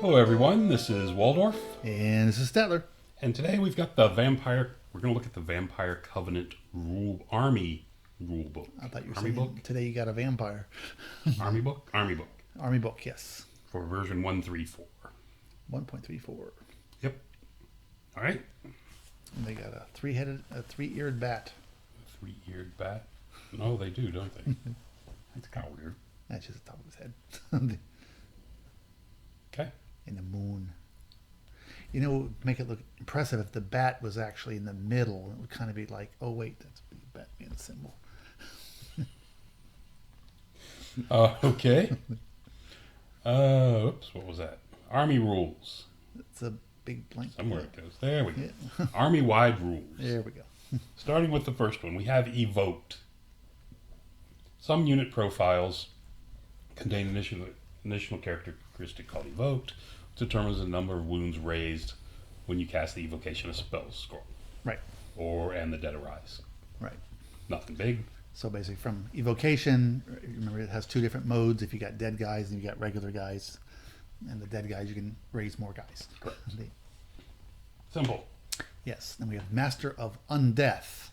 Hello everyone, this is Waldorf. And this is Statler. And today we've got the Vampire, we're going to look at the Vampire Covenant Army rule book. I thought you were Army saying book? today you got a vampire. Army book? Army book. Army book, yes. For version 134. 1.34. Yep. Alright. And they got a three-eared bat. A three-eared bat? No, they do, don't they? That's kind of weird. That's just the top of his head. Okay. And the moon. You know, it would make it look impressive if the bat was actually in the middle. It would kind of be like, oh wait, that's the Batman symbol. Okay. Oops, what was that? Army rules. It's a big blank. Somewhere it goes. There we go. Yeah. Army-wide rules. There we go. Starting with the first one, we have evoked. Some unit profiles contain an additional characteristic called evoked, which determines the number of wounds raised when you cast the evocation of spells scroll. Right. And the dead arise. Right. Nothing big. So basically from evocation, remember it has two different modes. If you got dead guys and you got regular guys. And the dead guys, you can raise more guys. Correct. Simple. Yes. Then we have Master of Undeath.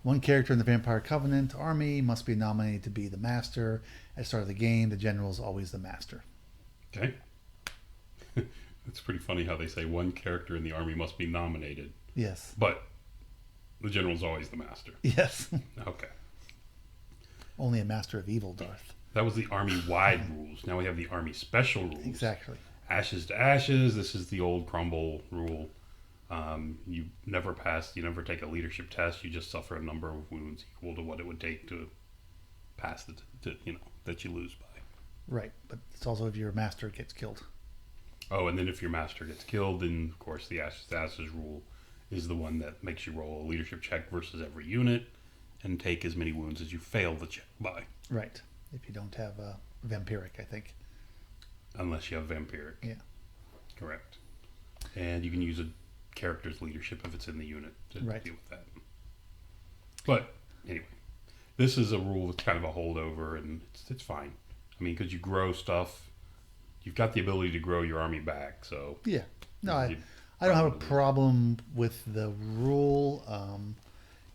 One character in the Vampire Covenant army must be nominated to be the master. At the start of the game, the general is always the master. Okay. It's pretty funny how they say one character in the army must be nominated. Yes. But the general's always the master. Yes. Okay. Only a master of evil, Darth. That was the army-wide rules. Now we have the army special rules. Exactly. Ashes to ashes. This is the old crumble rule. You never take a leadership test. You just suffer a number of wounds equal to what it would take to pass that you lose by. Right, but it's also if your master gets killed. Oh, and then if your master gets killed, then of course the ashes to ashes rule is the one that makes you roll a leadership check versus every unit and take as many wounds as you fail the check by. Right, if you don't have vampiric, I think. Unless you have vampiric. Yeah. Correct. And you can use a character's leadership if it's in the unit to deal with that. But anyway, this is a rule that's kind of a holdover, and it's fine. I mean, because you grow stuff, you've got the ability to grow your army back. So yeah, no, I don't have a problem with the rule.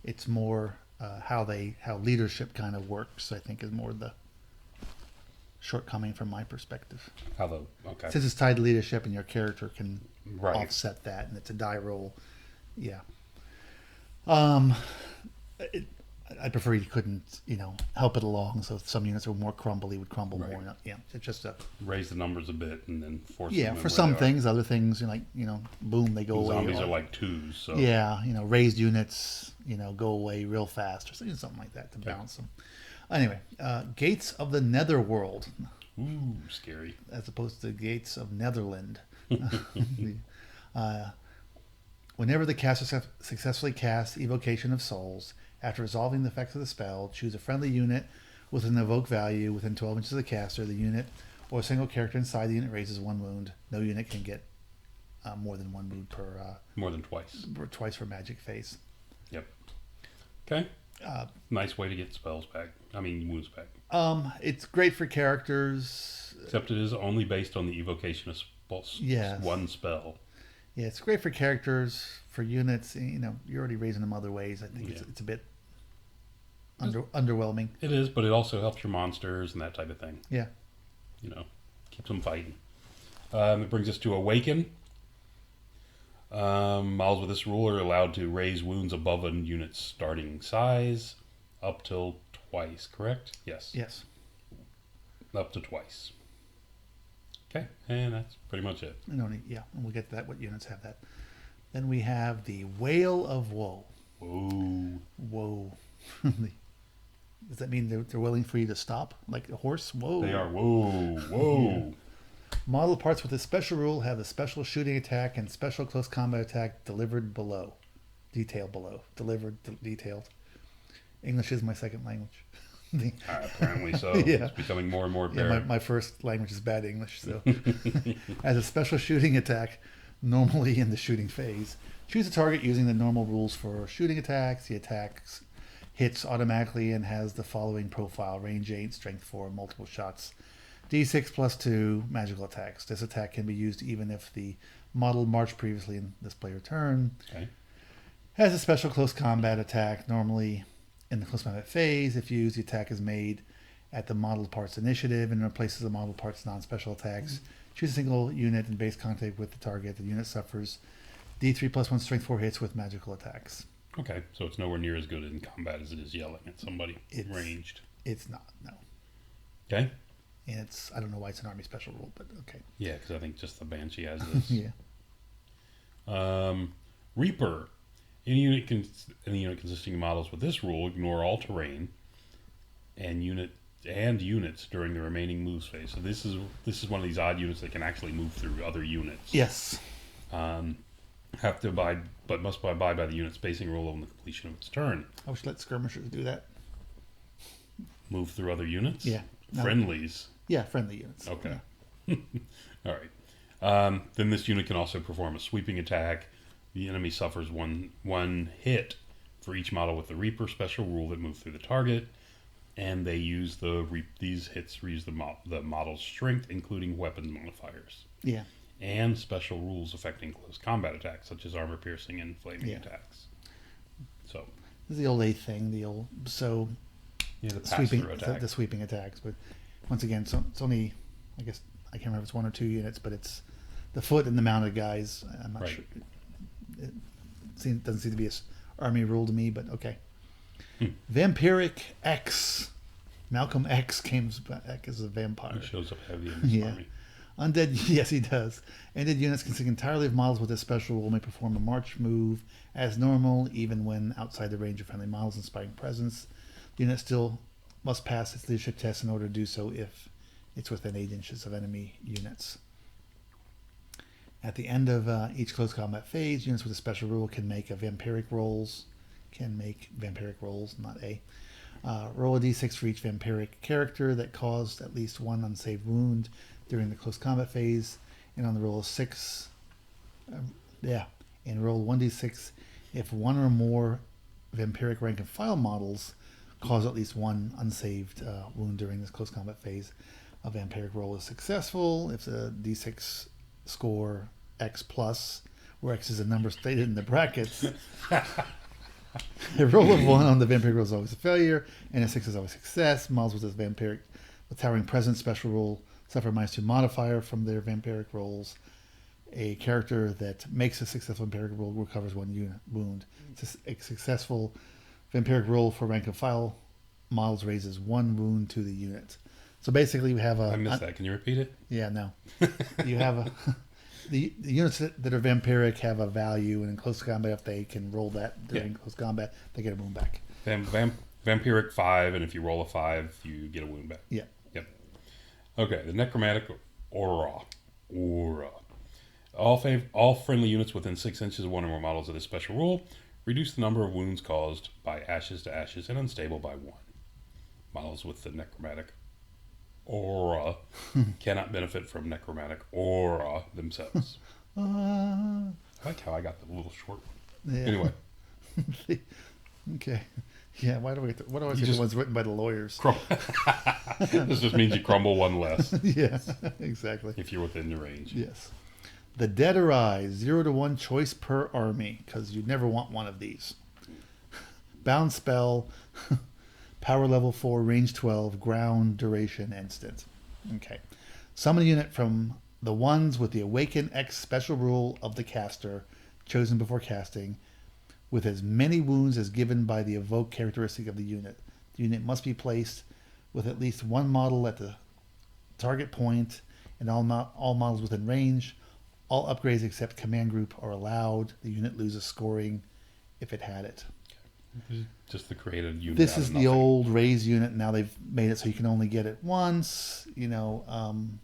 It's more how leadership kind of works. I think is more the shortcoming from my perspective. Okay. Since it's tied to leadership and your character can offset that, and it's a die roll. Yeah. I prefer you couldn't, help it along. So if some units are more crumbly, would crumble more. Yeah, it's just raise the numbers a bit and then force. Yeah, for some things, other things, boom, they go away. Zombies are like twos. So yeah, raised units, go away real fast or something like that to balance them. Anyway, Gates of the Netherworld. Ooh, scary. As opposed to Gates of Netherland. Whenever the caster successfully casts Evocation of Souls, after resolving the effects of the spell, choose a friendly unit with an evoke value within 12 inches of the caster. The unit or a single character inside the unit raises one wound. No unit can get more than one wound per... more than twice. Twice for magic phase. Yep. Okay. Nice way to get spells back. Wounds back. It's great for characters. Except it is only based on the evocation of one spell. Yeah, it's great for characters. For units, you're already raising them other ways. I think it's a bit underwhelming. It is, but it also helps your monsters and that type of thing. Yeah. Keeps them fighting. It brings us to Awaken. Models with this rule are allowed to raise wounds above a unit's starting size up till twice, correct? Yes. Yes. Up to twice. Okay, and that's pretty much it. And we'll get to that, what units have that. Then we have the Whale of Woe. Whoa. Does that mean they're willing for you to stop? Like a horse? Whoa. They are. Whoa. Model parts with this special rule have a special shooting attack and special close combat attack delivered below. Detailed below. Detailed. English is my second language. Apparently so. Yeah. It's becoming more and more apparent. Yeah, my first language is bad English. So, as a special shooting attack, normally in the shooting phase, choose a target using the normal rules for shooting attacks. The attacks hits automatically and has the following profile: range 8, strength 4, multiple shots, D6 plus 2 magical attacks. This attack can be used even if the model marched previously in this player turn. Okay. Has a special close combat attack. Normally in the close combat phase, if used, the attack is made at the model part's initiative and replaces the model part's non-special attacks. Choose a single unit in base contact with the target. The unit suffers D3 plus 1 strength 4 hits with magical attacks. Okay, so it's nowhere near as good in combat as it is yelling at somebody ranged. It's not, no. Okay. And I don't know why it's an army special rule, but okay. Yeah, because I think just the Banshee has this. Yeah. Reaper. Any unit consisting of models with this rule ignore all terrain and units during the remaining moves phase. So this is one of these odd units that can actually move through other units. Yes. Have to abide, but must abide by the unit spacing rule on the completion of its turn. I wish let skirmishers do that. Move through other units? Yeah. No. Friendlies? Yeah, friendly units. Okay. Yeah. All right. Then this unit can also perform a sweeping attack. The enemy suffers one hit for each model with the Reaper special rule that moves through the target, and they use these hits reuse the model's strength, including weapons modifiers. Yeah. And special rules affecting close combat attacks, such as armor piercing and flaming attacks. So this is the old A thing, the sweeping attack. The sweeping attacks. But once again, it's only, I guess I can't remember if it's 1 or 2 units, but it's the foot and the mounted guys. I'm not sure. It doesn't seem to be an army rule to me, but okay. Vampiric X. Malcolm X came back as a vampire. He shows up heavy in his army. Undead, yes, he does. Undead units consisting entirely of models with this special rule may perform a march move as normal, even when outside the range of friendly models inspiring presence. The unit still must pass its leadership test in order to do so if it's within 8 inches of enemy units. At the end of each close combat phase, units with a special rule can make vampiric rolls. Roll a d6 for each vampiric character that caused at least 1 unsaved wound during the close combat phase, and on the roll of 6, and roll 1d6 if 1 or more vampiric rank and file models cause at least 1 unsaved wound during this close combat phase. A vampiric roll is successful if the d6 score X plus, where X is a number stated in the brackets. A roll of 1 on the vampiric roll is always a failure, and a 6 is always success. Models with this vampiric with towering presence special rule suffer -2 modifier from their vampiric rolls. A character that makes a successful vampiric roll recovers 1 unit wound. A successful vampiric roll for rank and file models raises 1 wound to the unit. So basically, we have a. I missed that. Can you repeat it? Yeah, no. You have a. The units that are vampiric have a value, and in close combat, if they can roll that during close combat, they get a wound back. Vampiric 5, and if you roll a 5, you get a wound back. Yeah. Yep. Okay, the Necromantic Aura. All friendly units within 6 inches of 1 or more models of this special rule reduce the number of wounds caused by ashes to ashes and unstable by 1. Models with the Necromantic Aura cannot benefit from Necromantic Aura themselves. I like how I got the little short one. Yeah. Anyway. Okay. Yeah, why do I get the ones written by the lawyers? This just means you crumble 1 less. Yeah, exactly. If you're within the range. Yes. The Dead Arise, 0 to 1 choice per army, because you never want one of these. Bound spell, power level 4, range 12, ground, duration, instant. Okay. Summon a unit from the ones with the Awaken X special rule of the caster, chosen before casting, with as many wounds as given by the evoke characteristic of the unit. The unit must be placed with at least 1 model at the target point, and all models within range. All upgrades except command group are allowed. The unit loses scoring if it had it. Just the created unit. This is the old raise unit. Now they've made it so you can only get it once. And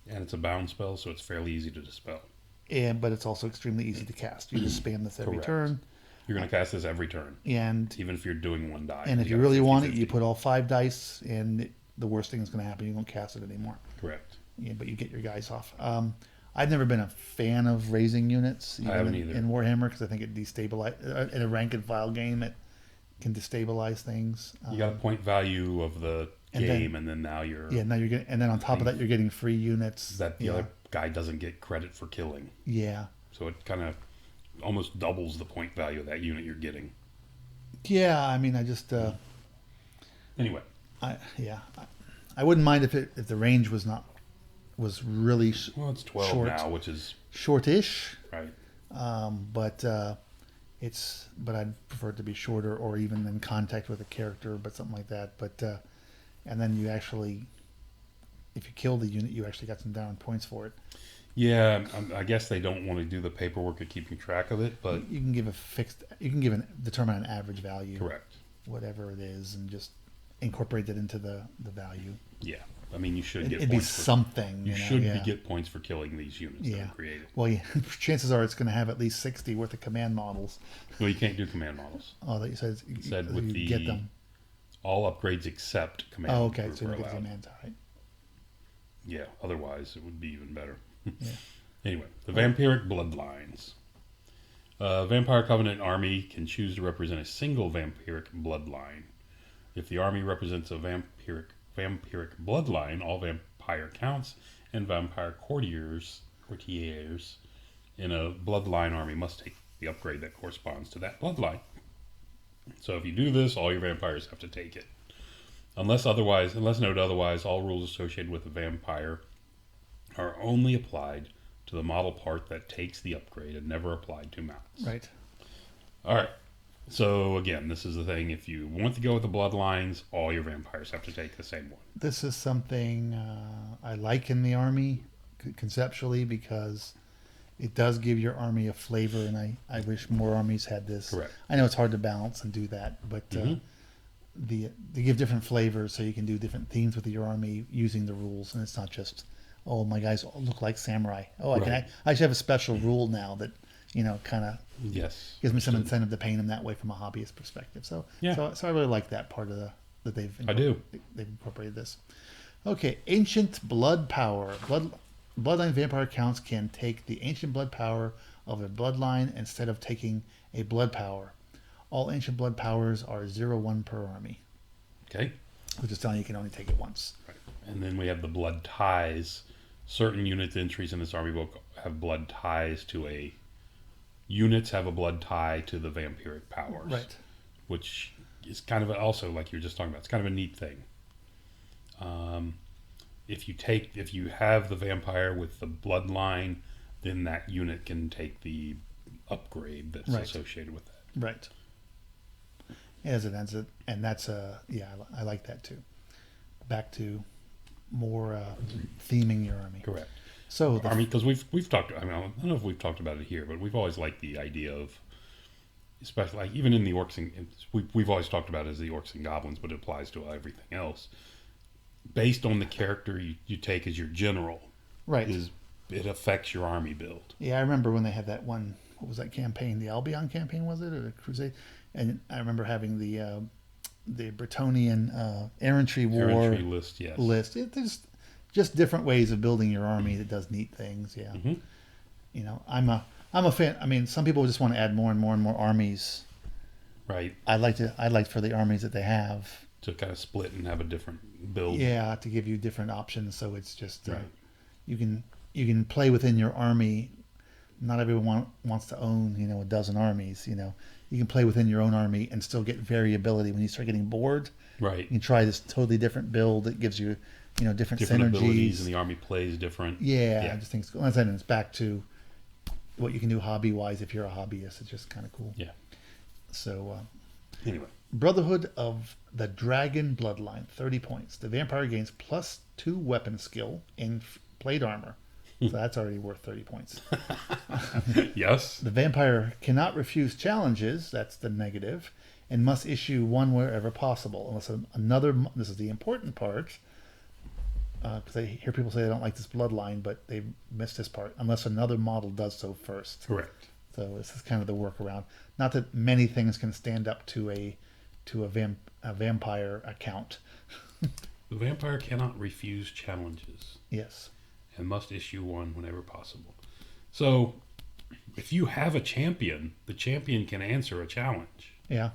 it's a bound spell, so it's fairly easy to dispel. But it's also extremely easy to cast. You just spam this every turn. You're going to cast this every turn, and even if you're doing 1 die. And if you really want it, you put all 5 dice, and the worst thing that's going to happen, you won't cast it anymore. Correct. Yeah, but you get your guys off. I've never been a fan of raising units. I haven't either. In Warhammer, because I think it destabilizes. In a rank and file game, it can destabilize things. You got a point value of the game, and then now you're now you're getting, and then on top of that you're getting free units that the other guy doesn't get credit for killing. Yeah. So it kind of almost doubles the point value of that unit you're getting. Yeah, I mean, I just anyway. I wouldn't mind if the range was really well, it's 12 short, now, which is shortish. Right. But I'd prefer it to be shorter, or even in contact with a character, but something like that. But and then you actually, if you kill the unit, you actually got some down points for it. Yeah, I guess they don't want to do the paperwork of keeping track of it, but you can determine an average value. Correct. Whatever it is, and just incorporate it into the value. Yeah. I mean, you should get It'd points. Be something. You should get points for killing these units that are created. Well, yeah, chances are it's going to have at least 60 worth of command models. Well, you can't do command models. Oh, that you said. It said with you get them. All upgrades except command. Oh, okay. So you get commands, all right. Yeah. Otherwise, it would be even better. Yeah. Anyway, the Vampiric Bloodlines. Vampire Covenant army can choose to represent a single Vampiric Bloodline. If the army represents a Vampiric Bloodline, all vampire counts and vampire courtiers in a Bloodline army must take the upgrade that corresponds to that Bloodline. So if you do this, all your vampires have to take it. Unless noted otherwise, all rules associated with a vampire are only applied to the model part that takes the upgrade and never applied to mounts. Right. All right. So again, this is the thing. If you want to go with the Bloodlines, all your vampires have to take the same one. This is something I like in the army conceptually, because it does give your army a flavor, and I wish more armies had this. Correct. I know it's hard to balance and do that, but they give different flavors, so you can do different themes with your army using the rules, and it's not just, oh, my guys look like samurai. Oh, I should have a special rule now that, kind of gives me some incentive to paint them that way from a hobbyist perspective. So I really like that part of that they've incorporated this. Okay, ancient blood power. Bloodline vampire counts can take the ancient blood power of a bloodline instead of taking a blood power. All ancient blood powers are 0-1 per army. Okay. Which is telling you can only take it once. Right. And then we have the blood ties. Certain unit entries in this army book have blood ties to units have a blood tie to the vampiric powers. Right. Which is kind of also, like you were just talking about, it's kind of a neat thing. If you have the vampire with the bloodline, then that unit can take the upgrade that's associated with that. Right. As it ends it, and that's I like that too. Back to more theming your army. Correct. So army, because we've talked. I don't know if we've talked about it here, but we've always liked the idea of, especially like even in the orcs and we've always talked about it as the orcs and goblins, but it applies to everything else. Based on the character you take as your general, right? It affects your army build. Yeah, I remember when they had that one. What was that campaign? The Albion campaign, was it, or the Crusade? And I remember having the Bretonnian errantry list. Yes. There's just different ways of building your army that does neat things. Yeah. Mm-hmm. I'm a fan. I mean, some people just want to add more and more and more armies. Right. I'd like for the armies that they have to kind of split and have a different build. Yeah, to give you different options. So it's just you can play within your army. Not everyone wants to own a dozen armies. You can play within your own army and still get variability. When you start getting bored, right, you can try this totally different build that gives you different synergies, abilities, and the army plays different. Yeah. I just think it's back to what you can do hobby wise. If you're a hobbyist, it's just kind of cool. Yeah. So anyway, Brotherhood of the Dragon Bloodline, 30 points. The vampire gains +2 weapon skill in plate armor. So that's already worth 30 points. Yes. The vampire cannot refuse challenges, that's the negative, and must issue one wherever possible. Unless this is the important part, because I hear people say they don't like this bloodline, but they missed this part, unless another model does so first. Correct. So this is kind of the workaround. Not that many things can stand up to a vampire account. The vampire cannot refuse challenges. Yes. And must issue one whenever possible. So, if you have a champion, the champion can answer a challenge. Yeah.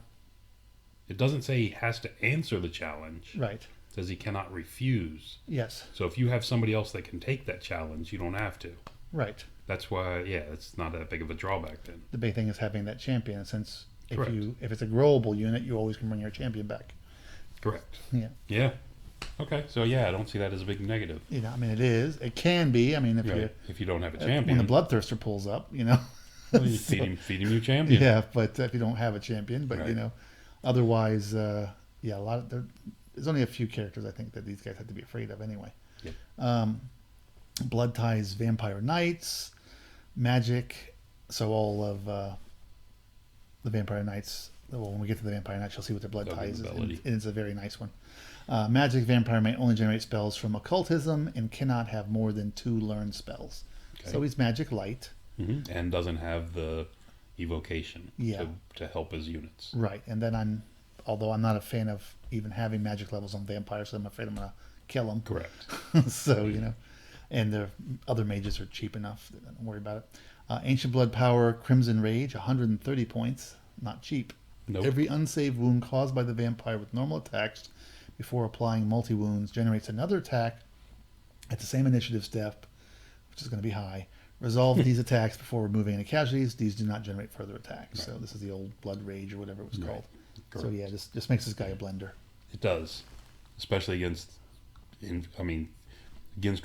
It doesn't say he has to answer the challenge. Right. It says he cannot refuse. Yes. So if you have somebody else that can take that challenge, you don't have to. Right. That's why, it's not that big of a drawback then. The big thing is having that champion, since Correct. if it's a growable unit, you always can bring your champion back. Correct. Yeah. Yeah. Okay. So I don't see that as a big negative. I mean, it is. It can be. I mean, if you don't have a champion, when the Bloodthirster pulls up, well, you feed him your champion. Yeah, but if you don't have a champion, but Right. Otherwise, a lot of there's only a few characters I think that these guys have to be afraid of anyway. Yep. Blood Ties Vampire Knights, Magic. So all of the Vampire Knights. Well, when we get to the Vampire Knights, you'll see what their Blood Ties is, and it's a very nice one. Magic Vampire may only generate spells from occultism and cannot have more than 2 learned spells. Okay. So he's Magic Light. Mm-hmm. And doesn't have the evocation to help his units. Right. And then although I'm not a fan of even having magic levels on vampires, so I'm afraid I'm going to kill them. Correct. So, and the other mages are cheap enough. Don't worry about it. Ancient Blood Power, Crimson Rage, 130 points. Not cheap. Nope. Every unsaved wound caused by the vampire with normal attacks before applying multi-wounds generates another attack at the same initiative step, which is going to be high. Resolve these attacks before removing any casualties. These do not generate further attacks. Right. So this is the old Blood Rage or whatever it was called. Correct. So this just makes this guy a blender. It does, especially against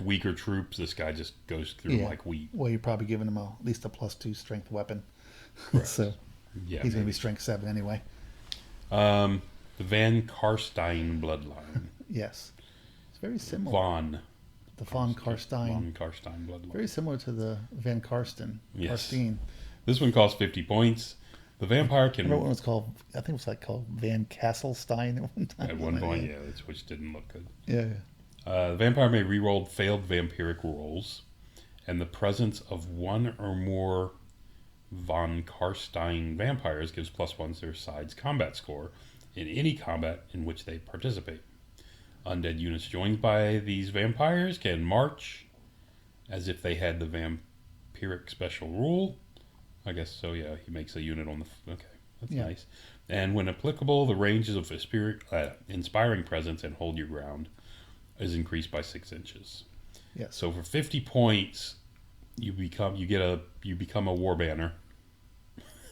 weaker troops. This guy just goes through like wheat. Well, you're probably giving him at least a +2 strength weapon. So he's going to be strength 7 anyway. The Vancarsen Bloodline. Yes, it's very similar. The Vancarsen Bloodline. Very similar to the Vancarsen. Yes. Karstein. This one costs 50 points. The vampire can... I remember when it was called, I think it was called Van Castlestein at one time. At one point, which didn't look good. Yeah. The vampire may reroll failed vampiric rolls, and the presence of one or more Vancarsen vampires gives +1 to their side's combat score in any combat in which they participate. Undead units joined by these vampires can march as if they had the vampiric special rule. I guess so, he makes a unit on the... Okay, that's nice. And when applicable, the ranges of inspiring presence and hold your ground is increased by 6 inches. Yeah. So for 50 points, you become a war banner.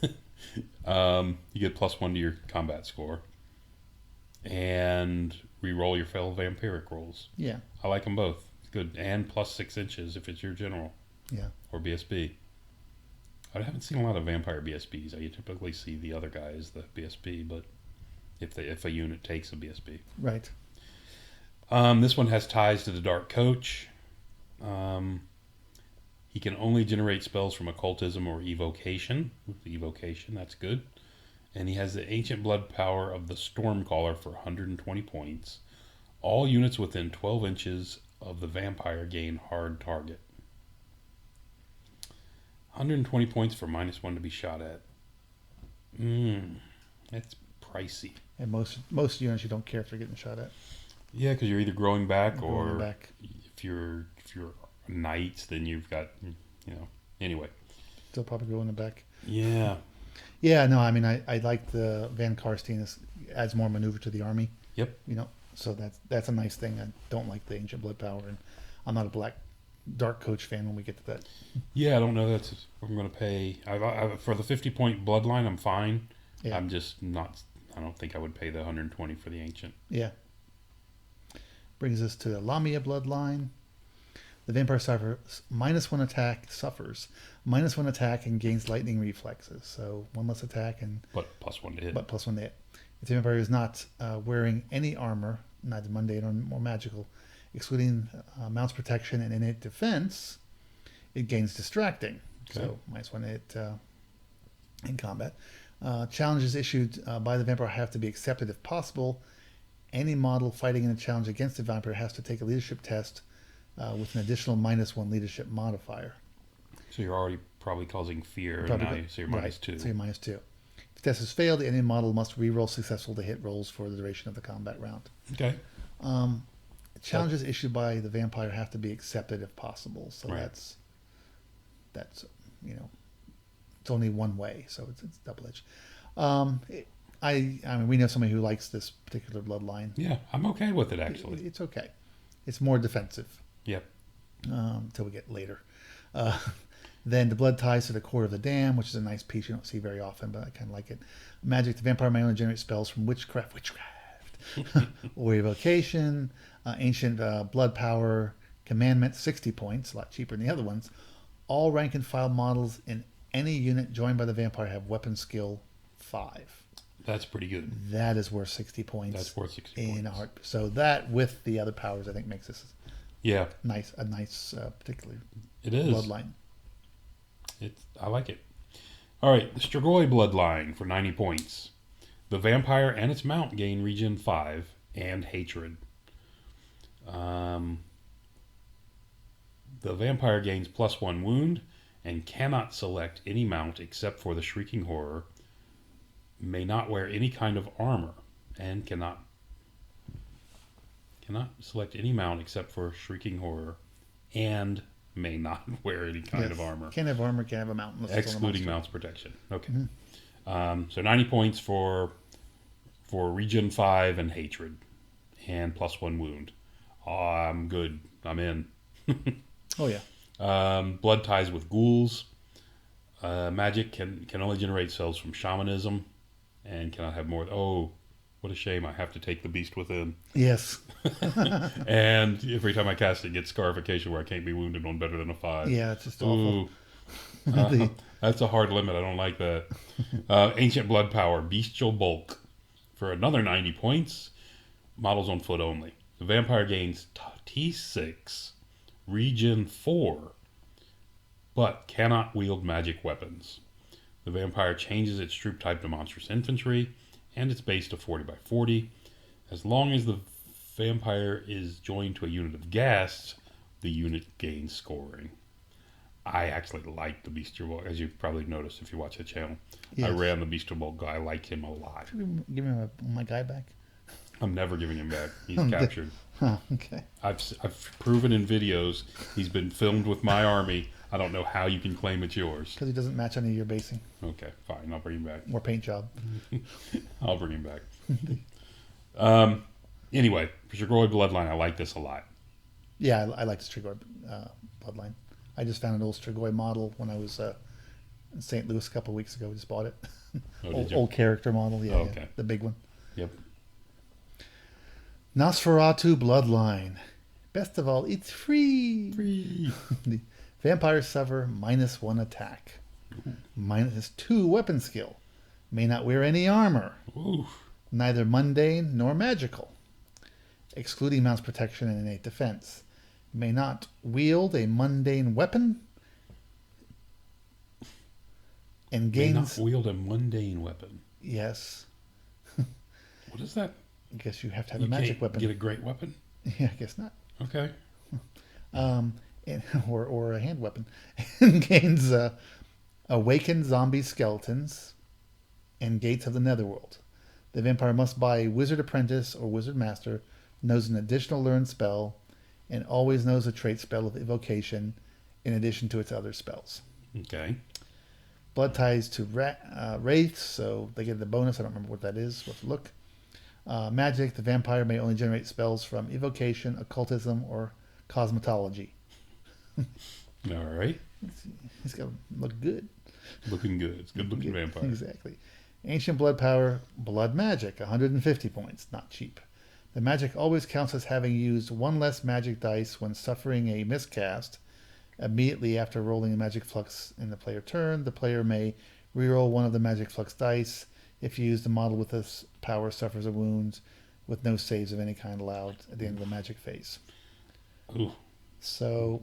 You get +1 to your combat score. And re-roll your failed vampiric rolls. Yeah. I like them both. Good. And +6 inches if it's your general. Yeah. Or BSB. I haven't seen a lot of vampire BSBs. I typically see the other guys, the BSB, but if a unit takes a BSB. Right. This one has ties to the Dark Coach. He can only generate spells from occultism or evocation. Evocation, that's good. And he has the ancient blood power of the Stormcaller for 120 points. All units within 12 inches of the vampire gain hard target. 120 points for -1 to be shot at. That's pricey. And most units you don't care if they're getting shot at. Yeah, because you're either growing back back. If you're knights, then you've got anyway. Still probably go in the back. Yeah. Yeah, no, I mean, I like the Van Karstein. This adds more maneuver to the army. Yep. So that's a nice thing. I don't like the Ancient Blood Power, and I'm not a Dark Coach fan when we get to that. Yeah, I don't know that's what I'm going to pay. For the 50-point Bloodline, I'm fine. Yeah. I'm just not... I don't think I would pay the 120 for the Ancient. Yeah. Brings us to the Lamia Bloodline. The vampire suffers -1 attack and gains lightning reflexes. So 1 less attack but +1 to hit. But +1 to hit. If the vampire is not wearing any armor, neither mundane nor magical, excluding mounts protection and innate defense, it gains distracting. Okay. So -1 to hit in combat. Challenges issued by the vampire have to be accepted if possible. Any model fighting in a challenge against the vampire has to take a leadership test with an additional -1 leadership modifier. So you're already probably causing fear, and now you're -2. So you're -2. If the test is failed, the enemy model must re-roll successful to hit rolls for the duration of the combat round. Okay. Challenges issued by the vampire have to be accepted if possible. So that's it's only one way, so it's double-edged. I mean, we know somebody who likes this particular bloodline. Yeah, I'm okay with it, actually. It's okay. It's more defensive. Yep. Until we get later. Then the blood ties to the core of the dam, which is a nice piece you don't see very often, but I kind of like it. Magic, the vampire may only generate spells from witchcraft, or evocation. Ancient blood power, commandment, 60 points, a lot cheaper than the other ones. All rank and file models in any unit joined by the vampire have weapon skill 5. That's pretty good. That is worth 60 points. That's worth 60 in points. a heart. So that with the other powers, I think makes this a nice particular it is bloodline. I like it. All right, the Strigoi Bloodline for 90 points. The vampire and its mount gain Regen 5 and Hatred. The vampire gains +1 wound and cannot select any mount except for the Shrieking Horror. May not wear any kind of armor and cannot select any mount except for Shrieking Horror and may not wear any kind of armor. Can't have armor, can't have a mount. Excluding mounts protection. Okay. Mm-hmm. So 90 points for Regen 5 and Hatred and +1 wound. I'm good. I'm in. Oh, yeah. Blood ties with ghouls. Magic can only generate cells from shamanism and cannot have more. Oh, what a shame. I have to take the beast within. Yes. And every time I cast it gets scarification where I can't be wounded on better than a 5. Yeah, it's just awful. That's a hard limit. I don't like that. Ancient blood power, bestial bulk for another 90 points. Models on foot only. The vampire gains T6, Regen 4, but cannot wield magic weapons. The vampire changes its troop type to monstrous infantry, and its base to 40 by 40. As long as the vampire is joined to a unit of ghasts, the unit gains scoring. I actually like the bestial bulk, as you've probably noticed if you watch the channel. Yes. I ran the bestial bulk guy. I like him a lot. Should we give him my guy back? I'm never giving him back. He's captured. Oh, okay. I've proven in videos he's been filmed with my army. I don't know how you can claim it's yours. Because he doesn't match any of your basing. Okay, fine. I'll bring him back. More paint job. I'll bring him back. Anyway, for Strigoi Bloodline, I like this a lot. Yeah, I like the Strigoi Bloodline. I just found an old Strigoi model when I was in St. Louis a couple of weeks ago. We just bought it. Old character model. Yeah, okay. Yeah, the big one. Yep. Nosferatu Bloodline. Best of all, it's free. The vampires suffer -1 attack. Ooh. -2 weapon skill. May not wear any armor. Ooh. Neither mundane nor magical. Excluding mounts protection and innate defense. May not wield a mundane weapon. And gains... May not wield a mundane weapon. Yes. What is that? I guess you have to have a magic weapon. Get a great weapon? Yeah, I guess not. Okay. Or a hand weapon. And gains awakened zombie skeletons and gates of the netherworld. The vampire must buy a wizard apprentice or wizard master, knows an additional learned spell, and always knows a trait spell of evocation in addition to its other spells. Okay. Blood ties to wraiths, so they get the bonus. I don't remember what that is. We'll have to look. Magic, the vampire may only generate spells from evocation, occultism, or cosmetology. All right. He's got to look good. Looking good. It's good looking vampire. Exactly. Ancient blood power, blood magic, 150 points. Not cheap. The magic always counts as having used 1 less magic dice when suffering a miscast. Immediately after rolling a magic flux in the player turn, the player may reroll 1 of the magic flux dice. If used, the model with this power suffers a wound with no saves of any kind allowed at the end of the magic phase. Ooh. So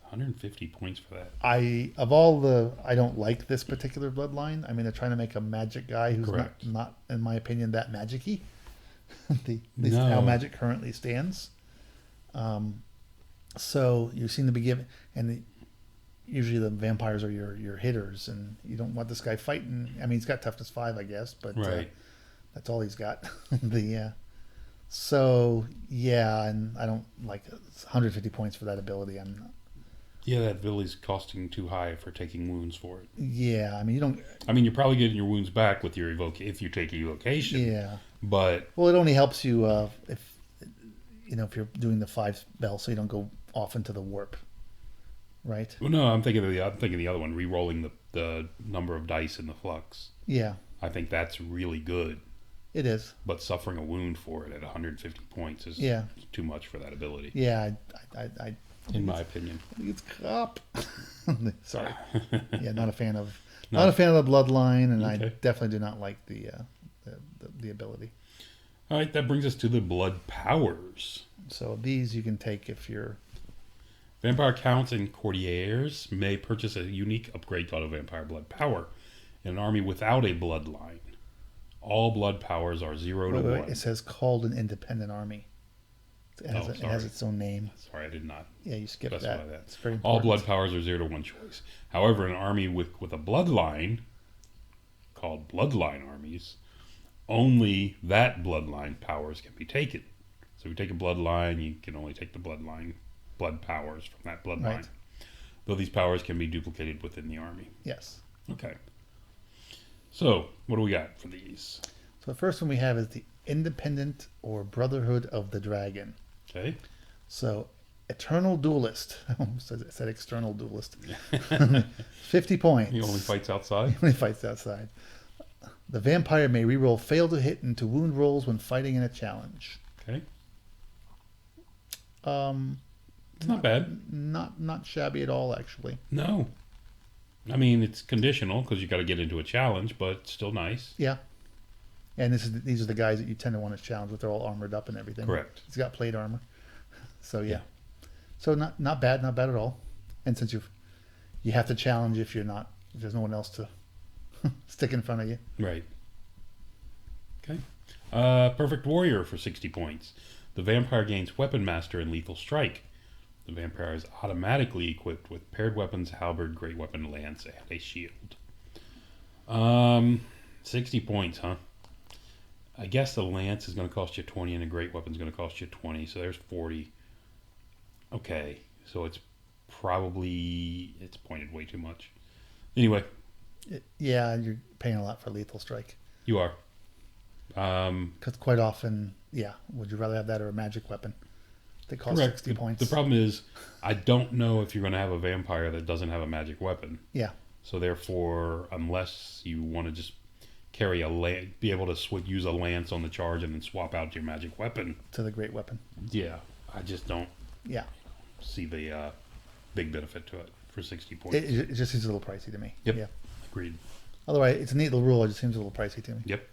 150 points for that. I don't like this particular bloodline. I mean, they're trying to make a magic guy who's not, in my opinion, that magic-y. At least how magic currently stands. So you seem to be given, and usually the vampires are your hitters, and you don't want this guy fighting. I mean, he's got toughness 5, I guess, but that's all he's got. So yeah, and I don't like 150 points for that ability. Yeah, that Villy's costing too high for taking wounds for it. Yeah, I mean, you don't... I mean, you're probably getting your wounds back with your if you take evocation. Yeah. But... Well, it only helps you if you're doing the 5 spell so you don't go off into the warp. Right? Well, no, I'm thinking of the other one, re-rolling the number of dice in the flux. Yeah. I think that's really good. It is. But suffering a wound for it at 150 points is too much for that ability. Yeah, I in my opinion. I think it's crap. Sorry. Yeah, not a fan of not a fan of the Bloodline, and okay. I definitely do not like the ability. All right, that brings us to the Blood Powers. So these you can take if you're... Vampire Counts and Courtiers may purchase a unique upgrade called a Vampire Blood Power in an army without a Bloodline. All blood powers are 0 to 1. It says called an independent army. It has its own name. Sorry, I did not. Yeah, you skipped that. It's very important. All blood powers are 0 to 1 choice. However, an army with a bloodline, called Bloodline armies, only that bloodline powers can be taken. So if you take a bloodline, you can only take the blood powers from that bloodline. Right. Though these powers can be duplicated within the army. Yes. Okay. So, what do we got for these? So the first one we have is the Independent or Brotherhood of the Dragon. Okay. So, Eternal Duelist. I almost said External Duelist. 50 points. He only fights outside? He only fights outside. The vampire may reroll fail to hit into wound rolls when fighting in a challenge. Okay. It's not bad. Not shabby at all, actually. No. I mean, it's conditional because you got to get into a challenge, but it's still nice. Yeah. And these are the guys that you tend to want to challenge with. They're all armored up and everything. Correct. He's got plate armor. So, yeah. So, not bad at all. And since you have to challenge if there's no one else to stick in front of you. Right. Okay. Perfect Warrior for 60 points. The vampire gains Weapon Master and Lethal Strike. The vampire is automatically equipped with paired weapons, halberd, great weapon, lance, and a shield. 60 points, huh? I guess the lance is going to cost you 20 and the great weapon is going to cost you 20, so there's 40. Okay, so it's pointed way too much. Anyway. Yeah, you're paying a lot for Lethal Strike. You are. Because quite often, would you rather have that or a magic weapon? They cost 60 points. The problem is, I don't know if you're going to have a vampire that doesn't have a magic weapon. Yeah. So therefore, unless you want to just carry be able to use a lance on the charge and then swap out your magic weapon to the great weapon. Yeah, I just don't. Yeah. See the big benefit to it for 60 points. It just seems a little pricey to me. Yep. Yeah. Agreed. Otherwise, it's a neat little rule. It just seems a little pricey to me. Yep.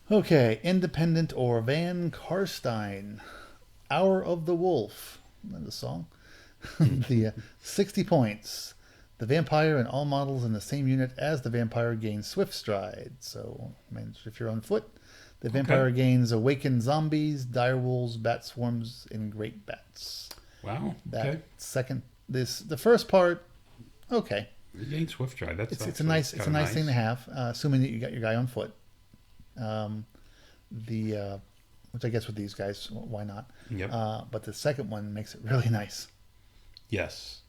Okay, Independent or Vancarsen. Hour of the Wolf. That's a song. The 60 points. The vampire and all models in the same unit as the vampire gain Swift Stride. So, if you're on foot, the vampire gains Awakened Zombies, Direwolves, Bat Swarms, and Great Bats. Wow. Okay. The first part, okay. You gain Swift Stride. It's a nice thing to have, assuming that you got your guy on foot. Which I guess with these guys, why not? Yep. But the second one makes it really nice. Yes.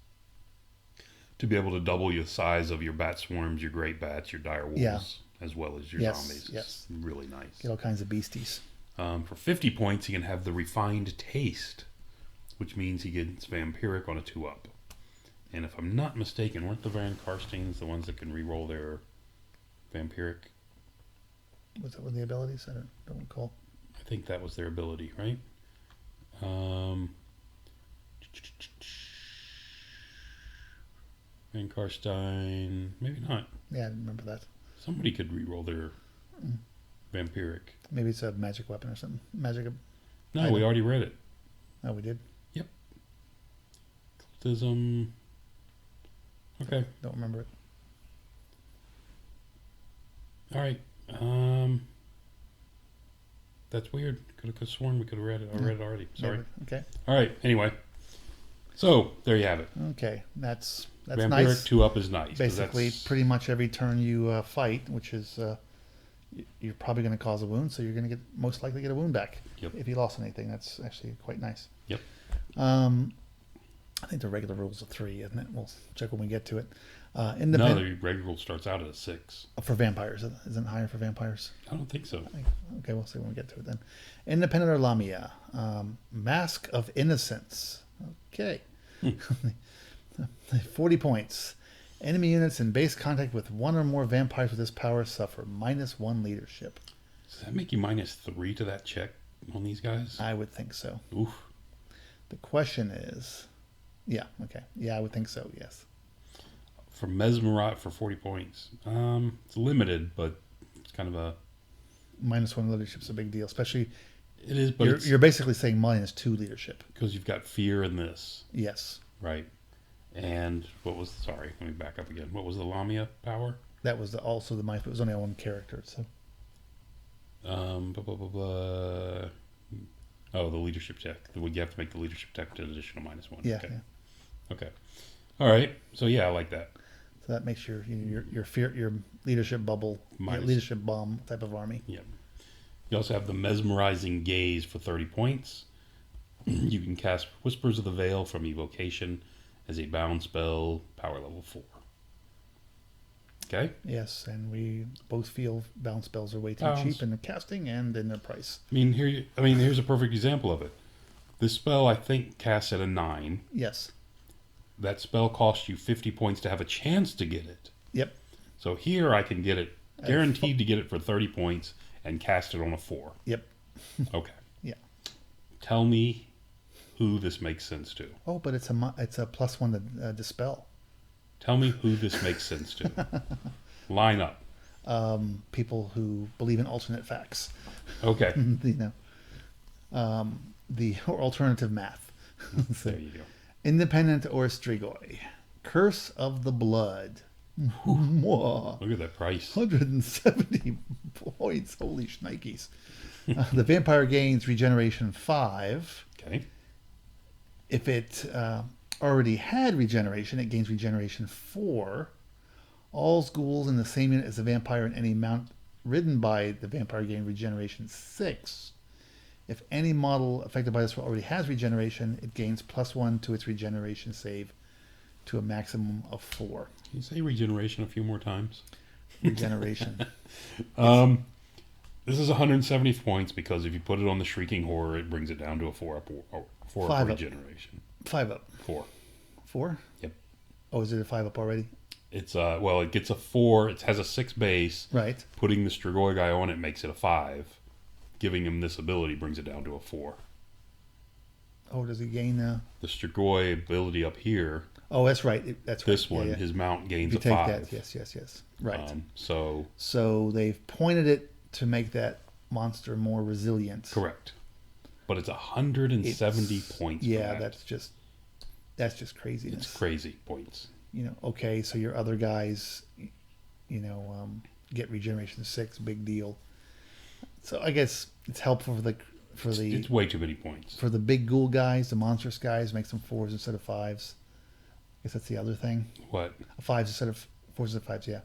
To be able to double your size of your bat swarms, your great bats, your dire wolves, as well as your zombies. Yes. It's really nice. Get all kinds of beasties. For 50 points, he can have the Refined Taste, which means he gets Vampiric on a 2-up. And if I'm not mistaken, weren't the Vancarstens the ones that can re-roll their Vampiric? Was that one of the abilities? I don't recall. I think that was their ability, right? Vancarstein, maybe not. Yeah, I remember that. Somebody could re-roll their Vampiric. Maybe it's a magic weapon or something. No, we already read it. Oh, we did? Yep. Cultism. Okay. Don't remember it. All right. That's weird. Could have sworn we could have read it. I read it already. Sorry. Okay. All right. Anyway. So, there you have it. Okay. That's Vampiric nice. 2-up is nice. Basically, pretty much every turn you fight, which is you're probably going to cause a wound, so you're going to most likely get a wound back. Yep. If you lost anything. That's actually quite nice. Yep. I think the regular rule's a 3, isn't it? We'll check when we get to it. No, the regular rule starts out at a 6. For vampires. Isn't it higher for vampires? I don't think so. Okay, we'll see when we get to it then. Independent or Lamia. Mask of Innocence. Okay. 40 points. Enemy units in base contact with one or more vampires with this power suffer -1 leadership. Does that make you -3 to that check on these guys? I would think so. Oof. The question is... Yeah, okay. Yeah, I would think so, yes. For Mesmerize for 40 points. It's limited, but it's kind of a... -1 leadership's a big deal, especially... It is, but you're basically saying -2 leadership. Because you've got fear in this. Yes. Right. And what was... Sorry, let me back up again. What was the Lamia power? That was also the might, but it was only on one character, so... Oh, the leadership check. You have to make the leadership check an additional -1. Yeah, okay. Yeah. Okay. All right. So yeah, I like that. So that makes your leadership bubble, leadership bomb type of army. Yeah. You also have the Mesmerizing Gaze for 30 points. You can cast Whispers of the Veil from Evocation as a bound spell, power level 4. Okay? Yes, and we both feel bound spells are way too cheap in the casting and in their price. Here's a perfect example of it. This spell, I think, casts at a 9. Yes. That spell costs you 50 points to have a chance to get it. Yep. So here I can get it, guaranteed to get it for 30 points and cast it on a 4. Yep. Okay. Yeah. Tell me who this makes sense to. Oh, but it's a +1 to dispel. Tell me who this makes sense to. Line up. People who believe in alternate facts. Okay. The alternative math. So, there you go. Independent or Strigoi. Curse of the Blood. Look at that price. 170 points. Holy shnikes. The vampire gains regeneration 5. Okay. If it already had regeneration, it gains regeneration 4. All ghouls in the same unit as the vampire and any mount ridden by the vampire gain regeneration 6. If any model affected by this already has regeneration, it gains +1 to its regeneration save to a maximum of 4. Can you say regeneration a few more times? Regeneration. This is 170 points because if you put it on the Shrieking Horror, it brings it down to a 4 up regeneration. 5 up. 4. 4? Yep. Oh, is it a 5 up already? It's it gets a 4. It has a 6 base. Right. Putting the Strigoi guy on it makes it a 5. Giving him this ability brings it down to a 4. Oh, does he gain the Strigoi ability up here? Oh, that's right. This one, his mount gains a 5. That, yes. Right. So they've pointed it to make that monster more resilient. Correct. But it's 170 points. Yeah, that's just craziness. It's crazy points. Okay, so your other guys, get regeneration 6, big deal. So I guess it's helpful it's way too many points. For the big ghoul guys, the monstrous guys, make some 4s instead of 5s. I guess that's the other thing. What? 5s instead of 4s instead of 5s, yeah.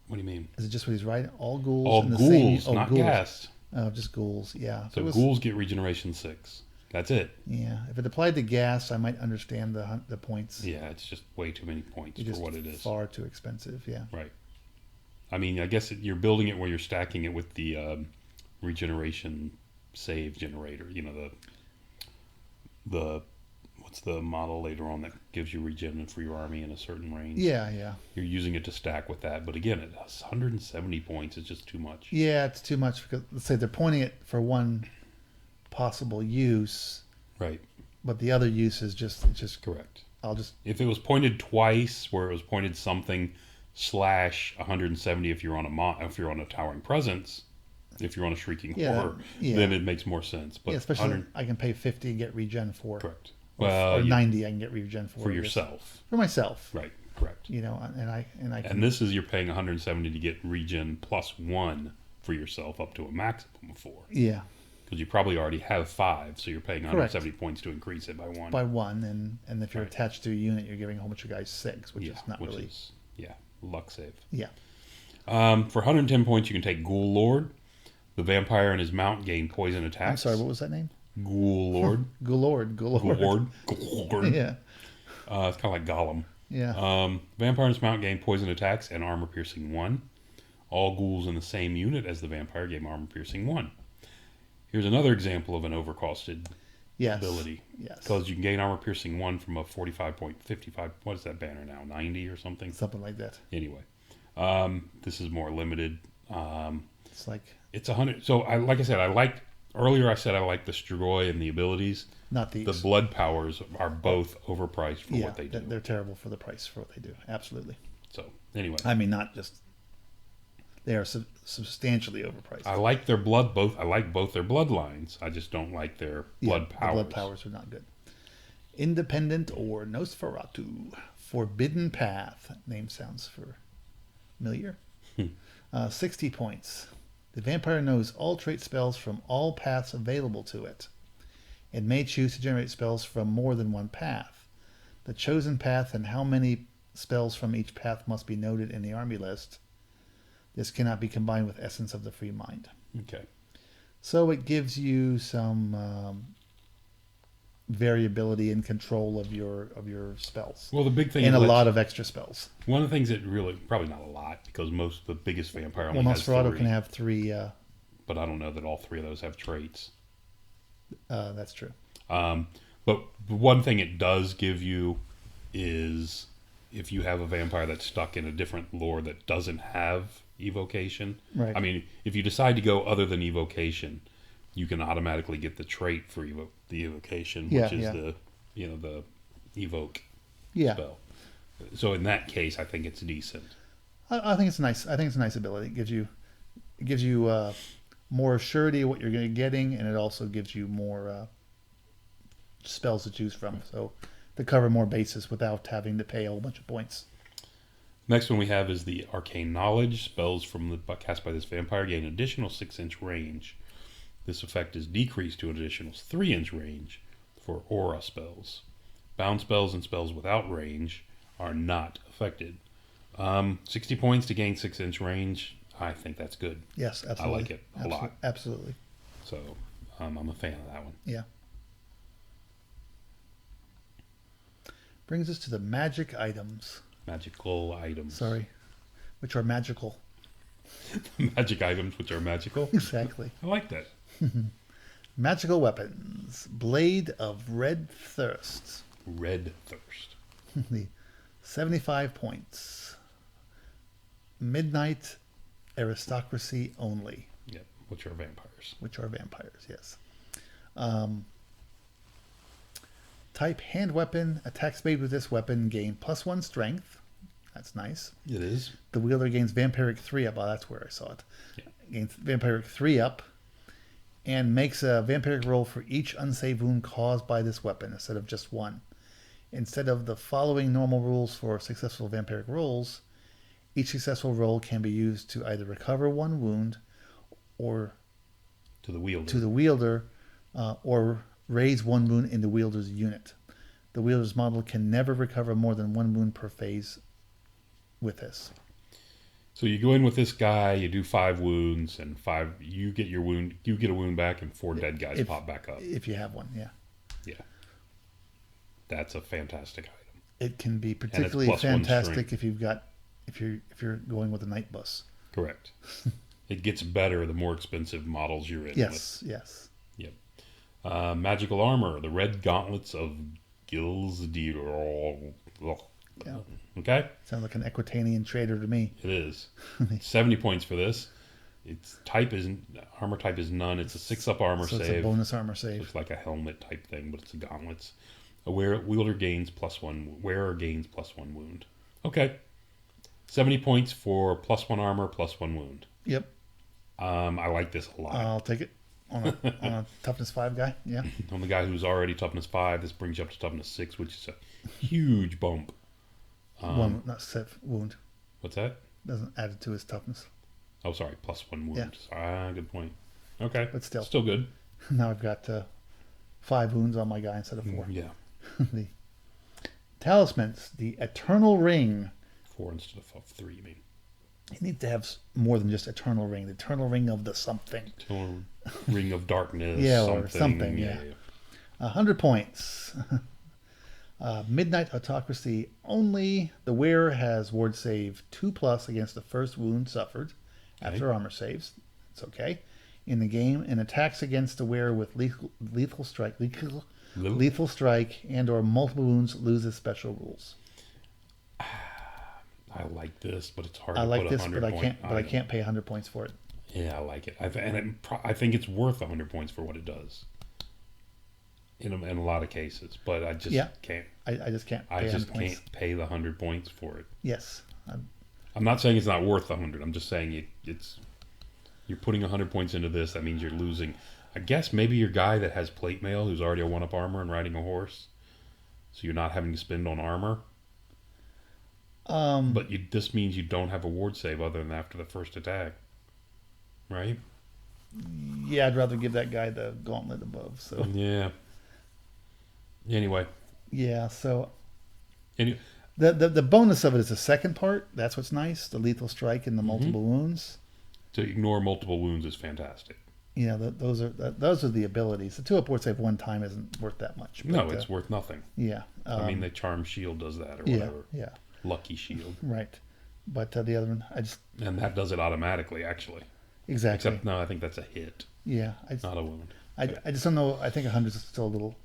What do you mean? Is it just what he's writing? All ghouls? All ghouls, not ghast. Oh, just ghouls, yeah. So ghouls get regeneration 6. That's it. Yeah. If it applied to gas, I might understand the points. Yeah, it's just way too many points for what it is. Far too expensive, yeah. Right. I guess you're building it where you're stacking it with the regeneration save generator. What's the model later on that gives you regen for your army in a certain range? Yeah. You're using it to stack with that. But again, it has 170 points. It's just too much. Yeah, it's too much because, let's say, they're pointing it for one possible use. Right. But the other use is just correct. If it was pointed twice, where it was pointed something /170 if you're on a Towering Presence, if you're on a Shrieking Horror, then it makes more sense. But especially I can pay 50 and get regen 4. Correct. Or 90 I can get regen 4 for yourself. For myself. Right. Correct. And this is you're paying 170 to get regen +1 for yourself up to a maximum of 4. Yeah. Because you probably already have 5, so you're paying 170 points to increase it by 1. By 1, and if you're attached to a unit, you're giving a whole bunch of guys 6, which is not really. Luck save. Yeah. For 110 points, you can take Ghoul Lord. The vampire and his mount gain poison attacks. I'm sorry, what was that name? Ghoul Lord. Ghoul Lord. Yeah. It's kind of like Gollum. Yeah. Vampire and Dismount gain poison attacks and armor piercing 1. All ghouls in the same unit as the vampire gain armor piercing 1. Here's another example of an overcosted ability. Yes. Because you can gain armor piercing 1 from a 45.55. What is that banner now? 90 or something? Something like that. Anyway. This is more limited. It's like... It's 100. So, like I said, earlier I said I like the Strigoi and the abilities. Not these. The blood powers are both overpriced for what they do. They're terrible for the price for what they do. Absolutely. So, anyway. I mean, not just... They are substantially overpriced. I like their blood. I like both their bloodlines. I just don't like their blood powers. The blood powers are not good. Independent or Nosferatu. Forbidden Path. Name sounds familiar. 60 points. The vampire knows all trait spells from all paths available to it. It may choose to generate spells from more than one path. The chosen path and how many spells from each path must be noted in the army list. This cannot be combined with Essence of the Free Mind. Okay. So it gives you some variability and control of your spells. Well, the big thing and a lot of extra spells. One of the things that really, probably not a lot, because the biggest vampire only has Nosferatu 3. can have 3. But I don't know that all 3 of those have traits. That's true. But one thing it does give you is if you have a vampire that's stuck in a different lore that doesn't have evocation. Right. I mean, if you decide to go other than evocation, you can automatically get the trait for the evocation, which is the evoke spell. So in that case, I think it's decent. I think it's nice. I think it's a nice ability. It gives you more surety of what you're getting, and it also gives you more spells to choose from. So to cover more bases without having to pay a whole bunch of points. Next one we have is the Arcane Knowledge. Spells cast by this vampire gain an additional 6-inch range. This effect is decreased to an additional 3-inch range for aura spells. Bound spells and spells without range are not affected. 60 points to gain 6-inch range. I think that's good. Yes, absolutely. I like it a lot. Absolutely. So I'm a fan of that one. Yeah. Brings us to the magic items. Magical items. Sorry. Which are magical. Magic items which are magical. Exactly. I like that. Magical weapons. Blade of Red Thirst. Red Thirst. 75 points. Midnight Aristocracy only. Yep, which are vampires. Yes. Type hand weapon. Attacks made with this weapon gain +1 strength. That's nice. It is. The wielder gains Vampiric 3 up. Oh, that's where I saw it. Yeah. Gains Vampiric 3 up. And makes a Vampiric roll for each unsaved wound caused by this weapon instead of just one. Instead of the following normal rules for successful Vampiric rolls, each successful roll can be used to either recover one wound or to the wielder, or raise one wound in the wielder's unit. The wielder's model can never recover more than one wound per phase with this. So you go in with this guy, you do 5 wounds, and 5 you get a wound back, and 4 dead guys pop back up. If you have one, yeah. Yeah. That's a fantastic item. It can be particularly fantastic if you're going with a night bus. Correct. It gets better the more expensive models you're in with. Yes. Yep. Magical armor, the red gauntlets of Gilsdir. Yeah. Okay? Sounds like an Equitanian trader to me. It is. 70 points for this. Its armor type is none. It's a 6-up armor save. It's a bonus armor save. It's like a helmet type thing, but it's a gauntlets. A wielder gains +1. Wearer gains +1 wound. Okay. 70 points for +1 armor, +1 wound. Yep. I like this a lot. I'll take it on a toughness 5 guy. Yeah. On the guy who's already toughness 5, this brings you up to toughness 6, which is a huge bump. One, not set wound. What's that? Doesn't add it to his toughness. Oh, sorry, +1 wound. Yeah. Good point. Okay, but still good. Now I've got 5 wounds on my guy instead of 4. Yeah. The talismans, the Eternal Ring. 4 instead of 3, you mean? He needs to have more than just Eternal Ring. The Eternal Ring of the something. Eternal Ring of Darkness. Yeah, or something. Yeah. 100 points. Midnight Autocracy only. The wearer has ward save 2+ against the first wound suffered after armor saves. It's okay. In the game, and attacks against the wearer with lethal strike and or multiple wounds loses special rules. I like this, but it's hard I to like put this, 100 but point. I can't pay 100 points for it. Yeah, I like it. I think it's worth 100 points for what it does. In a lot of cases, but I just can't. I just can't. I just can't pay the 100 points for it. Yes. I'm not saying it's not worth 100. I'm just saying it's. You're putting 100 points into this. That means you're losing. I guess maybe your guy that has plate mail, who's already a 1-up armor and riding a horse, so you're not having to spend on armor. But this means you don't have a ward save other than after the first attack, right? Yeah, I'd rather give that guy the gauntlet above. So yeah. Anyway. Yeah. So. The bonus of it is the second part. That's what's nice. The lethal strike and the multiple wounds. To ignore multiple wounds is fantastic. Yeah, those are the abilities. The 2-up ward save one time isn't worth that much. But, no, it's worth nothing. Yeah. I mean, the Charm Shield does that or whatever. Yeah. Lucky Shield. Right. But the other one, and that does it automatically, actually. Exactly. Except, no, I think that's a hit. Yeah. Not a wound. I just don't know. I think 100 is still a little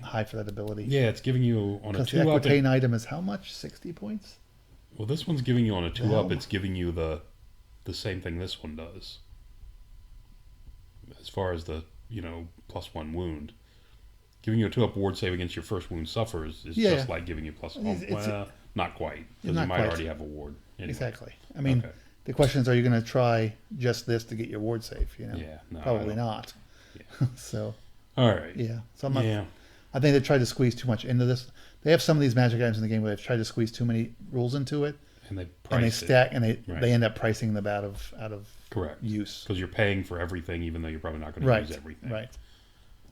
high for that ability. Yeah, it's giving you on a 2-up. The Equitane item is how much? 60 points? Well, this one's giving you on a 2-up. It's giving you the same thing this one does. As far as the, +1 wound. Giving you a 2-up ward save against your first wound suffers is just like giving you +1. Not quite. Because you might already have a ward. Anyway. Exactly. I mean, the question is, are you going to try just this to get your ward save? Yeah. No, probably not. Yeah. So. All right. Yeah. So I think they tried to squeeze too much into this. They have some of these magic items in the game where they've tried to squeeze too many rules into it. And they stack and they end up pricing them out of correct use. Because you're paying for everything even though you're probably not going to use everything. Right.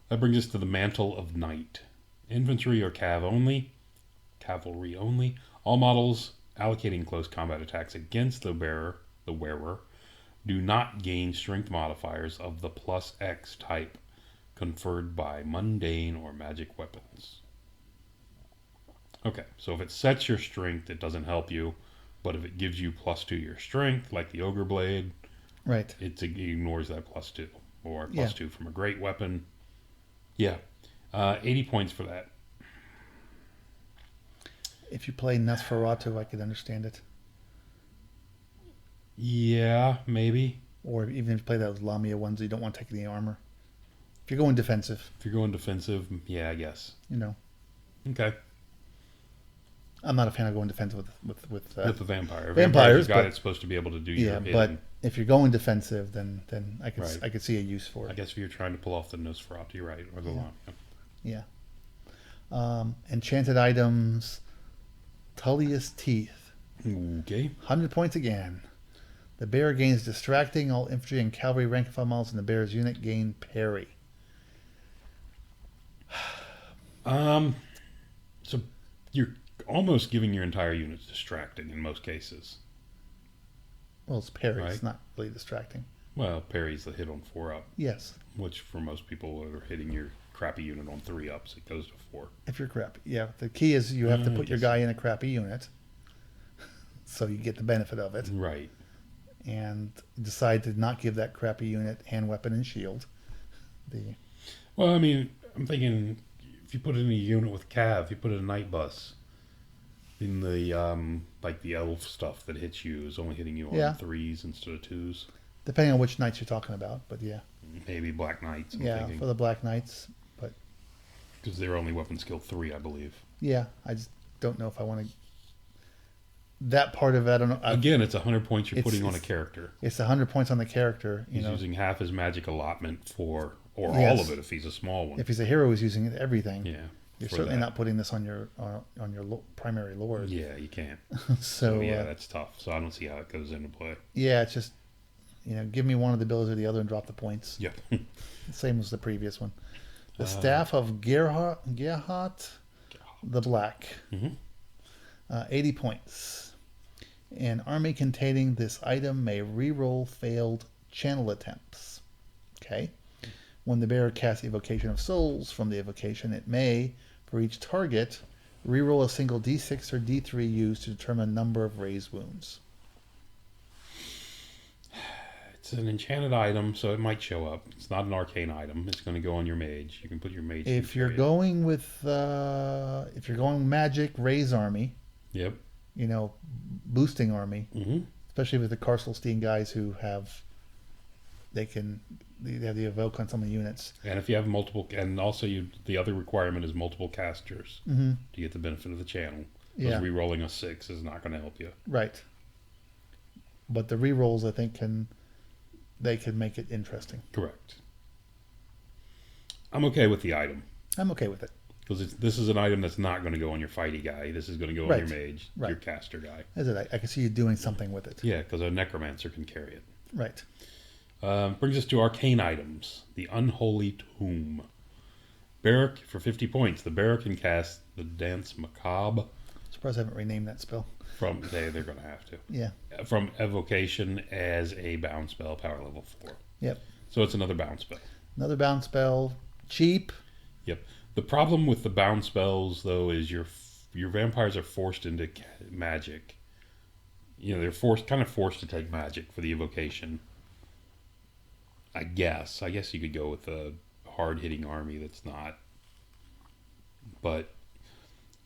That brings us to the Mantle of Night. Infantry or cavalry only. All models allocating close combat attacks against the wearer, do not gain strength modifiers of the +X type conferred by mundane or magic weapons. Okay, so if it sets your strength, it doesn't help you. But if it gives you +2 your strength, like the Ogre Blade, right, it ignores that +2. Or +2 from a great weapon. Yeah. 80 points for that. If you play Nosferatu, I could understand it. Yeah, maybe. Or even if you play those Lamia ones, you don't want to take any armor. If you're going defensive. Yeah, I guess. Okay. I'm not a fan of going defensive with the vampire. Vampires, guy that's supposed to be able to do your hidden. But if you're going defensive, then I could see a use for it. I guess if you're trying to pull off the Nosferatu, right, or the Lamia. Yeah. Enchanted Items, Tullius Teeth. Okay. 100 points again. The bearer gains distracting. All infantry and cavalry rank and file models in the bearer's unit gain parry. So you're almost giving your entire units distracting in most cases. Well, it's parry. Right? It's not really distracting. Well, parry's the hit on 4-up. Yes. Which for most people are hitting your crappy unit on 3-ups. It goes to 4. If you're crappy. Yeah. The key is you have to put your guy in a crappy unit so you get the benefit of it. Right. And decide to not give that crappy unit hand weapon and shield. Well, I mean, I'm thinking if you put it in a unit with Cav, you put it in a night bus. In the like the elf stuff that hits you is only hitting you on 3s instead of 2s. Depending on which knights you're talking about, but yeah. Maybe Black Knights. I'm thinking. For the Black Knights, but because they're only weapon skill 3, I believe. Yeah, I just don't know if I want to. That part of it, I don't know. Again, it's 100 points you're putting on a character. It's 100 points on the character. He's using half his magic allotment for, or yes. all of it if he's a small one. If he's a hero, he's using everything. Yeah. You're certainly not putting this on your primary lord. Yeah, you can't. So yeah, that's tough. So I don't see how it goes into play. Yeah, it's just, give me one of the abilities or the other and drop the points. Yep. Same as the previous one. The Staff of Gerhardt the Black. 80 points. An army containing this item may reroll failed channel attempts. Okay. When the bearer casts Evocation of Souls from the evocation, it may, for each target, reroll a single d6 or d3 used to determine number of raised wounds. It's an enchanted item, so it might show up. It's not an arcane item. It's going to go on your mage. You can put your mage. If you're going with, if you're going magic raise army, yep, you know, boosting army, mm-hmm. especially with the Karselstein guys who have, they have the evoke on some of the units. And if you have multiple, and also the other requirement is multiple casters mm-hmm. to get the benefit of the channel. Yeah. Because re-rolling a 6 is not going to help you. Right. But the re-rolls, I think, can make it interesting. Correct. I'm okay with the item. I'm okay with it. Because this is an item that's not going to go on your fighty guy. This is going to go on your mage, your caster guy. Is it? I can see you doing something with it. Yeah, because a necromancer can carry it. Right. Brings us to arcane items. The Unholy Tomb. Bearer for 50 points. The bearer can cast the Dance Macabre. Surprised I haven't renamed that spell. They're going to have to. Yeah. From evocation as a bound spell, power level 4. Yep. So it's another bound spell. Another bound spell, cheap. Yep. The problem with the bound spells, though, is your vampires are forced into magic. You know, they're kind of forced to take magic for the evocation. I guess you could go with a hard-hitting army that's not. But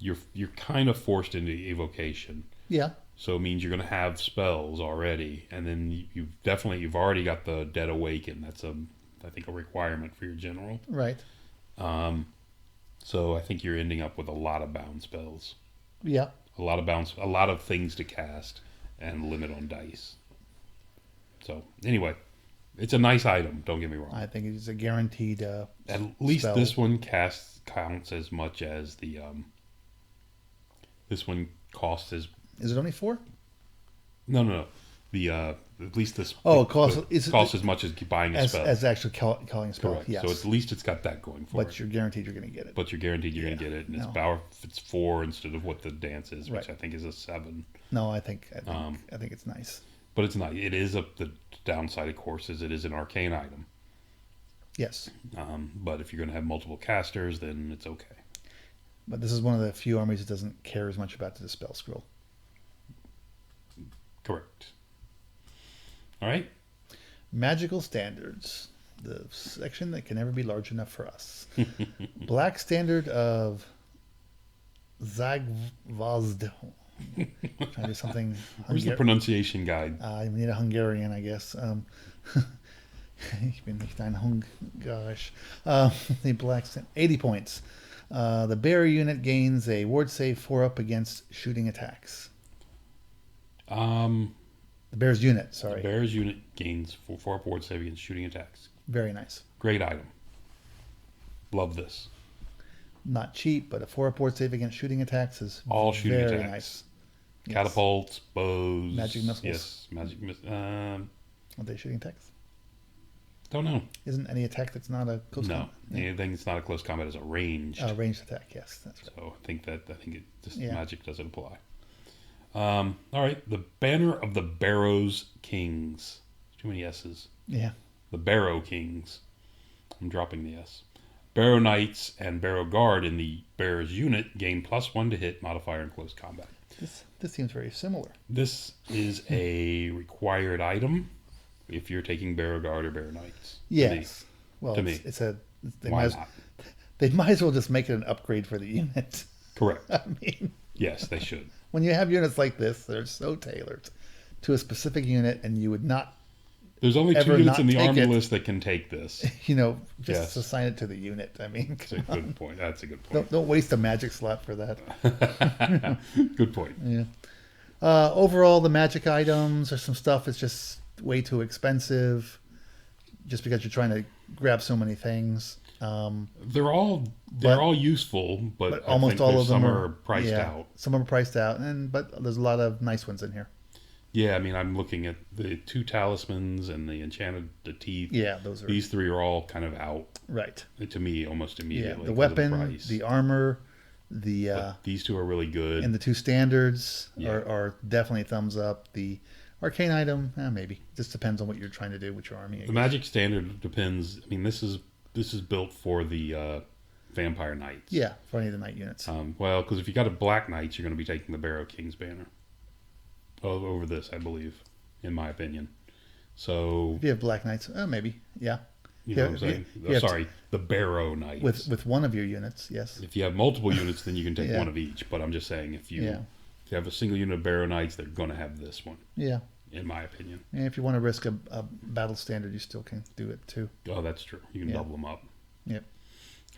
you're kind of forced into evocation. Yeah. So it means you're going to have spells already, and then you've already got the Dead Awaken. That's I think a requirement for your general. Right. So I think you're ending up with a lot of bound spells. Yeah. A lot of things to cast, and limit on dice. So anyway, it's a nice item. Don't get me wrong. I think it's a guaranteed. At least spell. This one counts as much as the. This one costs as. Is it only 4? No. The at least this. Oh, it costs as much as buying a spell. As actually calling a spell. Correct. Yes. So at least it's got that going for it. But you're guaranteed you're going to get it. But you're guaranteed you're going to get it, and its power, it's 4 instead of what the dance is, which I think is a 7. No, I think it's nice. But it's not. It is the downside, of course, is it is an arcane item. Yes. But if you're going to have multiple casters, then it's okay. But this is one of the few armies that doesn't care as much about the spell scroll. Correct. All right. Magical standards. The section that can never be large enough for us. Black standard of Zagvazd. Trying to do something. Where's the pronunciation guide? I need a Hungarian, I guess. Ich bin nicht ein Hungarisch. The black 80 points. The bearer unit gains a ward save 4 up against shooting attacks. The bear's unit, sorry. The bear's unit gains 4 up ward save against shooting attacks. Very nice. Great item. Love this. Not cheap, but a 4 up ward save against shooting attacks is all shooting very attacks. Nice. Yes. Catapults, bows, magic missiles. Yes, magic missiles. Are they shooting attacks? Don't know. Isn't any attack that's not a close combat? No, anything that's not a close combat is a ranged. Ranged attack. Yes, that's right. So magic doesn't apply. All right, the Banner of the Barrows Kings. Too many S's. Yeah. The Barrow Kings. I'm dropping the S. Barrow Knights and Barrow Guard in the Bear's unit gain +1 to hit modifier in close combat. This seems very similar. This is a required item if you're taking Barrow Guard or Barrow Knights. Yes. To me. They might as well just make it an upgrade for the unit. Correct. I mean, yes, they should. When you have units like this, they're so tailored to a specific unit, and you would not. There's only 2 units in the army list that can take this. Just assign it to the unit. I mean, that's a good point. That's a good point. Don't waste a magic slot for that. Good point. Yeah. Overall, the magic items are some stuff that's just way too expensive, just because you're trying to grab so many things. They're all useful, but almost all of them are priced out. Some are priced out, but there's a lot of nice ones in here. Yeah, I mean, I'm looking at the 2 talismans and the teeth. Yeah, these 3 are all kind of out. Right. To me, almost immediately. Yeah, the weapon, the armor, The these two are really good. and the 2 standards Yeah. are definitely thumbs up. The arcane item, maybe. Just depends on what you're trying to do with your army. The magic standard depends. I mean, this is built for the vampire knights. Yeah, for any of the knight units. Well, because if you got a black knights, you're going to be taking the Barrow King's banner over this, I believe, in my opinion. So If you have black knights, maybe. Yeah. you know what I'm saying? Sorry, the Barrow Knights. With one of your units, yes. If you have multiple units, then you can take Yeah. one of each. But I'm just saying, if you Yeah. have a single unit of Barrow Knights, they're going to have this one, Yeah. in my opinion. And if you want to risk a battle standard, you still can do it too. Oh, that's true. You can Yeah. double them up. Yep.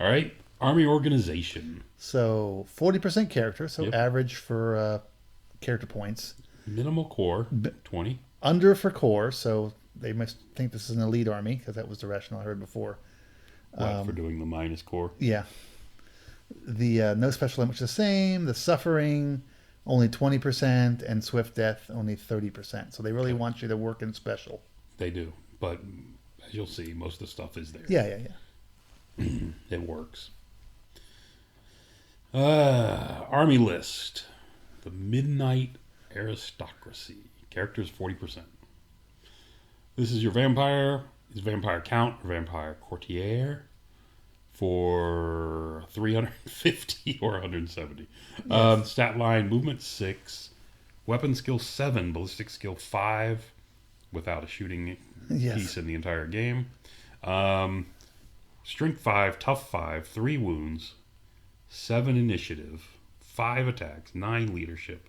All right. Army organization. So 40% character, so Yep. average for character points. Minimal core, 20. Under for core, so they must think this is an elite army, because that was the rationale I heard before. For doing the minus core. Yeah. The no special limit, which is the same. The suffering, only 20%, and swift death, only 30%. So they really want you to work in special. They do. But as you'll see, most of the stuff is there. Yeah. It works. Army list. The Midnight Aristocracy. Characters 40%. This is your vampire. His vampire count, or vampire courtier, for 350 or 170. Yes. Stat line: movement 6, weapon skill 7, ballistic skill 5, without a shooting Yes. piece in the entire game. Strength 5, tough 5, 3 wounds, 7 initiative, 5 attacks, 9 leadership,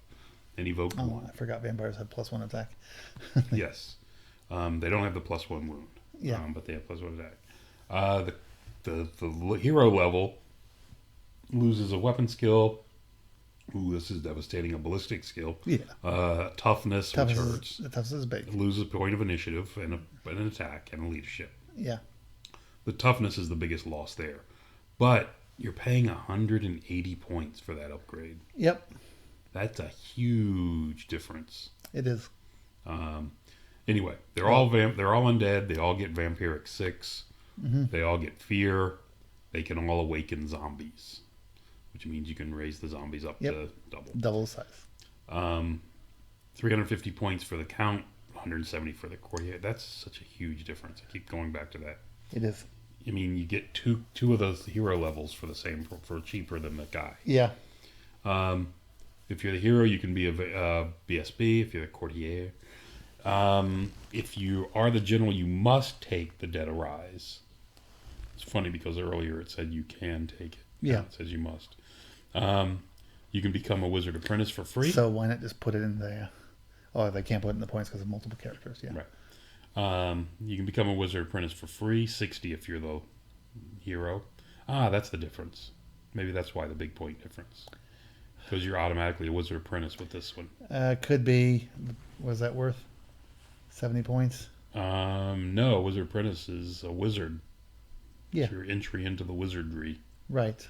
and evoke 1. I forgot vampires have +1 attack. Yes. They don't have the +1 wound. Yeah. But they have +1 attack. The hero level loses a weapon skill. Ooh, this is devastating. A ballistic skill. Yeah. Toughness, which hurts. Toughness is big. It loses a point of initiative and an attack and a leadership. Yeah. The toughness is the biggest loss there. But you're paying 180 points for that upgrade. Yep. That's a huge difference. It is. Anyway, they're all undead. They all get vampiric 6. Mm-hmm. They all get fear. They can all awaken zombies, which means you can raise the zombies up to double. Double the size. 350 points for the count, 170 for the courtier. That's such a huge difference. I keep going back to that. It is. I mean, you get two of those hero levels for the same for cheaper than the guy. Yeah. If you're the hero, you can be a BSB. If you're the courtier, if you are the general, you must take the Dead Arise. It's funny because earlier it said you can take it. Yeah. Now it says you must. You can become a wizard apprentice for free. So why not just put it in the... Oh, they can't put it in the points because of multiple characters. Yeah. Right. You can become a wizard apprentice for free. 60 if you're the hero. That's the difference. Maybe that's why the big point difference. Because you're automatically a wizard apprentice with this one. Could be. What is that worth? 70 points? No, wizard apprentice is a wizard. Yeah. It's your entry into the wizardry. Right.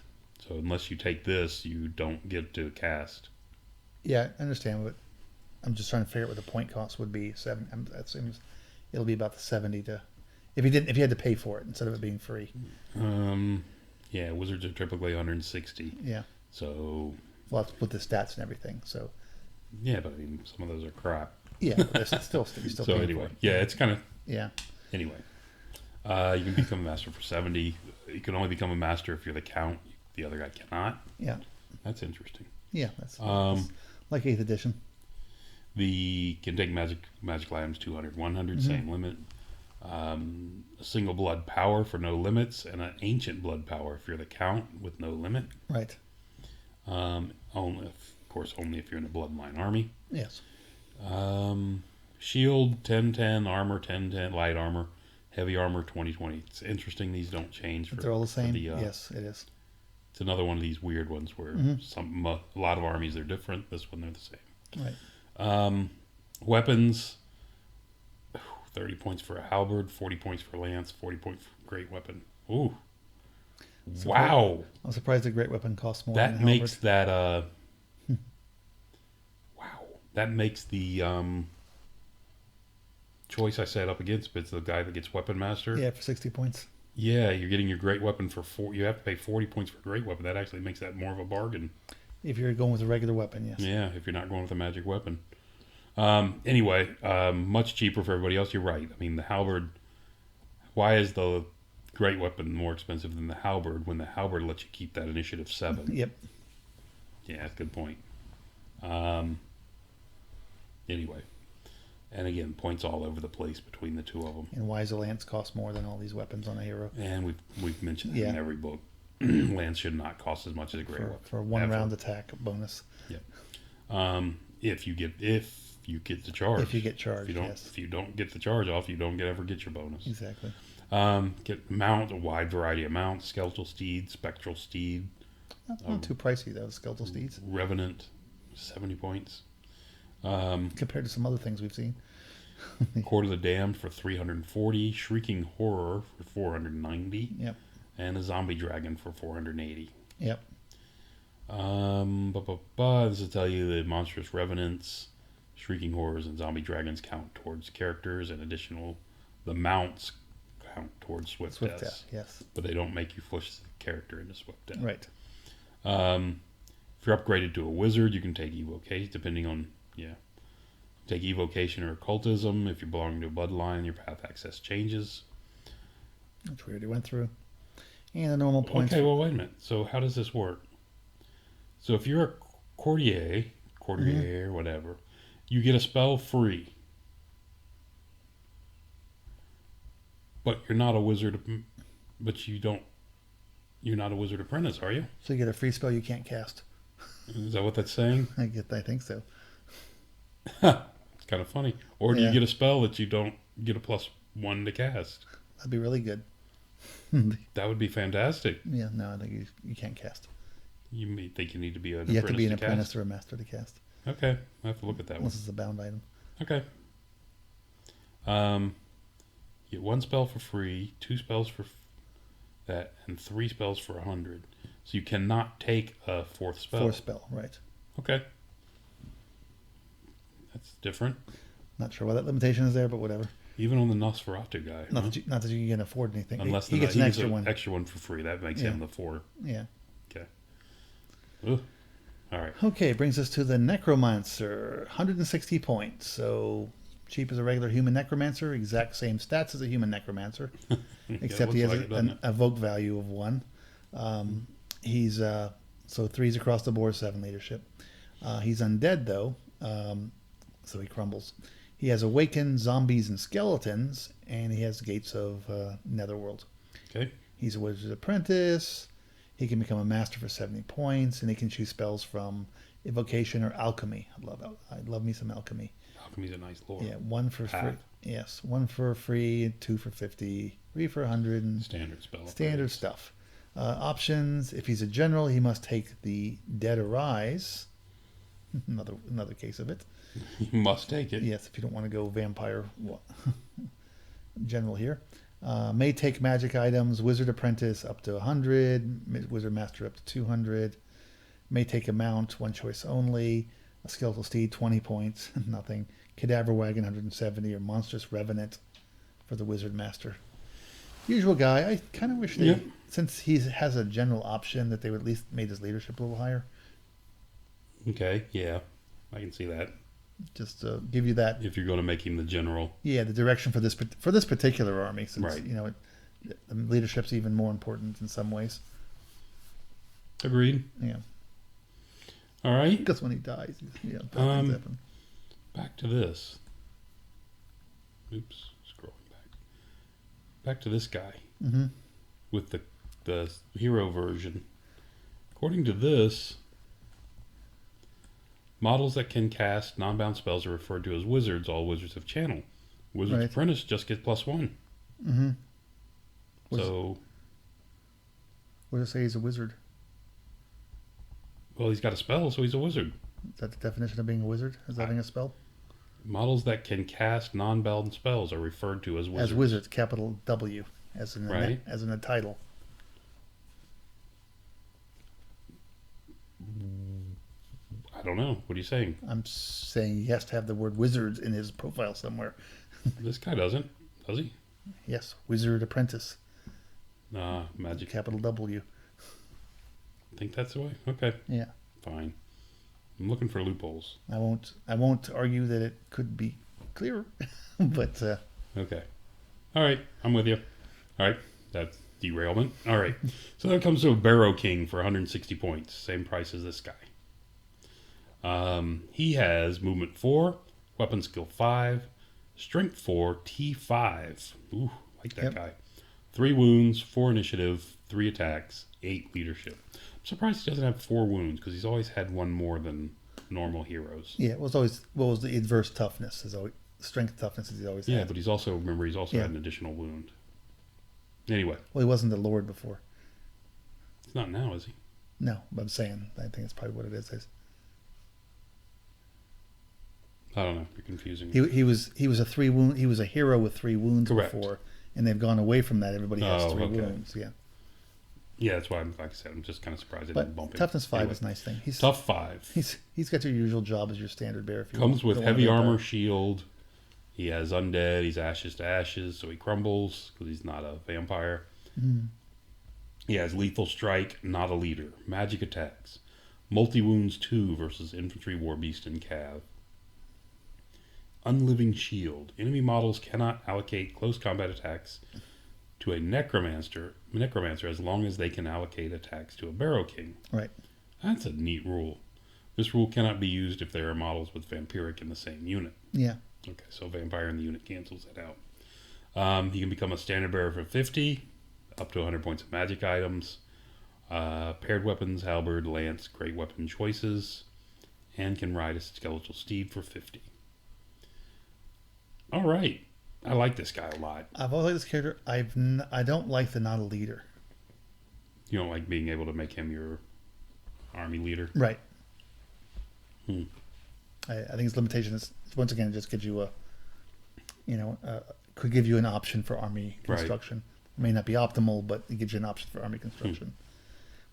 So unless you take this, you don't get to cast. Yeah, I understand, but I'm just trying to figure out what the point cost would be. That seems it'll be about the 70 to if you had to pay for it instead of it being free. Yeah, wizards are typically 160. Yeah. So Well, that's with the stats and everything. So yeah, but I mean some of those are crap. yeah, but it's still you're still So paying anyway, for it. yeah, it's kind of Yeah. anyway. You can become a master for 70. You can only become a master if you're the count. The other guy cannot. Yeah. That's interesting. Yeah, that's like 8th edition. The can take magic items 200, 100, same limit. A single blood power for no limits, and an ancient blood power if you're the count with no limit. Right. Only, of course, only if you're in a bloodline army. Yes. Shield 10-10, armor 10-10, light armor, heavy armor 20-20. It's interesting these don't change. They're all the same. Yes, it is. It's another one of these weird ones where a lot of armies are different. This one they're the same. Right. Weapons, 30 points for a halberd, 40 points for lance, 40 points for great weapon. Ooh. Wow. I'm surprised the great weapon costs more. That than makes halberd. that wow. That makes the choice I set up against, but it's the guy that gets weapon master. Yeah, for 60 points. Yeah, you're getting your great weapon for 4. You have to pay 40 points for a great weapon. That actually makes that more of a bargain. If you're going with a regular weapon, yes. Yeah, if you're not going with a magic weapon. Anyway, much cheaper for everybody else. You're right. I mean, the halberd. Why is the great weapon more expensive than the halberd when the halberd lets you keep that initiative 7? Yep. Yeah, that's a good point. Anyway, and again, points all over the place between the two of them. And why does a lance cost more than all these weapons on a hero? And we've mentioned that in every book. Lance should not cost as much as a great weapon for one round attack bonus. Yep. If you get the charge. If you get charged, if you don't get the charge off, you don't ever get your bonus. Exactly. Get a wide variety of mounts: skeletal steed, spectral steed. Not too pricey though. Skeletal steeds. Revenant, 70 points. Compared to some other things we've seen. Court of the Damned for 340. Shrieking Horror for 490. Yep. And a zombie dragon for 480. Yep. This will tell you the monstrous revenants, shrieking horrors, and zombie dragons count towards characters, and the mounts count towards swift deaths. Yes. But they don't make you push the character into swift death. Right. If you're upgraded to a wizard, you can take evocation, depending on take evocation or occultism. If you belong to a bloodline, your path access changes. Which we already went through. And the normal points. Okay, well, wait a minute. So how does this work? So if you're a courtier, whatever, you get a spell free. But you're not a wizard, you're not a wizard apprentice, are you? So you get a free spell you can't cast. Is that what that's saying? I think so. It's kind of funny. Or do you get a spell that you don't get a +1 to cast? That'd be really good. That would be fantastic. Yeah, no, I think you can't cast. You think you need to be an apprentice. You have to be an apprentice or a master to cast. Okay, I have to look at that Unless it's a bound item. Okay. Get 1 spell for free, 2 spells for that, and 3 spells for 100. So you cannot take a 4th spell. 4th spell, right. Okay. That's different. Not sure why that limitation is there, but whatever. Even on the Nosferatu guy. Not that you can afford anything. Unless he gets an extra one. Extra one for free. That makes him the 4. Yeah. Okay. Ooh. All right. Okay, brings us to the Necromancer. 160 points. So cheap as a regular human Necromancer. Exact same stats as a human Necromancer. Except he has an evoke value of 1. He's so 3s across the board, 7 leadership. He's undead though, so he crumbles. He has awakened zombies and skeletons, and he has gates of Netherworld. Okay. He's a wizard's apprentice. He can become a master for 70 points, and he can choose spells from evocation or alchemy. I love me some alchemy. Alchemy's a nice lore. Yeah, 1 for free. Yes, 1 for free, 2 for 50, 3 for 100, and standard spell. Standard stuff. Options: if he's a general, he must take the Dead Arise. Another case of it. You must take it. Yes, if you don't want to go vampire general here. May take magic items, wizard apprentice up to 100, wizard master up to 200. May take a mount, 1 choice only. A skeletal steed, 20 points, nothing. Cadaver wagon, 170, or monstrous revenant for the wizard master. Usual guy. I kind of wish since he has a general option, that they would at least made his leadership a little higher. Okay, yeah, I can see that. Just to give you that. If you're going to make him the general. Yeah, the direction for this particular army, since the leadership's even more important in some ways. Agreed. Yeah. All right. Because when he dies, bad things happen. Back to this. Oops, scrolling back. Back to this guy. Mm-hmm. With the hero version. According to this, models that can cast non-bound spells are referred to as wizards. All wizards have channel. Wizard's apprentice just gets +1. Mm-hmm. So, what does it say he's a wizard? Well, he's got a spell, so he's a wizard. Is that the definition of being a wizard? Is having a spell? Models that can cast non-bound spells are referred to as wizards. As wizards, capital W, as in a title. I don't know. What are you saying? I'm saying he has to have the word wizards in his profile somewhere. This guy doesn't, does he? Yes, wizard apprentice. Magic. Capital W. I think that's the way. Okay. Yeah. Fine. I'm looking for loopholes. I won't argue that it could be clearer, but okay. All right, I'm with you. All right, that's derailment. All right, so that comes to a Barrow King for 160 points, same price as this guy. He has movement 4, weapon skill 5, strength 4, T5. Ooh, like that guy. 3 wounds, 4 initiative, 3 attacks, 8 leadership. I'm surprised he doesn't have 4 wounds because he's always had one more than normal heroes. Yeah, it was always what was the adverse toughness is always strength toughness is always. Yeah, had. but he's also had an additional wound. Anyway. Well, he wasn't the Lord before. He's not now, is he? No, but I'm saying I think it's probably what it is. I don't know. You're confusing me. He was a 3 wound. He was a hero with 3 wounds before, and they've gone away from that. Everybody has 3 wounds. Yeah. Yeah, that's why like I said, I'm just kind of surprised I didn't bump him. Toughness 5 is a nice thing. He's tough 5. He's got your usual job as your standard bearer. If you comes with heavy armor, shield. He has undead. He's ashes to ashes, so he crumbles because he's not a vampire. Mm. He has lethal strike, not a leader. Magic attacks, multi wounds 2 versus infantry, war beast, and cav. Unliving shield. Enemy models cannot allocate close combat attacks to a necromancer as long as they can allocate attacks to a Barrow King. Right. That's a neat rule. This rule cannot be used if there are models with vampiric in the same unit. Yeah. Okay, so vampire in the unit cancels that out. He can become a standard bearer for 50, up to 100 points of magic items, paired weapons, halberd, lance, great weapon choices, and can ride a skeletal steed for 50. All right. I like this guy a lot. I've always liked this character. I don't like the not a leader. You don't like being able to make him your army leader? Right. I think his limitation is, once again, it just gives you could give you an option for army construction. Right. It may not be optimal, but it gives you an option for army construction.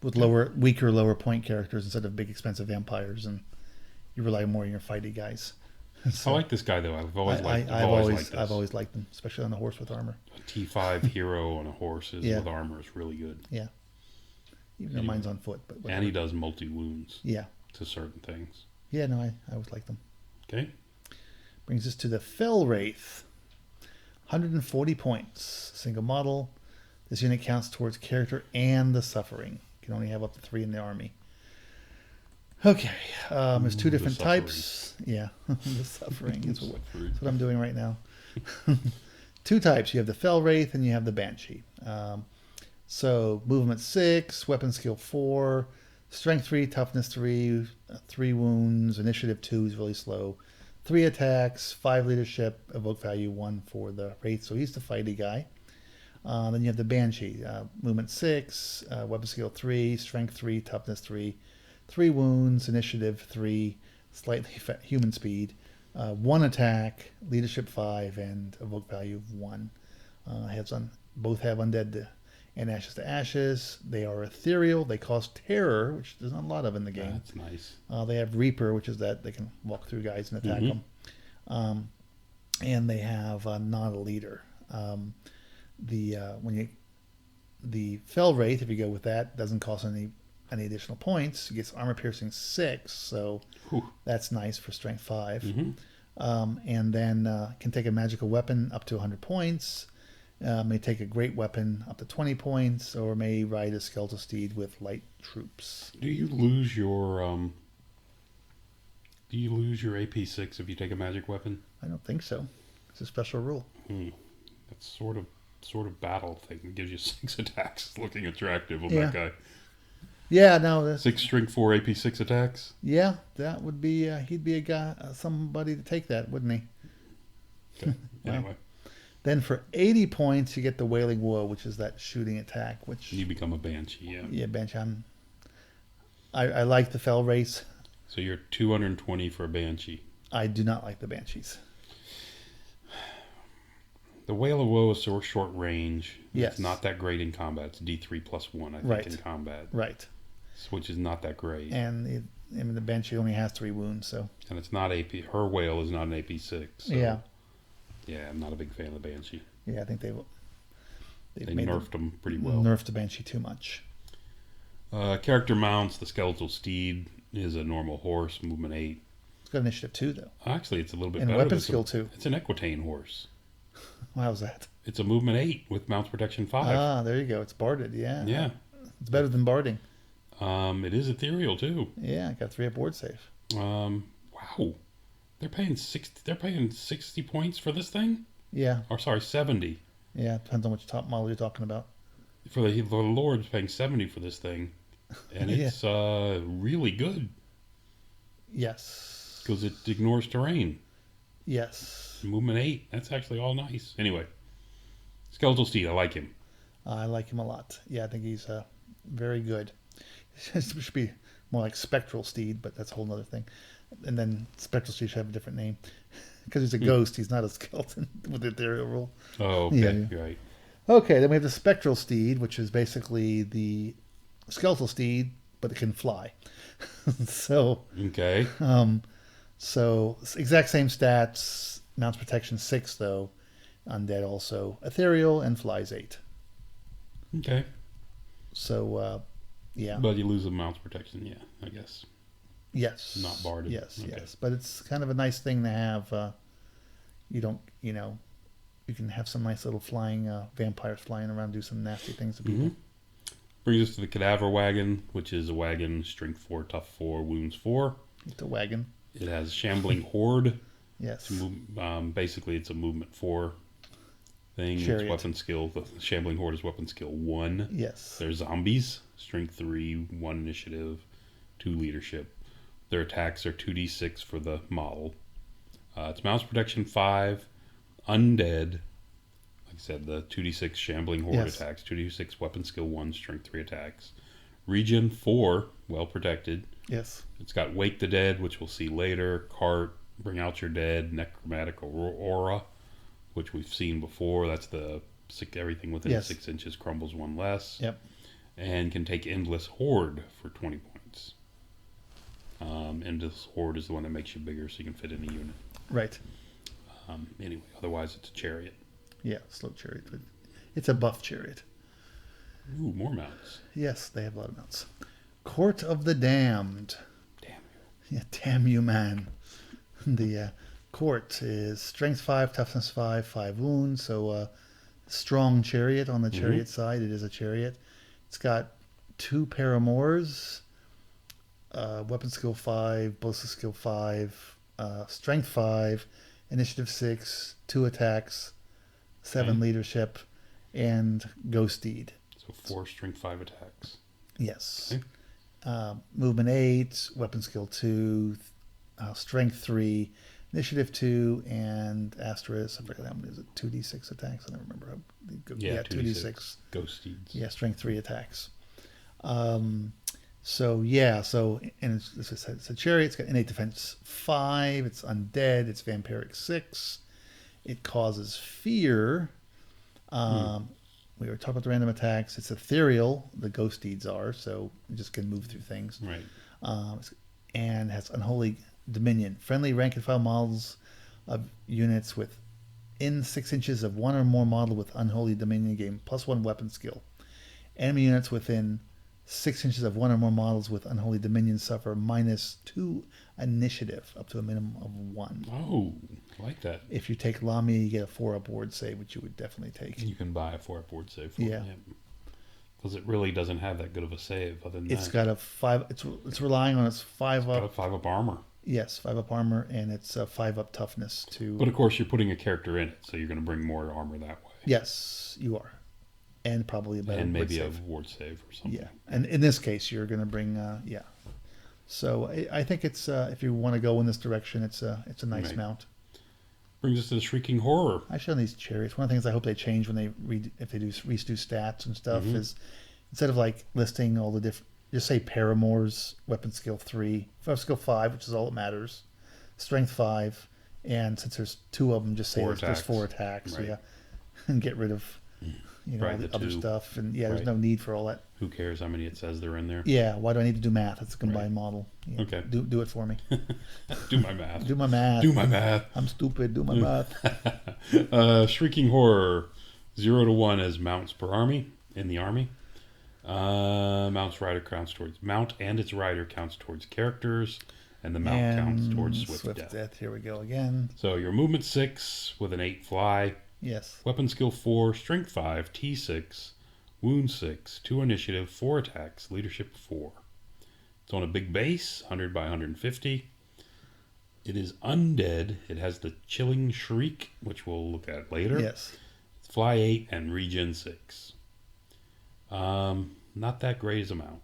With weaker, lower point characters instead of big, expensive vampires, and you rely more on your fighty guys. So, I like this guy though. I've always liked him, especially on the horse with armor. A T5 hero on a horse with armor is really good. Yeah. Even though mine's on foot, but whatever. And he does multi wounds. Yeah. To certain things. Yeah, no, I always liked them. Okay. Brings us to the Fell Wraith. 140 points. Single model. This unit counts towards character and the suffering. You can only have up to 3 in the army. Okay, there's 2 different types. Yeah, the suffering is what I'm doing right now. 2 types. You have the Fell Wraith and you have the Banshee. So movement 6, weapon skill 4, strength 3, toughness 3, 3 wounds, initiative 2 is really slow, 3 attacks, 5 leadership, evoke value 1 for the Wraith. So he's the fighty guy. Then you have the Banshee. Movement 6, weapon skill 3, strength 3, toughness 3. 3 wounds, initiative 3, slightly human speed, 1 attack, leadership 5, and evoke value of 1. Both have undead and ashes to ashes. They are ethereal. They cause terror, which there's not a lot of in the game. That's nice. They have Reaper, which is that they can walk through guys and attack them. And they have not a leader. The Fell Wraith, if you go with that, doesn't cost any additional points. He gets armor piercing 6, so that's nice for strength 5. And then can take a magical weapon up to 100 points. May take a great weapon up to 20 points, or may ride a skeletal steed with light troops. Do you lose your AP6 if you take a magic weapon? I don't think so. It's a special rule. That's sort of battle thing. It gives you 6 attacks. It's looking attractive on that guy. Yeah, no. That's 6 strength 4 AP6 attacks. Yeah, that would be. He'd be a guy, somebody to take that, wouldn't he? Okay. Anyway. Then for 80 points, you get the Wailing Woe, which is that shooting attack. Which you become a Banshee. Yeah. Yeah, Banshee. I like the Fell Wraith. So you're 220 for a Banshee. I do not like the Banshees. The Wail of Woe is so short range. Yes. It's not that great in combat. It's D3 plus 1, I think, in combat. Right. Which is not that great. And the Banshee only has 3 wounds, so. And it's not AP. Her Wail is not an AP6. So yeah. Yeah, I'm not a big fan of the Banshee. Yeah, I think they will. They nerfed them pretty well. Nerfed the Banshee too much. Character mounts. The Skeletal Steed is a normal horse, movement 8. It's got initiative 2, though. Actually, it's a little bit and better. Weapon skill 2. It's an Equitane horse. How's that? It's a movement 8 with mounts protection 5. Ah, there you go. It's barded, yeah. Yeah. It's better than barding. It is ethereal, too. Yeah, got 3 up board save. Wow. They're paying 60 points for this thing? Yeah. Or sorry, 70. Yeah, depends on which top model you're talking about. For the Lord's paying 70 for this thing. And it's really good. Yes. Because it ignores terrain. Yes. Movement 8. That's actually all nice. Anyway. Skeletal Steed. I like him. I like him a lot. Yeah, I think he's very good. It should be more like Spectral Steed, but that's a whole other thing. And then Spectral Steed should have a different name. Because he's a ghost. He's not a skeleton with the ethereal rule. Oh, okay. Yeah. You're right. Okay, then we have the Spectral Steed, which is basically the Skeletal Steed, but it can fly. So... Okay. So exact same stats. Mounts protection 6 though. Undead also ethereal and flies 8. Okay. So yeah. But you lose the mounts protection, yeah, I guess. Yes. Not barded. Yes, okay. yes. But it's kind of a nice thing to have. You don't, you can have some nice little flying vampires flying around, do some nasty things to people. Brings us to the Cadaver Wagon, which is a wagon, strength 4, tough 4, wounds 4. It's a wagon. It has Shambling Horde. Yes. Basically, it's a movement 4 thing. Chariot. It's weapon skill. The Shambling Horde is weapon skill 1. Yes. They're zombies. Strength 3, 1 initiative, 2 leadership. Their attacks are 2d6 for the model. It's mounts protection 5. Undead. Like I said, the 2d6 Shambling Horde attacks. 2d6 weapon skill 1, strength 3 attacks. Regen 4, well protected. Yes. It's got Wake the Dead, which we'll see later. Cart, Bring Out Your Dead. Necromantic Aura, which we've seen before. That's the everything within 6 inches crumbles 1 less. Yep. And can take Endless Horde for 20 points. Endless Horde is the one that makes you bigger so you can fit in a unit. Right. Anyway, otherwise it's a chariot. Yeah, slow chariot. But it's a buff chariot. Ooh, more mounts. Yes, they have a lot of mounts. Court of the Damned. Damn you. Yeah, damn you, man. The court is strength 5, toughness 5, 5 wounds. So strong chariot on the chariot side. It is a chariot. It's got 2 paramours. Weapon skill 5, ballistic skill 5, strength 5, initiative 6, 2 attacks, 7 leadership, and ghost steed. So 4 strength 5 attacks. Yes. Okay. Movement 8, weapon skill 2, strength 3, initiative 2, and asterisk. I forget how many is it? 2d6 attacks. I don't remember how. Yeah, 2d6. Ghost steeds. Yeah, strength 3 attacks. And it's a chariot. It's got innate defense 5. It's undead. It's vampiric 6. It causes fear. We were talking about the random attacks. It's ethereal. The ghost deeds are, so you just can move through things. Right. And has unholy dominion. Friendly rank and file models of units within 6 inches of one or more model with unholy dominion gain +1 weapon skill. Enemy units within 6 inches of one or more models with unholy dominion suffer -2 initiative up to a minimum of 1. Oh, I like that. If you take Lamia, you get a 4 up board save, which you would definitely take. You can buy a 4 up board save for it. Because it really doesn't have that good of a save other than it's got a 5. It's relying on its 5 up. Got a 5 up armor. Yes, 5 up armor, and it's a 5 up toughness too. But of course, you're putting a character in it, so you're going to bring more armor that way. Yes, you are. And probably a better and maybe ward save. a ward save or something. Yeah, and in this case, you're going to bring So I think it's if you want to go in this direction, it's a nice mount. Brings us to the Shrieking Horror. I show these chariots. One of the things I hope they change when they redo stats and stuff is instead of like listing all the different, just say paramours, weapon skill 3, weapon skill 5, which is all that matters, strength 5, and since there's 2 of them, just say there's 4 attacks. Right. Yeah, and get rid of all the other stuff. And there's no need for all that. Who cares how many it says they're in there? Yeah, why do I need to do math? It's a combined model. Yeah. Okay. Do it for me. Do my math. Do my math. Do my math. I'm stupid. Do my math. Shrieking Horror. 0 to 1 as mounts per army in the army. Mount and its rider counts towards characters, and the mount counts towards swift death. Here we go again. So your movement 6 with an 8 fly. Yes. Weapon skill 4, strength 5, T6, wound 6, 2 initiative, 4 attacks, leadership 4. It's on a big base, 100 by 150. It is undead. It has the Chilling Shriek, which we'll look at later. Yes. It's fly 8 and regen 6. Not that great as a mount.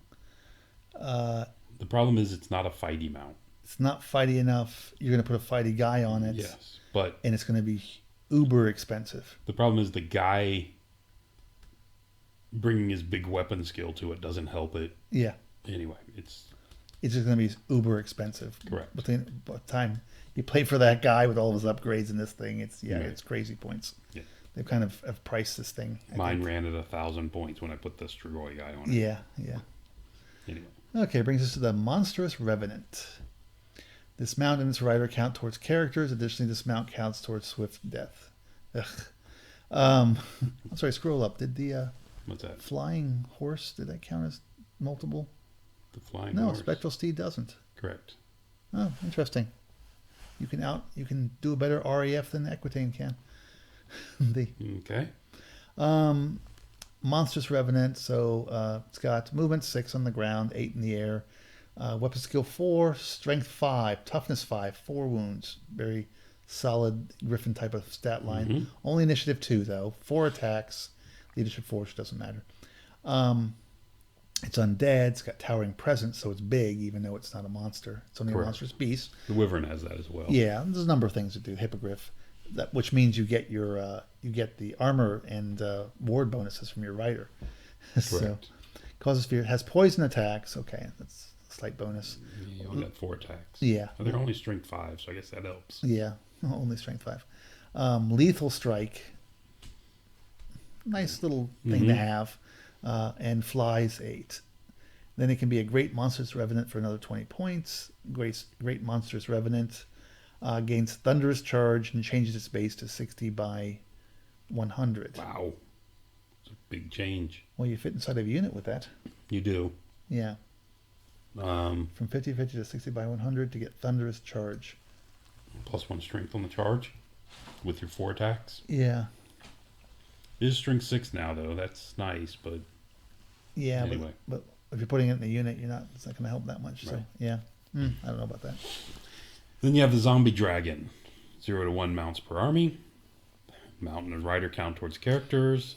The problem is it's not a fighty mount. It's not fighty enough. You're going to put a fighty guy on it. Yes, but... And it's going to be uber expensive. The problem is the guy bringing his big weapon skill to it doesn't help it. Yeah. Anyway, it's just going to be uber expensive. Correct. By the time you play for that guy with all of his upgrades in this thing, it's crazy points. Yeah. They've kind of have priced this thing. Mine ran at 1,000 points when I put the Strigoi guy on it. Yeah. Anyway. Okay, brings us to the Monstrous Revenant. This mount and its rider count towards characters. Additionally, this mount counts towards swift death. Ugh. I'm sorry, scroll up. Did the what's that? Flying horse, did that count as multiple? The flying horse? No, horse? Spectral Steed doesn't. Correct. Oh, interesting. You can do a better RAF than Equitane can. Okay. Monstrous Revenant, so it's got movement 6 on the ground, 8 in the air, weapon skill 4, strength 5, toughness 5, 4 wounds. Very solid Griffin type of stat line. Mm-hmm. Only initiative 2 though, 4 attacks, leadership 4, which doesn't matter. It's undead, it's got towering presence, so it's big even though it's not a monster. It's only a monstrous beast. The Wyvern has that as well. Yeah, there's a number of things that do. Hippogriff. Which means you get your the armor and ward bonuses from your rider. So causes fear. It has poison attacks. Okay, that's a slight bonus. You only got 4 attacks. Yeah, they're only strength 5, so I guess that helps. Yeah, only strength 5. Lethal strike. Nice little thing to have, and flies 8. Then it can be a great monstrous revenant for another 20 points. Great monstrous revenant. Gains thunderous charge and changes its base to 60 by 100. Wow. It's a big change. Well, you fit inside of a unit with that. You do. Yeah. From 50-50 to 60 by 100 to get thunderous charge. +1 strength on the charge with your 4 attacks. Yeah. It is strength 6 now, though. That's nice, but... Yeah, anyway. but if you're putting it in the unit, it's not going to help that much. Right. So, yeah. I don't know about that. Then you have the Zombie Dragon. 0 to 1 mounts per army. Mount and rider count towards characters.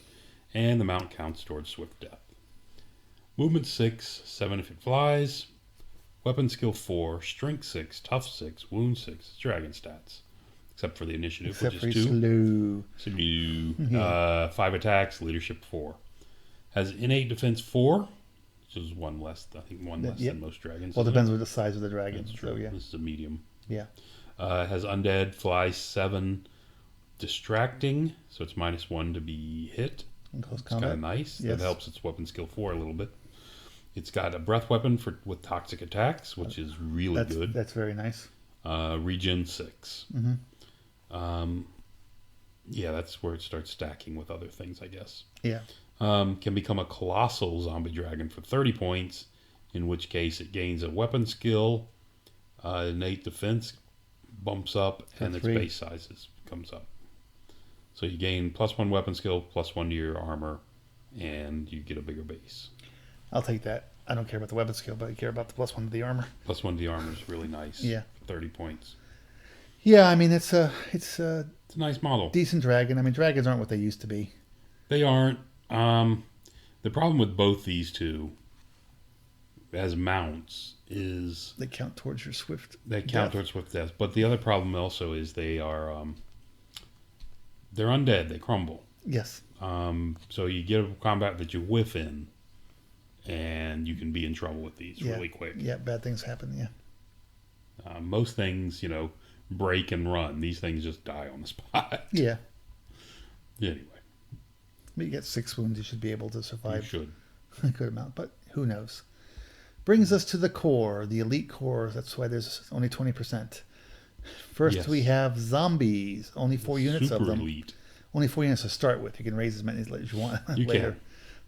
And the mount counts towards swift death. Movement 6, 7 if it flies. Weapon skill 4, strength 6, tough 6, wound 6. Dragon stats. Except for the initiative, which is 2. Slow. Yeah. 5 attacks, leadership 4. Has innate defense 4. Which is 1 less, I think 1 less than most dragons. Well, it depends on the size of the dragon. That's true. So, yeah. This is a medium. Yeah. Has undead, fly 7, distracting, so it's -1 to be hit. In close combat. It's kind of nice. Yes. That helps its weapon skill 4 a little bit. It's got a breath weapon with toxic attacks, which is really good. That's very nice. Regen 6. Mm-hmm. Yeah, that's where it starts stacking with other things, I guess. Yeah. Can become a colossal zombie dragon for 30 points, in which case it gains a weapon skill, innate defense bumps up, and its base sizes comes up. So you gain +1 weapon skill, +1 to your armor, and you get a bigger base. I'll take that. I don't care about the weapon skill, but I care about the +1 to the armor. +1 to the armor is really nice. Yeah. 30 points. Yeah, I mean, it's a a nice model. Decent dragon. I mean, dragons aren't what they used to be. They aren't. The problem with both these two as mounts is they count towards your swift. They count towards swift death. But the other problem also is they are they're undead. They crumble. Yes. So you get a combat that you whiff in, and you can be in trouble with these really quick. Yeah, bad things happen. Yeah. Most things, break and run. These things just die on the spot. Yeah. Anyway. But you get 6 wounds, you should be able to survive. You should. A good amount, but who knows. Brings us to the core, the elite core. That's why there's only 20%. First, we have zombies. Only 4 units of them. Elite. only 4 units to start with. You can raise as many as you want You later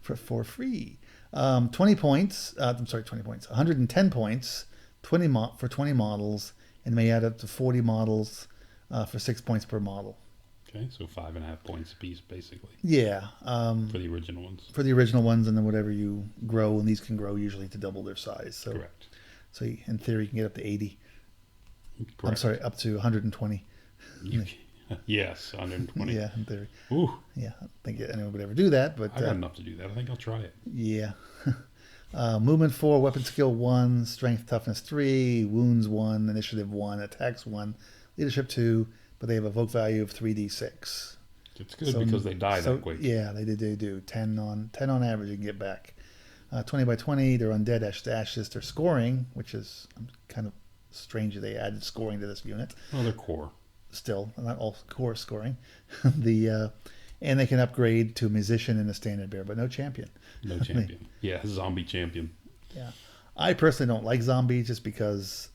for free. 20 points. I'm sorry, 20 points. 110 points. For 20 models, and may add up to 40 models for 6 points per model. Okay, so 5.5 points a piece, basically. Yeah. For the original ones. For the original ones, and then whatever you grow, and these can grow usually to double their size. So, correct. So in theory, you can get up to 80. Correct. I'm sorry, up to 120. Yes, 120. Yeah, in theory. Ooh. Yeah, I don't think anyone would ever do that, but I got enough to do that. I think I'll try it. Yeah. Movement 4, weapon skill 1, strength toughness 3, wounds 1, initiative 1, attacks 1, leadership 2, but they have a evoke value of 3d6. It's good because they die that quick. Yeah, they do. 10 on average you can get back. 20 by 20, they're undead, ashes to ashes. They're scoring, which is kind of strange that they added scoring to this unit. Oh, they're core. Still, not all core scoring. And they can upgrade to a musician and a standard bearer, but no champion. No champion. Yeah, zombie champion. Yeah. I personally don't like zombies just because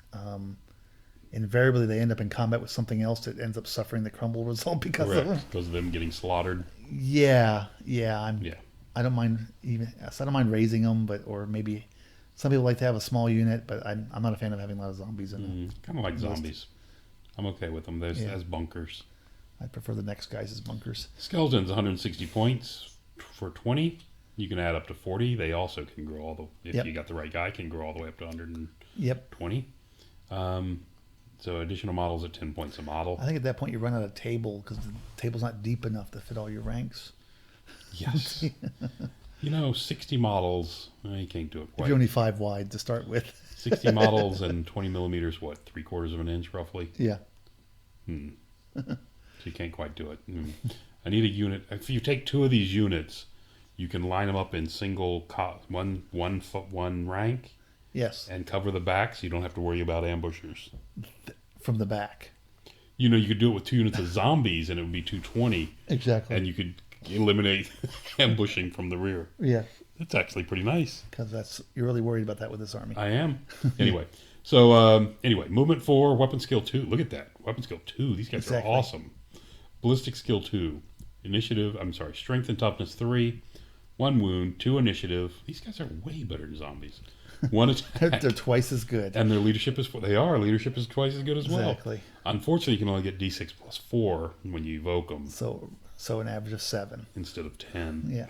invariably they end up in combat with something else that ends up suffering the crumble result because of them. Because of them getting slaughtered. Yeah. I don't mind raising them, or maybe some people like to have a small unit, but I'm not a fan of having a lot of zombies in them. Kind of like zombies. I'm okay with them. There's as bunkers. I prefer the next guys as bunkers. Skeletons, 160 points for 20. You can add up to 40. They also can grow if you got the right guy, can grow all the way up to 120. So additional models at 10 points a model. I think at that point you run out of table because the table's not deep enough to fit all your ranks. Yes. 60 models, you can't do it quite. If you're only 5 wide to start with. 60 models and 20 millimeters, what, 3/4 of an inch roughly? Yeah. So you can't quite do it. I need a unit. If you take 2 of these units, you can line them up in single one rank. Yes. And cover the back, so you don't have to worry about ambushers. From the back. You could do it with 2 units of zombies, and it would be 220. Exactly. And you could eliminate ambushing from the rear. Yeah. That's actually pretty nice. Because you're really worried about that with this army. I am. Anyway. So, movement 4, weapon skill 2. Look at that. Weapon skill 2. These guys are awesome. Ballistic skill 2. Strength and toughness 3. 1 wound, 2 initiative. These guys are way better than zombies. 1 attack. They're twice as good. And their leadership is twice as good as well. Exactly. Unfortunately, you can only get D6 plus 4 when you evoke them. So an average of 7. Instead of 10. Yeah.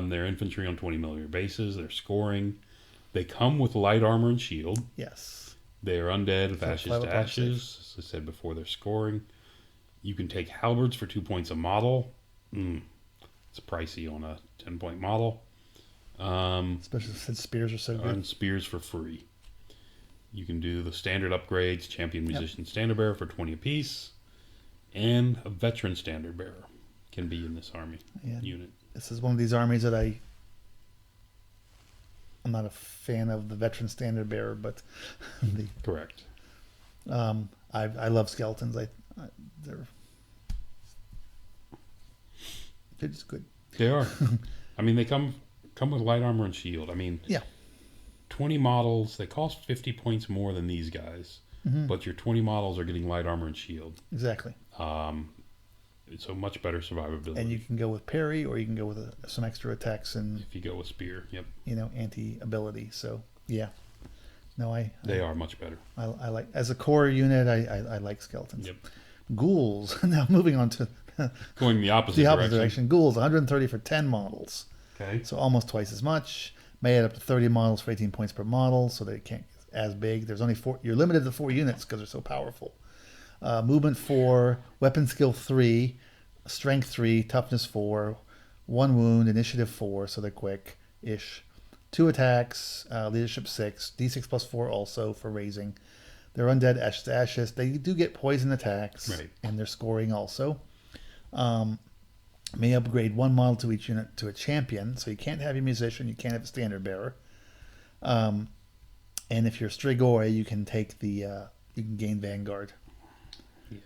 They're infantry on 20 millimeter bases. They're scoring. They come with light armor and shield. Yes. They are undead with ashes to ashes. As I said before, they're scoring. You can take halberds for 2 points a model. It's pricey on a 10-point model. Especially since spears are so good. And spears for free. You can do the standard upgrades, champion, musician, standard bearer for 20 apiece. And a veteran standard bearer can be in this army unit. This is one of these armies that I'm not a fan of the veteran standard bearer, but Correct. I love skeletons. They're just good. They are. They come with light armor and shield. 20 models. They cost 50 points more than these guys, but your 20 models are getting light armor and shield. Exactly. So much better survivability. And you can go with parry, or you can go with some extra attacks and. If you go with spear, yep. Anti-ability. So yeah. No, they are much better. I like, as a core unit. I like skeletons. Yep. Ghouls. Now moving on to going the opposite direction. Ghouls, 130 for 10 models. Okay. So almost twice as much. May add up to 30 models for 18 points per model, so they can't get as big. There's only 4. You're limited to 4 units because they're so powerful. Movement 4, weapon skill 3, strength 3, toughness 4, 1 wound, initiative 4, so they're quick-ish. 2 attacks, leadership 6, d6 plus 4 also for raising. They're undead, ashes to ashes. They do get poison attacks, right, and they're scoring also. May upgrade 1 model to each unit to a champion, so you can't have a musician, you can't have a standard bearer. And if you're Strigoi, you can take you can gain Vanguard. Yeah.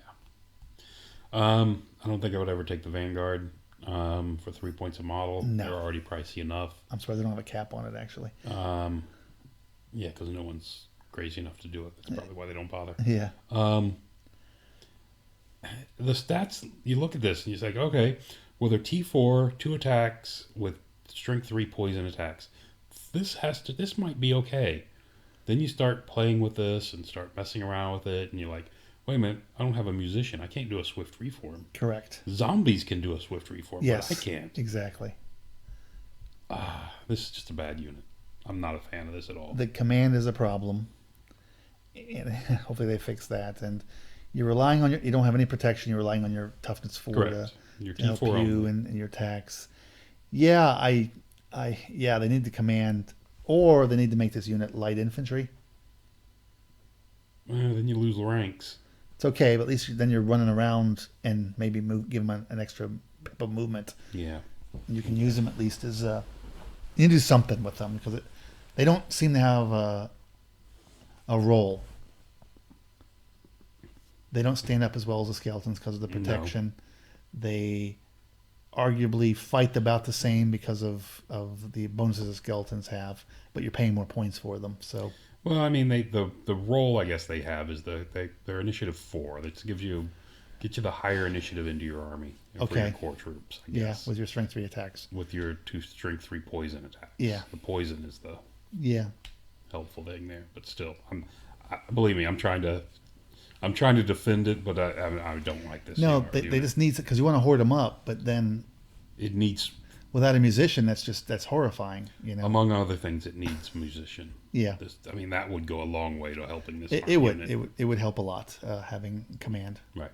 I don't think I would ever take the Vanguard for 3 points a model. No. They're already pricey enough. I'm surprised they don't have a cap on it, actually. Yeah, because no one's crazy enough to do it. That's probably why they don't bother. Yeah. the stats, you look at this and you're like, okay, well, they're T4, 2 attacks with strength 3 poison attacks. This might be okay. Then you start playing with this and start messing around with it, and you're like, wait a minute, I don't have a musician. I can't do a swift reform. Correct. Zombies can do a swift reform, yes, but I can't. Exactly. This is just a bad unit. I'm not a fan of this at all. The command is a problem, and hopefully they fix that. And you're relying on you don't have any protection. You're relying on your toughness 4 to help you and your attacks. Yeah, they need the command, or they need to make this unit light infantry. Then you lose ranks. It's okay, but at least then you're running around and maybe give them an extra pip of movement. Yeah. And you can use them at least as you can do something with them, because they don't seem to have a role. They don't stand up as well as the skeletons because of the protection. No. They arguably fight about the same because of the bonuses the skeletons have, but you're paying more points for them. So, well, I mean, the role I guess they have is their initiative 4. That get you the higher initiative into your army. For your core troops. I guess. Yeah, with your strength 3 attacks. With your 2 strength 3 poison attacks. Yeah, the poison is the helpful thing there, but still, believe me, I'm trying to defend it, but I don't like this. No, they just need it because you want to hoard them up, but then it needs. Without a musician, that's horrifying. You know, among other things, it needs musician. Yeah, that would go a long way to helping this. It would help a lot having command. Right.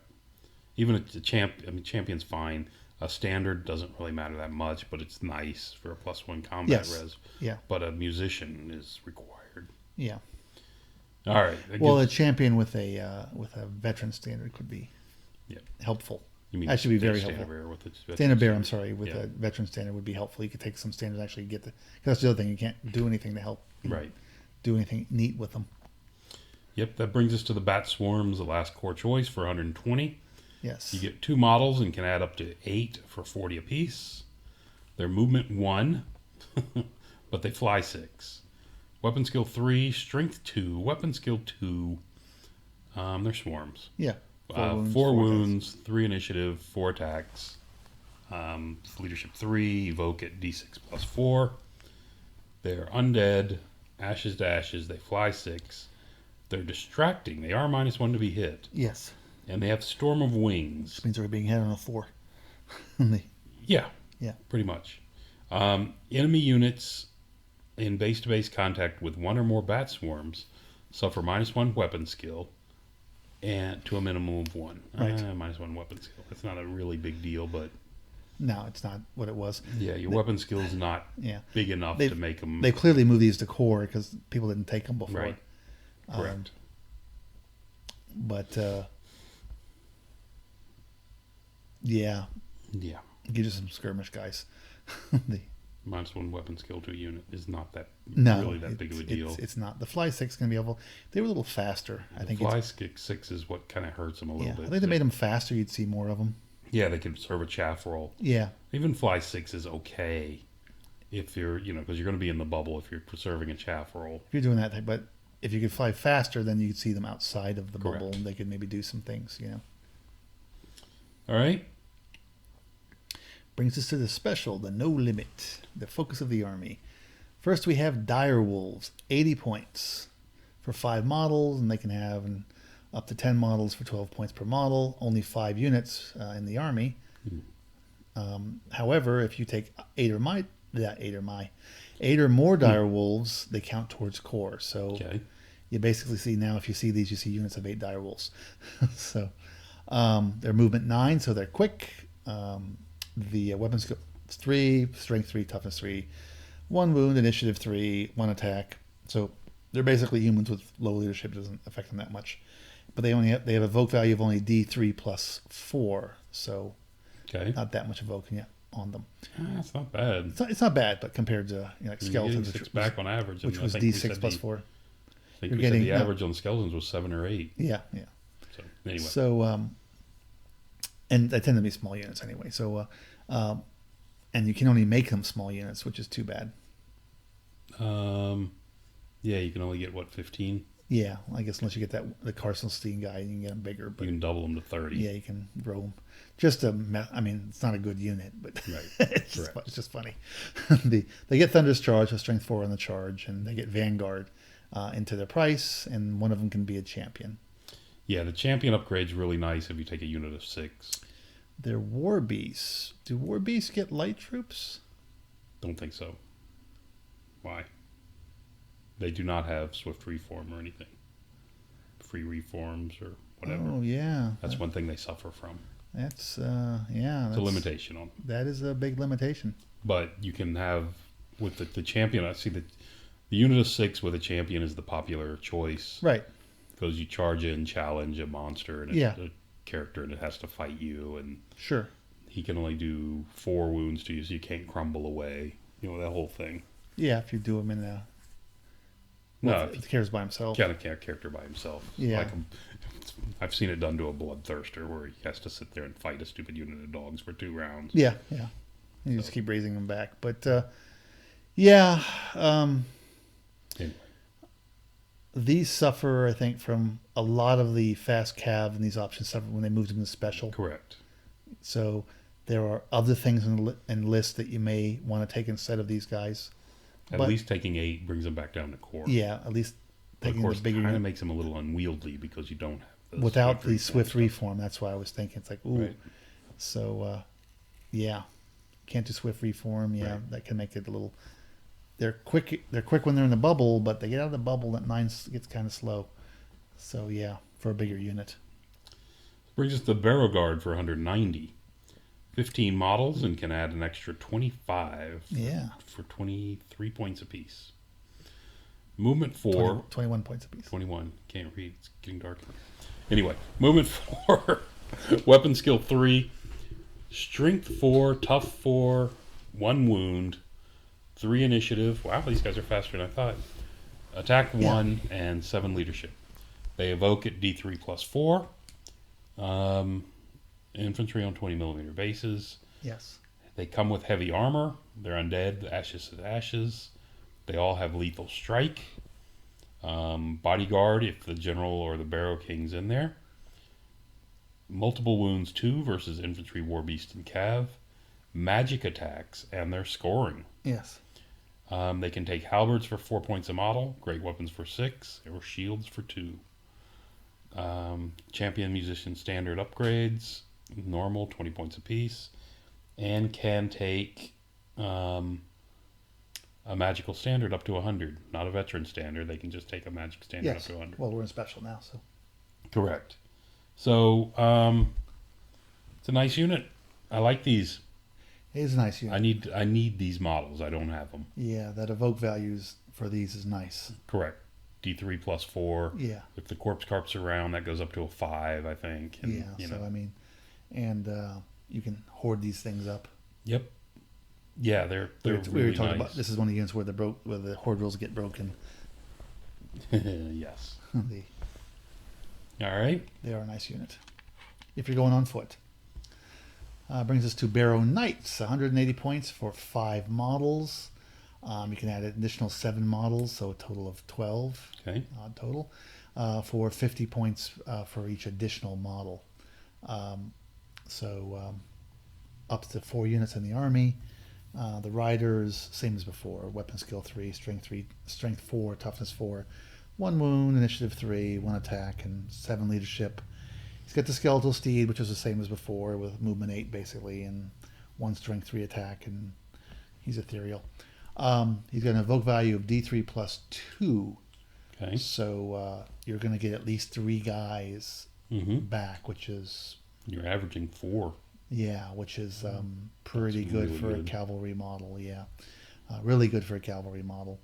Even a champion's fine. A standard doesn't really matter that much, but it's nice for a +1 combat res. Yeah. But a musician is required. Yeah. All right. A champion with a veteran standard could be helpful. You mean actually be very helpful. Standard bearer, I'm sorry, with a veteran standard would be helpful. You could take some standards and actually get because that's the other thing. You can't do anything to help. Do anything neat with them. Yep. That brings us to the Bat Swarms, the last core choice for 120. Yes. You get 2 models and can add up to 8 for 40 apiece. They're movement 1, but they fly 6. Weapon skill 3, strength 2, weapon skill 2. They're swarms. Yeah. 4 wounds, 3 initiative, 4 attacks. Leadership 3, evoke at d6 plus 4. They're undead, ashes to ashes. They fly 6. They're distracting. They are -1 to be hit. Yes. And they have Storm of Wings. Which means they're being hit on a 4. Yeah. Yeah. Pretty much. Enemy units in base-to-base contact with 1 or more bat swarms suffer -1 weapon skill and to a minimum of 1. Right. -1 weapon skill. It's not a really big deal, but... No, it's not what it was. Yeah, your weapon skill is not big enough to make them... They clearly moved these to core because people didn't take them before. Right. Correct. But... Yeah. Give you some skirmish guys. -1 weapon skill to a unit is not really that big of a deal. It's not. The fly 6 can be helpful. They were a little faster. I think fly 6 is what kind of hurts them a little bit. I think they made them faster. You'd see more of them. Yeah, they can serve a chaff roll. Yeah. Even fly 6 is okay if you're, because you're going to be in the bubble if you're serving a chaff roll. If you're doing that, but if you could fly faster, then you'd see them outside of the bubble and they could maybe do some things, All right. Brings us to the special, the No Limit, the focus of the army. First, we have Dire Wolves, 80 points for 5 models, and they can have up to 10 models for 12 points per model. Only 5 units in the army. However, if you take 8 or more Dire Wolves, they count towards core. So you basically see now, if you see these, you see units of 8 Dire Wolves. So they're movement 9, so they're quick. The weapon skill 3, strength 3, toughness 3, 1 wound, initiative 3, 1 attack. So they're basically humans with low leadership. Doesn't affect them that much. But they have a evoke value of only D3 plus 4. So not that much evoking on them. That's not bad. It's not bad, but compared to skeletons, which back on average, which was D6 plus 4. I think we said the average on skeletons was 7 or 8. Yeah. So anyway. So and they tend to be small units anyway. So and you can only make them small units, which is too bad. Yeah, you can only get 15. Yeah, I guess unless you get the Carson Steen guy, you can get them bigger. But you can double them to 30. Yeah, you can grow them. Just I mean, it's not a good unit, but Right. it's just funny. They get Thunder's Charge with Strength 4 on the charge, and they get Vanguard into their price, and one of them can be a champion. Yeah, the champion upgrade's really nice if you take a unit of 6. They're War Beasts. Do War Beasts get light troops? Don't think so. Why? They do not have swift reform or anything. Free reforms or whatever. Oh, yeah. That's one thing they suffer from. That's, It's a limitation on them. That is a big limitation. But you can have, with the champion, I see that the unit of 6 with a champion is the popular choice. Right. Because you charge in, challenge a monster, and it's a character, and it has to fight you. And sure. He can only do 4 wounds to you, so you can't crumble away. You know, that whole thing. Yeah, if you do him in a... No, if he cares by himself. Kind of character by himself. Yeah. Like I've seen it done to a bloodthirster where he has to sit there and fight a stupid unit of dogs for 2 rounds. Yeah, yeah. You just keep raising them back. But, yeah. Anyway. These suffer, I think, from a lot of the fast cav and these options suffer when they moved them to special. Correct. So there are other things in the list that you may want to take instead of these guys. At least taking 8 brings them back down to core. Yeah, at least taking the bigger. It kind of makes them a little unwieldy because you don't have without the swift reform. That's why I was thinking it's like, ooh. Right. So, yeah, can't do swift reform. Yeah, right. That can make it a little. They're quick. They're quick when they're in the bubble, but they get out of the bubble. That 9 gets kind of slow. So yeah, for a bigger unit. Brings us to Barrow Guard for 190. 15 models and can add an extra 25 for 23 points apiece. Movement 4. 21 points apiece. 21. Can't read. It's getting dark. Anyway, movement 4. Weapon skill 3. Strength 4. Tough 4. 1 wound. 3 initiative. Wow, these guys are faster than I thought. Attack 1 and 7 leadership. They evoke at D3 plus 4. Infantry on 20mm bases. Yes. They come with heavy armor. They're undead. Ashes to ashes. They all have lethal strike. Bodyguard if the general or the Barrow King's in there. Multiple wounds 2 versus infantry, war beast, and cav. Magic attacks and their scoring. Yes. They can take halberds for 4 points a model. Great weapons for 6 or shields for 2. Champion musician standard upgrades. Normal 20 points apiece, and can take a magical standard up to 100. Not a veteran standard. They can just take a magic standard up to 100. Well, we're in special now, so. Correct. So it's a nice unit. I like these. It is a nice unit. I need these models. I don't have them. Yeah, that evoke values for these is nice. Correct. D3 plus 4. Yeah. If the corpse carp's around, that goes up to a 5, I think. And, yeah. So I mean. And you can hoard these things up. Yep. Yeah, they're we really were talking nice. about this is one of the units where the hoard rules get broken. Yes. All right. They are a nice unit. If you're going on foot. Brings us to Barrow Knights, 180 points for 5 models. You can add an additional 7 models, so a total of 12 total, for 50 points for each additional model. So up to 4 units in the army. The riders, same as before, weapon skill 3, strength 4, toughness 4, 1 wound, initiative 3, 1 attack, and 7 leadership. He's got the skeletal steed, which is the same as before, with movement 8 basically, and 1 strength 3 attack, and he's ethereal. He's got an evoke value of D3 plus 2. Okay. So you're going to get at least 3 guys back, which is... You're averaging 4. Yeah, which is pretty good really for good. a cavalry model. Yeah, really good for a cavalry model.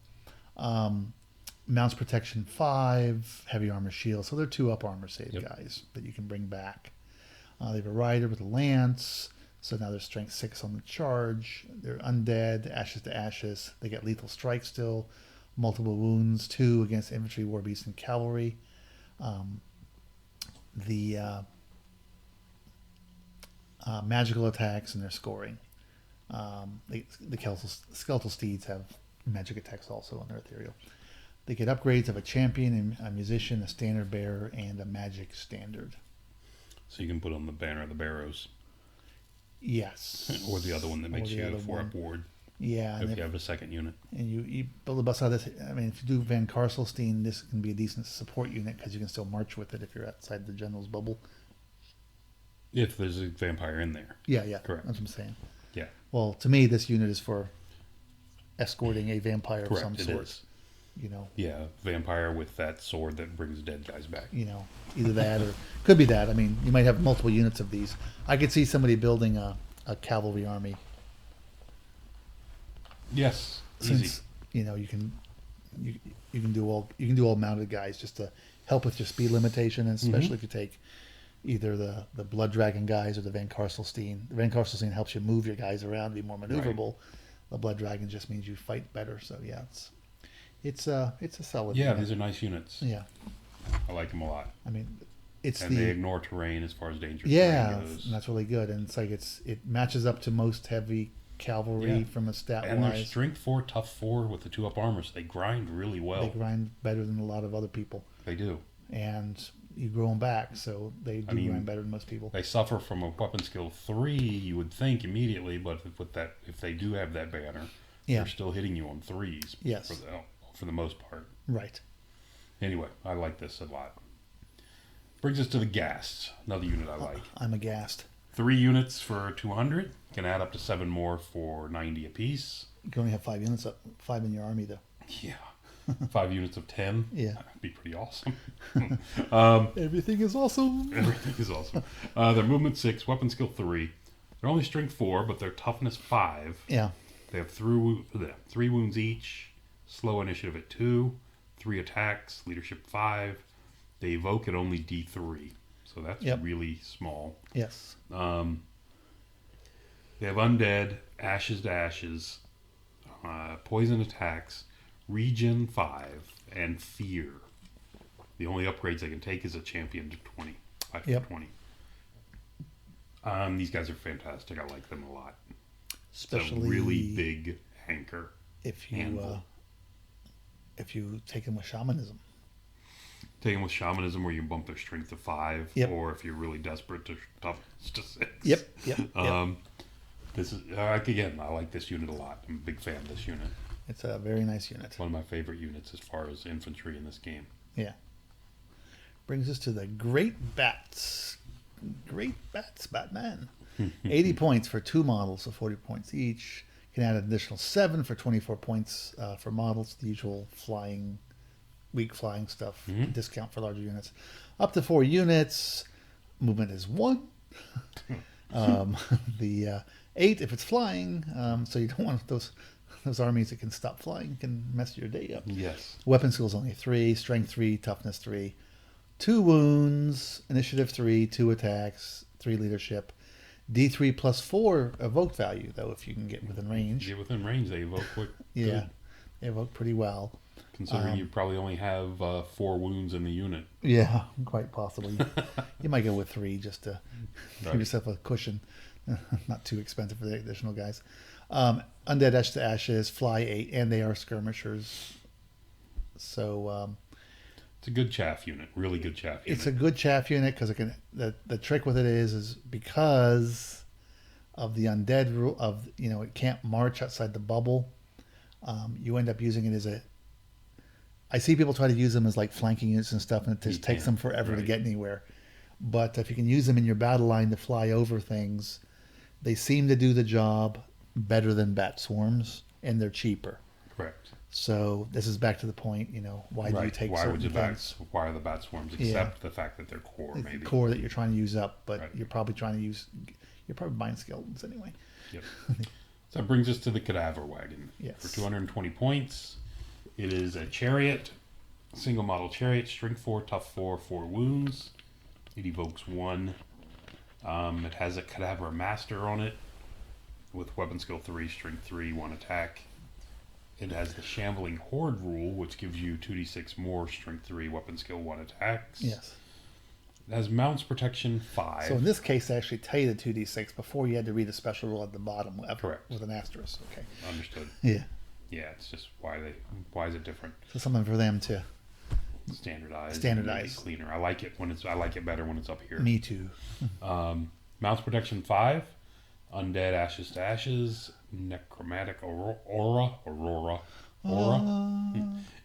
Mounts protection 5, heavy armor shield. So they're 2 up armor save guys that you can bring back. They have a rider with a lance. So now they're strength 6 on the charge. They're undead, ashes to ashes. They get lethal strike still. Multiple wounds 2 against infantry, war beast, and cavalry. Magical attacks and their scoring. The skeletal steeds have magic attacks also, and they're ethereal. They get upgrades of a champion, a musician, a standard bearer, and a magic standard. So you can put on the banner of the barrows. Yes. Or the other one that makes you a 4-up ward. Yeah. If you have a second unit. And you build a bus out of this. I mean, if you do Vancarsen, this can be a decent support unit because you can still march with it if you're outside the general's bubble. If there's a vampire in there. Yeah. Correct. That's what I'm saying. Yeah. Well, to me, this unit is for escorting a vampire of some sort. Is. You know. Yeah, vampire with that sword that brings dead guys back. You know, either that or could be that. I mean, you might have multiple units of these. I could see somebody building a cavalry army. Yes, since easy. You know you can do all mounted guys just to help with your speed limitation, and especially if you take either the Blood Dragon guys or the Vancarsen. The Vancarsen helps you move your guys around, be more maneuverable. Right. The Blood Dragon just means you fight better. So yeah, it's a solid. Yeah, unit. These are nice units. Yeah, I like them a lot. I mean, they ignore terrain as far as dangerous terrain goes. And that's really good. And it's like it matches up to most heavy cavalry from a stat and wise. they're strength 4, tough 4 with the 2-up armor, so they grind really well. They grind better than a lot of other people. They do. And you grow them back, so they do grind better than most people. They suffer from a weapon skill 3, you would think immediately, but if they do have that banner, they're still hitting you on 3s. Yes. For the most part. Right. Anyway, I like this a lot. Brings us to the Ghasts, another unit I like. I'm aghast. 3 units for 200. Can add up to 7 more for 90 apiece. You can only have 5 units, 5 in your army, though. Yeah. 5 units of 10. Yeah. That'd be pretty awesome. Everything is awesome. Everything is awesome. Their movement 6, weapon skill 3. They're only strength 4, but they're toughness 5. Yeah. They have 3 wounds each. Slow initiative at 2. 3 attacks. Leadership 5. They evoke at only D3. So that's really small. Yes. They have undead, ashes to ashes, poison attacks, regen 5, and fear. The only upgrades they can take is a champion to 20. 5 to 20. These guys are fantastic. I like them a lot. Especially it's a really big hanker. If you take them with shamanism. Take them with shamanism where you bump their strength to 5, or if you're really desperate to toughness to 6. Yep. This is again, I like this unit a lot. I'm a big fan of this unit. It's a very nice unit. One of my favorite units as far as infantry in this game. Yeah. Brings us to the Great Bats. Great Bats, Batman. 80 points for 2 models, so 40 points each. Can add an additional 7 for 24 points for models. The usual weak flying stuff. Discount for larger units. Up to 4 units. Movement is 1. The 8 if it's flying. So you don't want those armies that can stop flying, can mess your day up. Yes. Weapon skills only 3, strength 3, toughness 3, 2 wounds, initiative 3, 2 attacks, 3 leadership, D3 plus 4 evoke value though if you can get within range. Get within range, they evoke quick. Yeah, good. They evoke pretty well. Considering you probably only have 4 wounds in the unit. Yeah, quite possibly. You might go with 3 just to give yourself a cushion. Not too expensive for the additional guys. Undead Ash to Ashes, Fly 8, and they are skirmishers. So it's a good chaff unit, really good chaff unit. It's a good chaff unit because it can. The trick with it is because of the undead rule of it can't march outside the bubble. You end up using it as a. I see people try to use them as like flanking units and stuff, and it just takes them forever to get anywhere. But if you can use them in your battle line to fly over things, they seem to do the job better than bat swarms, and they're cheaper. Correct. So this is back to the point, why do you take certain things? Why are the bat swarms? Except the fact that they're core, maybe. Core that you're trying to use up, but you're probably buying skeletons anyway. Yep. So that brings us to the Cadaver Wagon. Yes. For 220 points. It is a chariot, single model chariot, strength 4, tough 4, 4 wounds. It evokes 1. It has a Cadaver Master on it with weapon skill 3, strength 3, 1 attack. It has the Shambling Horde rule, which gives you 2d6 more, strength 3, weapon skill 1 attacks. Yes. It has mounts protection 5. So in this case, they actually tell you the 2d6 before you had to read a special rule at the bottom. Correct. With an asterisk. Okay. Understood. Yeah. Yeah, it's just why is it different? So something for them to Standardize. Standardize. Cleaner. I like it better when it's up here. Me too. Mounts Protection 5, Undead Ashes to Ashes, Necromantic Aurora.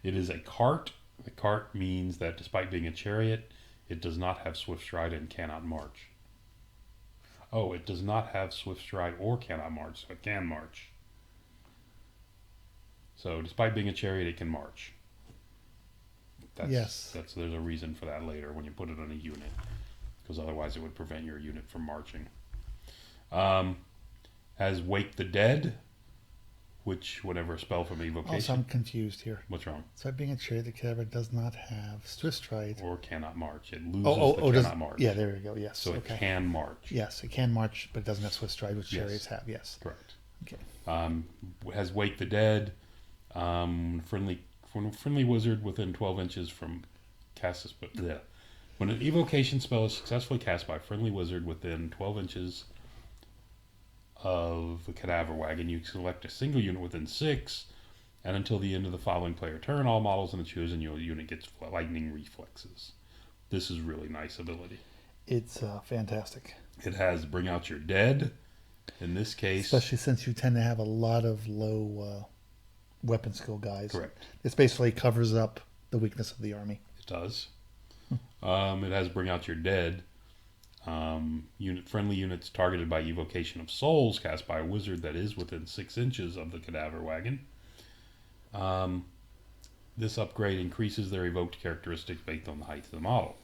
It is a cart. The cart means that despite being a chariot, it does not have swift stride and cannot march. Oh, it does not have swift stride or cannot march, so it can march. So despite being a chariot, it can march. There's a reason for that later when you put it on a unit, because otherwise it would prevent your unit from marching. Has Wake the Dead, which whatever spell from evocation. Also, I'm confused here. What's wrong? So being a chariot, the cadaver does not have swift stride or cannot march. It loses cannot march. Yeah, there we go. Yes. So it can march. Yes, it can march, but it doesn't have swift stride, which Yes. chariots have. Yes. Correct. Okay. Has Wake the Dead. Friendly wizard within 12 inches from cast a spell. Yeah. When an evocation spell is successfully cast by a friendly wizard within 12 inches of the cadaver wagon, you select a single unit within 6, and until the end of the following player turn, all models in the chosen unit gets lightning reflexes. This is really nice ability. It's fantastic. It has Bring Out Your Dead. In this case, especially since you tend to have a lot of low weapon skill guys. Correct. This basically covers up the weakness of the army. It does. It has Bring Out Your Dead. Friendly units targeted by Evocation of Souls cast by a wizard that is within 6 inches of the cadaver wagon. This upgrade increases their evoked characteristics based on the height of the model.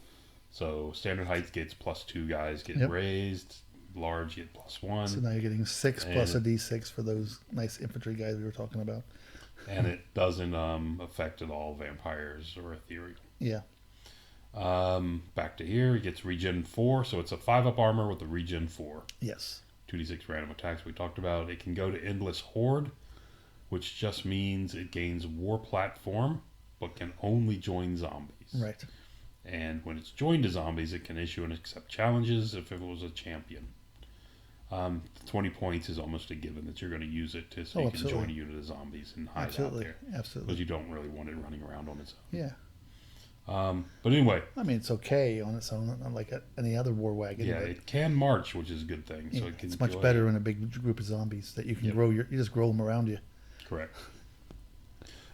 So standard height gets +2 guys get raised. Large get +1. So now you're getting 6 plus a d6 for those nice infantry guys we were talking about. And it doesn't affect at all vampires or ethereal. Yeah. Back to here, it gets regen 4, so it's a 5-up armor with a regen 4. Yes. 2d6 random attacks we talked about. It can go to Endless Horde, which just means it gains war platform, but can only join zombies. Right. And when it's joined to zombies, it can issue and accept challenges if it was a champion. 20 points is almost a given that you're going to use it so you can join a unit of zombies and hide out there. Absolutely. Because you don't really want it running around on its own. Yeah. But anyway. I mean, it's okay on its own, not like any other war wagon. Yeah, it can march, which is a good thing. Yeah, So it's much better in a big group of zombies that you can grow. You just grow them around you. Correct.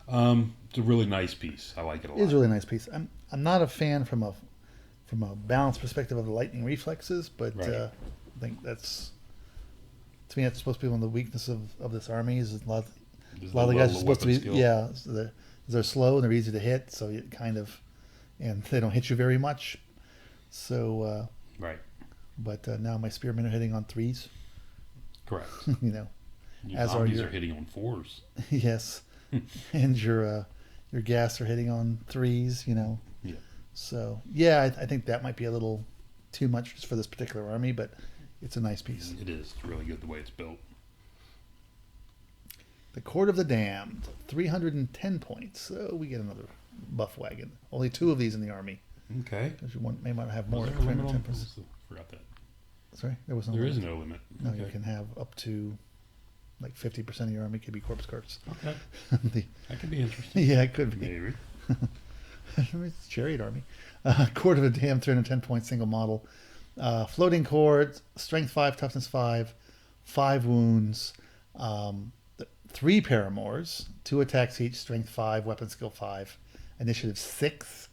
It's a really nice piece. I like it a lot. It is a really nice piece. I'm not a fan from a balance perspective of the lightning reflexes, but I think that's, to me, that's supposed to be one of the weaknesses of this army. Is a lot of the guys are supposed to be so they're slow and they're easy to hit, so you kind of, and they don't hit you very much. So right. But now my spearmen are hitting on 3s. Correct. Your zombies are hitting on 4s. Yes. And your gas are hitting on 3s. Yeah. So I think that might be a little too much just for this particular army, but it's a nice piece. It is. It's really good the way it's built. The Court of the Damned, 310 points. So we get another buff wagon. Only 2 of these in the army. Okay. Because you may want to have more. Was there a limit on? Forgot that. Sorry, there was no. There is no limit. No, you can have up to like 50% of your army could be corpse carts. Okay. That could be interesting. Yeah, it could be. Maybe. It's Chariot Army. Court of the Damned, 310 point single model. Floating Court, Strength 5, Toughness 5, 5 wounds, 3 paramours, 2 attacks each, Strength 5, Weapon Skill 5, Initiative 6.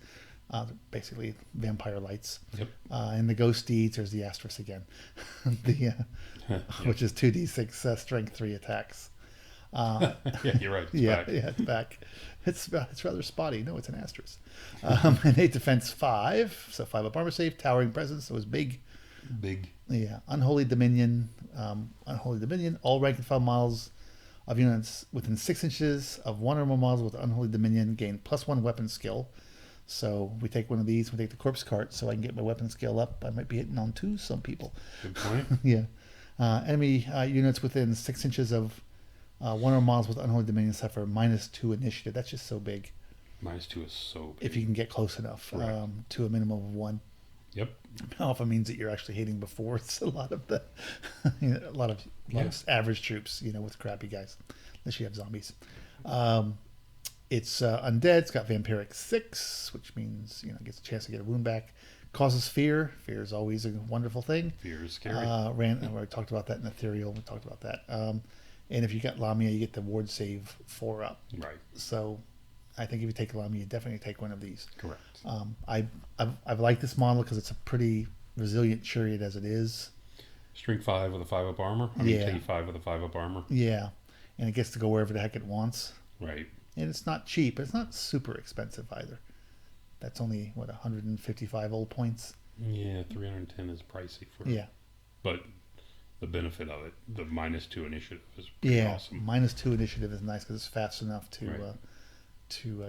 Basically vampire lights. Yep. And the ghost deeds, there's the asterisk again. Which is 2d6 strength 3 attacks. Yeah, you're right. It's back. It's rather spotty. No, it's an asterisk. And 8 defense 5, so 5 up armor save, towering presence, so it was big. Yeah. Unholy Dominion. All rank and file models of units within 6 inches of 1 or more models with Unholy Dominion gain +1 weapon skill. So we take one of these, we take the corpse cart, so I can get my weapon skill up. I might be hitting on 2 some people. Good point. Yeah. Enemy units within 6 inches of 1 or more models with Unholy Dominion suffer -2 initiative. That's just so big. -2 is so big. If you can get close enough to a minimum of 1. Yep. Alpha means that you're actually hitting before it's a lot of the, a lot of average troops, with crappy guys, unless you have zombies. It's undead. It's got Vampiric 6, which means it gets a chance to get a wound back. Causes fear. Fear is always a wonderful thing. Fear is scary. We talked about that in Ethereal. We talked about that. And if you got Lamia, you get the ward save 4 up. Right. So I think if you take Lamia, you definitely take one of these. Correct. I've liked this model because it's a pretty resilient chariot as it is. Strength 5 with a 5 up armor. T5 with a 5 up armor. Yeah. And it gets to go wherever the heck it wants. Right. And it's not cheap, but it's not super expensive either. That's only, 155 old points? Yeah, 310 is pricey for it. Yeah. But the benefit of it, the -2 initiative is pretty awesome. -2 initiative is nice because it's fast enough to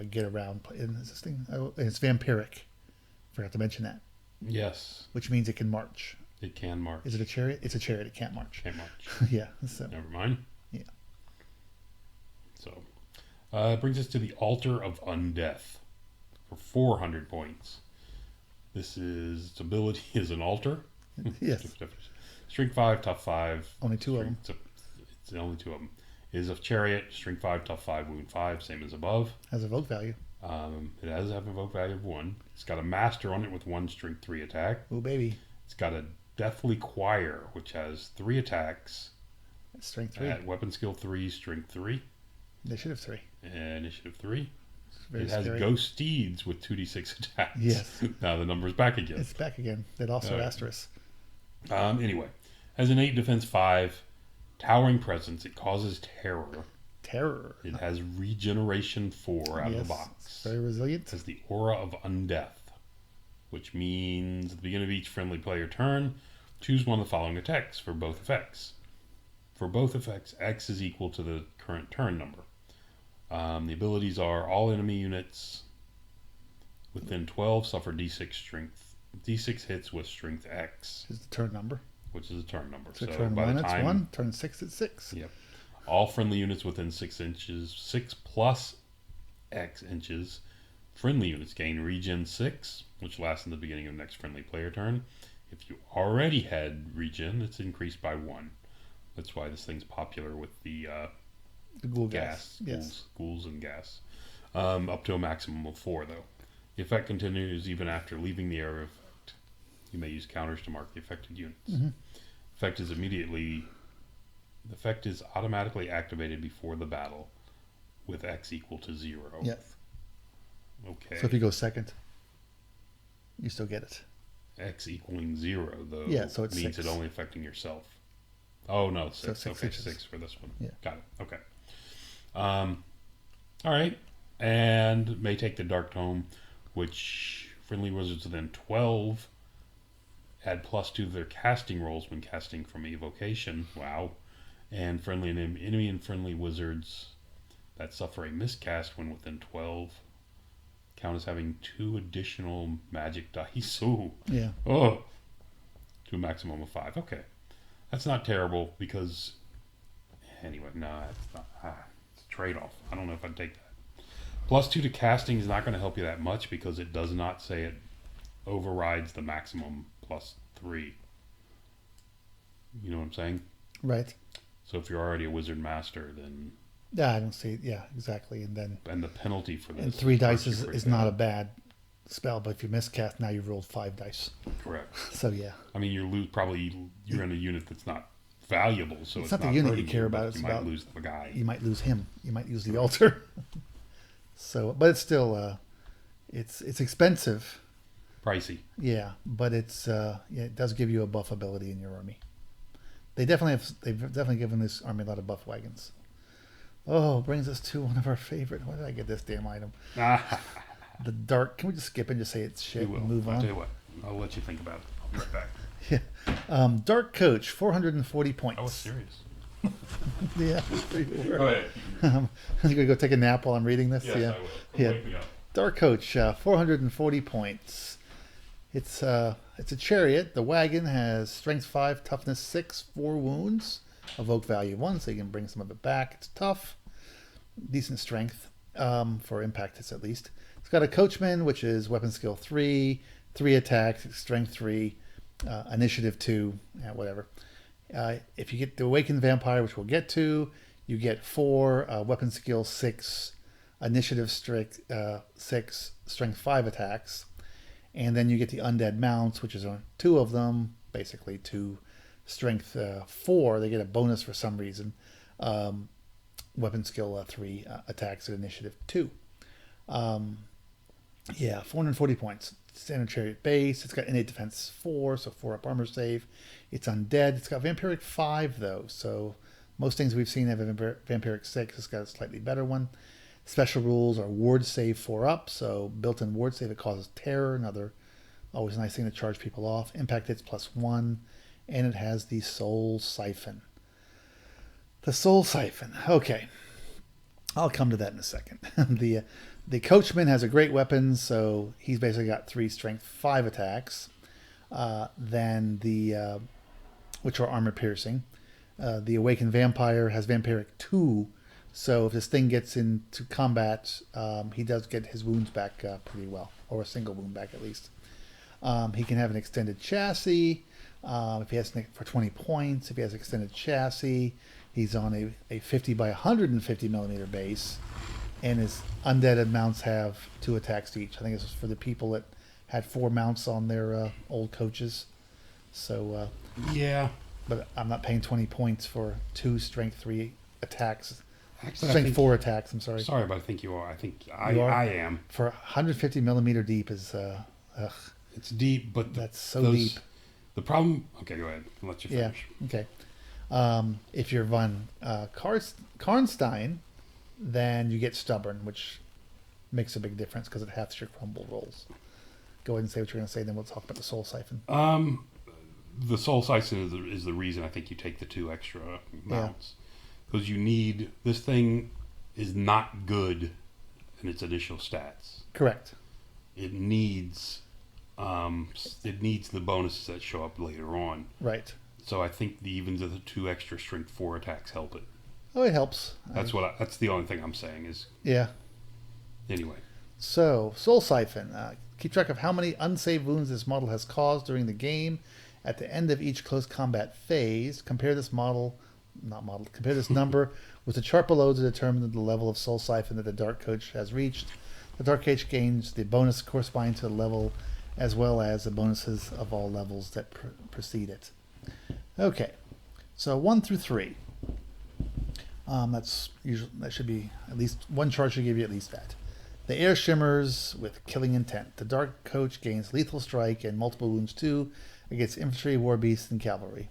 get around. And this thing, and it's vampiric. Forgot to mention that. Yes. Which means it can march. It can march. Is it a chariot? It's a chariot. It can't march. Can't march. Yeah. So. Never mind. Yeah. So, it brings us to the Altar of Undeath for 400 points. Its ability is an altar. Yes. Strength 5, tough 5. Only 2 of them. It's only 2 of them. Is of chariot, strength 5, tough 5, wound 5, same as above. Has evoke value. It does have an evoke value of 1. It's got a master on it with 1 strength 3 attack. Ooh, baby. It's got a Deathly Choir, which has 3 attacks. Strength 3. At weapon skill 3, strength 3. Initiative 3. Initiative 3. It has scary. Ghost Steeds with 2d6 attacks. Yes. Now the number's back again. It's back again. It also asterisk. Anyway, has an 8 defense 5, towering presence. It causes terror. Terror. It has regeneration 4 out of the box. Very resilient. It has the Aura of Undeath, which means at the beginning of each friendly player turn, choose one of the following attacks for both effects. For both effects, X is equal to the current turn number. The abilities are all enemy units within 12 suffer D6 hits with strength X. Is the turn number. Which is a turn number. So turn 1 it's 1, turn 6 it's 6. Yep. All friendly units within 6 inches, 6 plus X inches. Friendly units gain regen 6, which lasts in the beginning of next friendly player turn. If you already had regen, it's increased by 1. That's why this thing's popular with the ghoul gas. Yes. Ghouls and gas. Up to a maximum of 4, though. The effect continues even after leaving the area of effect. You may use counters to mark the affected units. Mm-hmm. The effect is automatically activated before the battle with X equal to 0. Yes. Okay. So if you go second, you still get it. X equaling 0, though, so it's means 6. it only affecting yourself. Oh, no, 6. So 6 okay, inches. 6 for this one. Yeah. Got it. Okay. All right. And may take the Dark Tome, which friendly wizards within 12 add +2 to their casting rolls when casting from evocation. Wow. And enemy and friendly wizards that suffer a miscast when within 12 count as having 2 additional magic dice. Ooh. Yeah. Oh. To a maximum of 5. Okay. That's not terrible because anyway, no, it's not. It's a trade-off. I don't know if I'd take that. +2 to casting is not going to help you that much because it does not say it overrides the maximum +3. You know what I'm saying? Right. So if you're already a wizard master, then yeah, I don't see it. Yeah, exactly. And the penalty for this. And 3 dice is not a bad spell, but if you miscast, now you've rolled 5 dice. Correct. So yeah. I mean, you're in a unit that's not valuable, so it's not the unit you care about. It's about lose the guy. You might lose him. You might use the altar. So, but it's still it's expensive. Pricey. Yeah, but it does give you a buff ability in your army. They've definitely given this army a lot of buff wagons. Oh, brings us to one of our favorite. Why did I get this damn item? The dark. Can we just skip and just say it's shit and move on? I'll tell you what. I'll let you think about it. I'll be right back. Yeah. Dark Coach, 440 points. I was serious. Yeah. Go ahead. I'm going to go take a nap while I'm reading this. Yes, yeah. I will. Wake me up. Dark Coach, 440 points. It's a chariot. The wagon has strength 5, toughness 6, 4 wounds, evoke value 1, so you can bring some of it back. It's tough, decent strength for impact hits at least. It's got a coachman, which is weapon skill 3, 3 attacks, strength 3, initiative 2, whatever. If you get the awakened vampire, which we'll get to, You get 4 weapon skill 6, initiative strength 6, strength 5 attacks. And then you get the undead mounts, which is 2 of them, basically 2 strength 4. They get a bonus for some reason. Weapon skill 3 attacks at initiative 2. 440 points. Standard chariot base. It's got innate defense 4, so 4 up armor save. It's undead. It's got vampiric 5 though, so most things we've seen have a vampiric 6. It's got a slightly better one. Special rules are ward save 4 up, so built-in ward save, it causes terror, another always nice thing to charge people off. Impact hits +1, and it has the soul siphon. The soul siphon. Okay. I'll come to that in a second. The coachman has a great weapon, so he's basically got 3 strength 5 attacks. Then which are armor piercing. The awakened vampire has vampiric 2, so if this thing gets into combat, he does get his wounds back pretty well, or a single wound back at least. He can have an extended chassis if he has for 20 points. If he has extended chassis, he's on a 50 by 150 millimeter base, and his undead mounts have 2 attacks each. I think this is for the people that had 4 mounts on their old coaches. So yeah, but I'm not paying 20 points for 2 strength 3 attacks. Actually, Strength 4 attacks. I'm sorry. Sorry, but I think you are. I think I am. For 150 millimeter deep is it's deep, but that's so deep. The problem. Okay, go ahead. I'll let you finish. Yeah. Okay. If you're von Karnstein, then you get stubborn, which makes a big difference because it halves your crumble rolls. Go ahead and say what you're going to say, then we'll talk about the soul siphon. The soul siphon is the reason I think you take the 2 extra mounts. Because you need, this thing is not good in its initial stats. Correct. It needs the bonuses that show up later on. Right. So I think even the 2 extra strength 4 attacks help it. Oh, it helps. That's the only thing I'm saying is. Yeah. Anyway. So soul siphon. Keep track of how many unsaved wounds this model has caused during the game. At the end of each close combat phase, compare this number with the chart below to determine the level of soul siphon that the Dark Coach has reached. The Dark Coach gains the bonus corresponding to the level, as well as the bonuses of all levels that precede it. Okay, so 1 through 3. That should be at least one chart should give you at least that. The air shimmers with killing intent. The Dark Coach gains lethal strike and multiple wounds too against infantry, war beasts, and cavalry.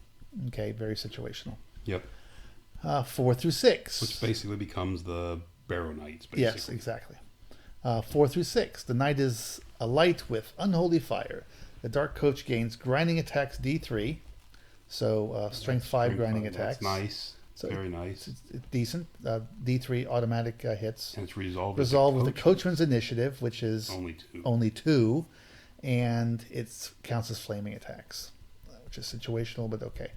Okay, very situational. Yep. 4 through 6. Which basically becomes the Barrow Knights, basically. Yes, exactly. 4 through 6. The Knight is a light with unholy fire. The Dark Coach gains grinding attacks D3. So strength 5 grinding attacks. That's nice. So very nice. It's decent. D3 automatic hits. And it's resolved with the Coachman's initiative, which is only 2. And it counts as flaming attacks, which is situational, but okay.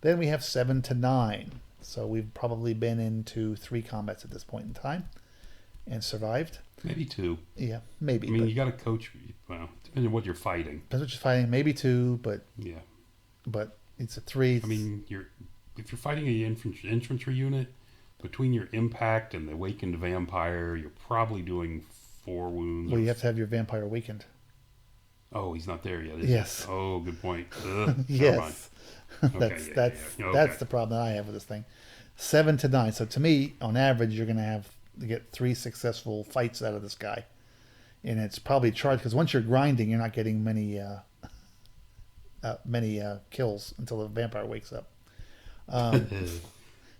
Then we have 7 to 9. So we've probably been into 3 combats at this point in time and survived. Maybe 2. Yeah, maybe. I mean, you got to coach. Well, depending on what you're fighting. Depends what you're fighting. Maybe 2, but yeah. But it's a 3. I mean, if you're fighting an infantry unit, between your impact and the awakened vampire, you're probably doing 4 wounds. Well, you have to have your vampire awakened. Oh, he's not there yet. Yes. Oh, good point. Yes. Okay, that's the problem that I have with this thing. 7 to 9. So to me, on average, you're going to have to get 3 successful fights out of this guy, and it's probably charged because once you're grinding, you're not getting many kills until the vampire wakes up.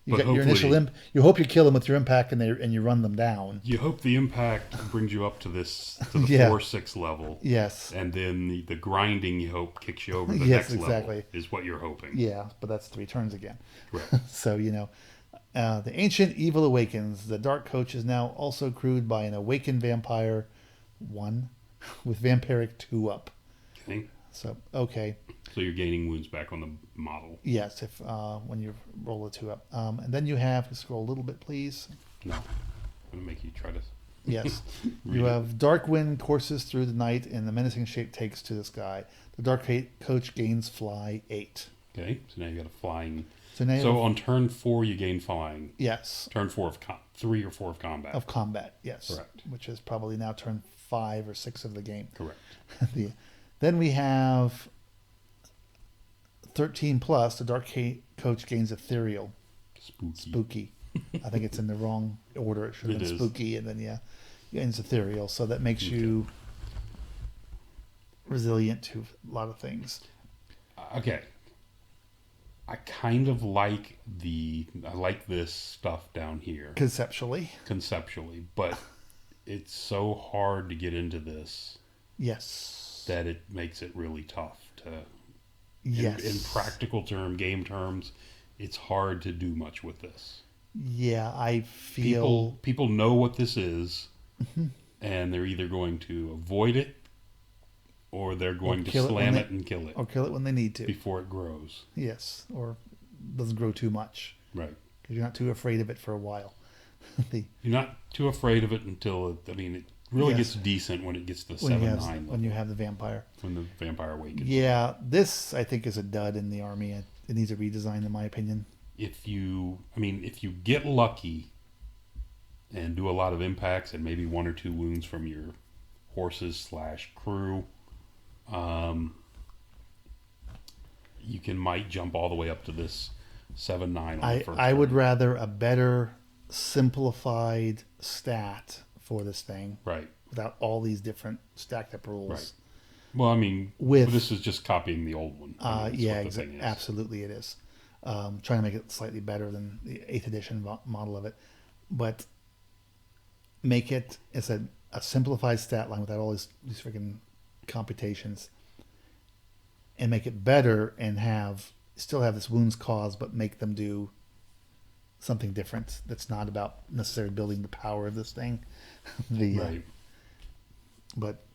You got your initial you hope you kill them with your impact and you run them down. You hope the impact brings you up to the 4-6 level. Yes. And then the grinding you hope kicks you over to the next level is what you're hoping. Yeah, but that's 3 turns again. Right. So, the Ancient Evil awakens. The Dark Coach is now also crewed by an awakened vampire 1 with vampiric 2 up. Okay. So, okay. So you're gaining wounds back on the model. Yes, if when you roll a 2 up. And then you have, scroll a little bit, please. No. I'm going to make you try to... Yes. You have Dark Wind courses through the night, and the menacing shape takes to the sky. The Dark Coach gains fly 8. Okay, so now you got a flying. So on turn 4 you gain flying. Yes. Turn 4 of 3 or 4 of combat. Of combat, yes. Correct. Which is probably now turn 5 or 6 of the game. Correct. Then we have 13 plus. The Dark Coach gains ethereal. Spooky. I think it's in the wrong order. It should have been spooky, and then gains ethereal. So that makes you resilient to a lot of things. Okay. I kind of like this stuff down here. Conceptually, but it's so hard to get into this. Yes. That it makes it really tough to. Yes. In practical game terms, it's hard to do much with this. Yeah, I feel people know what this is, and they're either going to avoid it, or they're going to slam it and kill it, or kill it when they need to before it grows. Yes, or doesn't grow too much. Right. Because you're not too afraid of it for a while. You're not too afraid of it until it really gets decent when it gets to 7-9. When you have the vampire. When the vampire awakens. Yeah, this I think is a dud in the army. It needs a redesign, in my opinion. If you get lucky and do a lot of impacts and maybe 1 or 2 wounds from your horses / crew, you might jump all the way up to this 7-9 on the first I would rather a better simplified stat for this thing. Right. Without all these different stacked up rules. Right. Well, this is just copying the old one. Absolutely it is. Trying to make it slightly better than the 8th edition model of it. But make it as a simplified stat line without all these freaking computations. And make it better and still have this wounds cause, but make them do something different that's not about necessarily building the power of this thing. Right.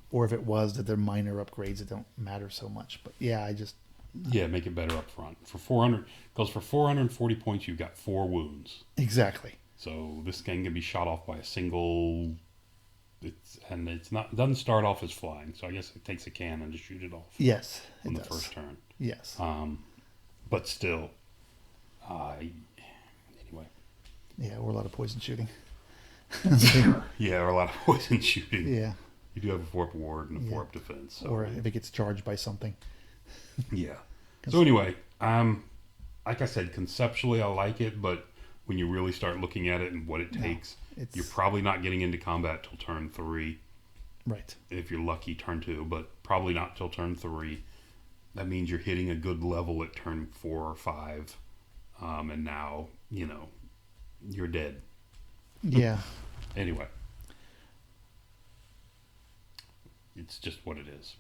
Or if it was that they're minor upgrades that don't matter so much. But make it better up front. For 400, because for 440 points you've got 4 wounds. Exactly. So this thing can be shot off by a single. It doesn't start off as flying, so I guess it takes a cannon to shoot it off. Yes, on the first turn. Yes. But still, anyway. Yeah, or a lot of poison shooting. Yeah, or a lot of poison shooting. Yeah. You do have a 4-up ward and a 4-up defense. So. Or if it gets charged by something. Yeah. So anyway, like I said, conceptually I like it, but when you really start looking at it and what it takes, you're probably not getting into combat till turn 3. Right. If you're lucky, turn 2, but probably not till turn 3. That means you're hitting a good level at turn 4 or 5, and now you're dead. Yeah. Anyway, it's just what it is.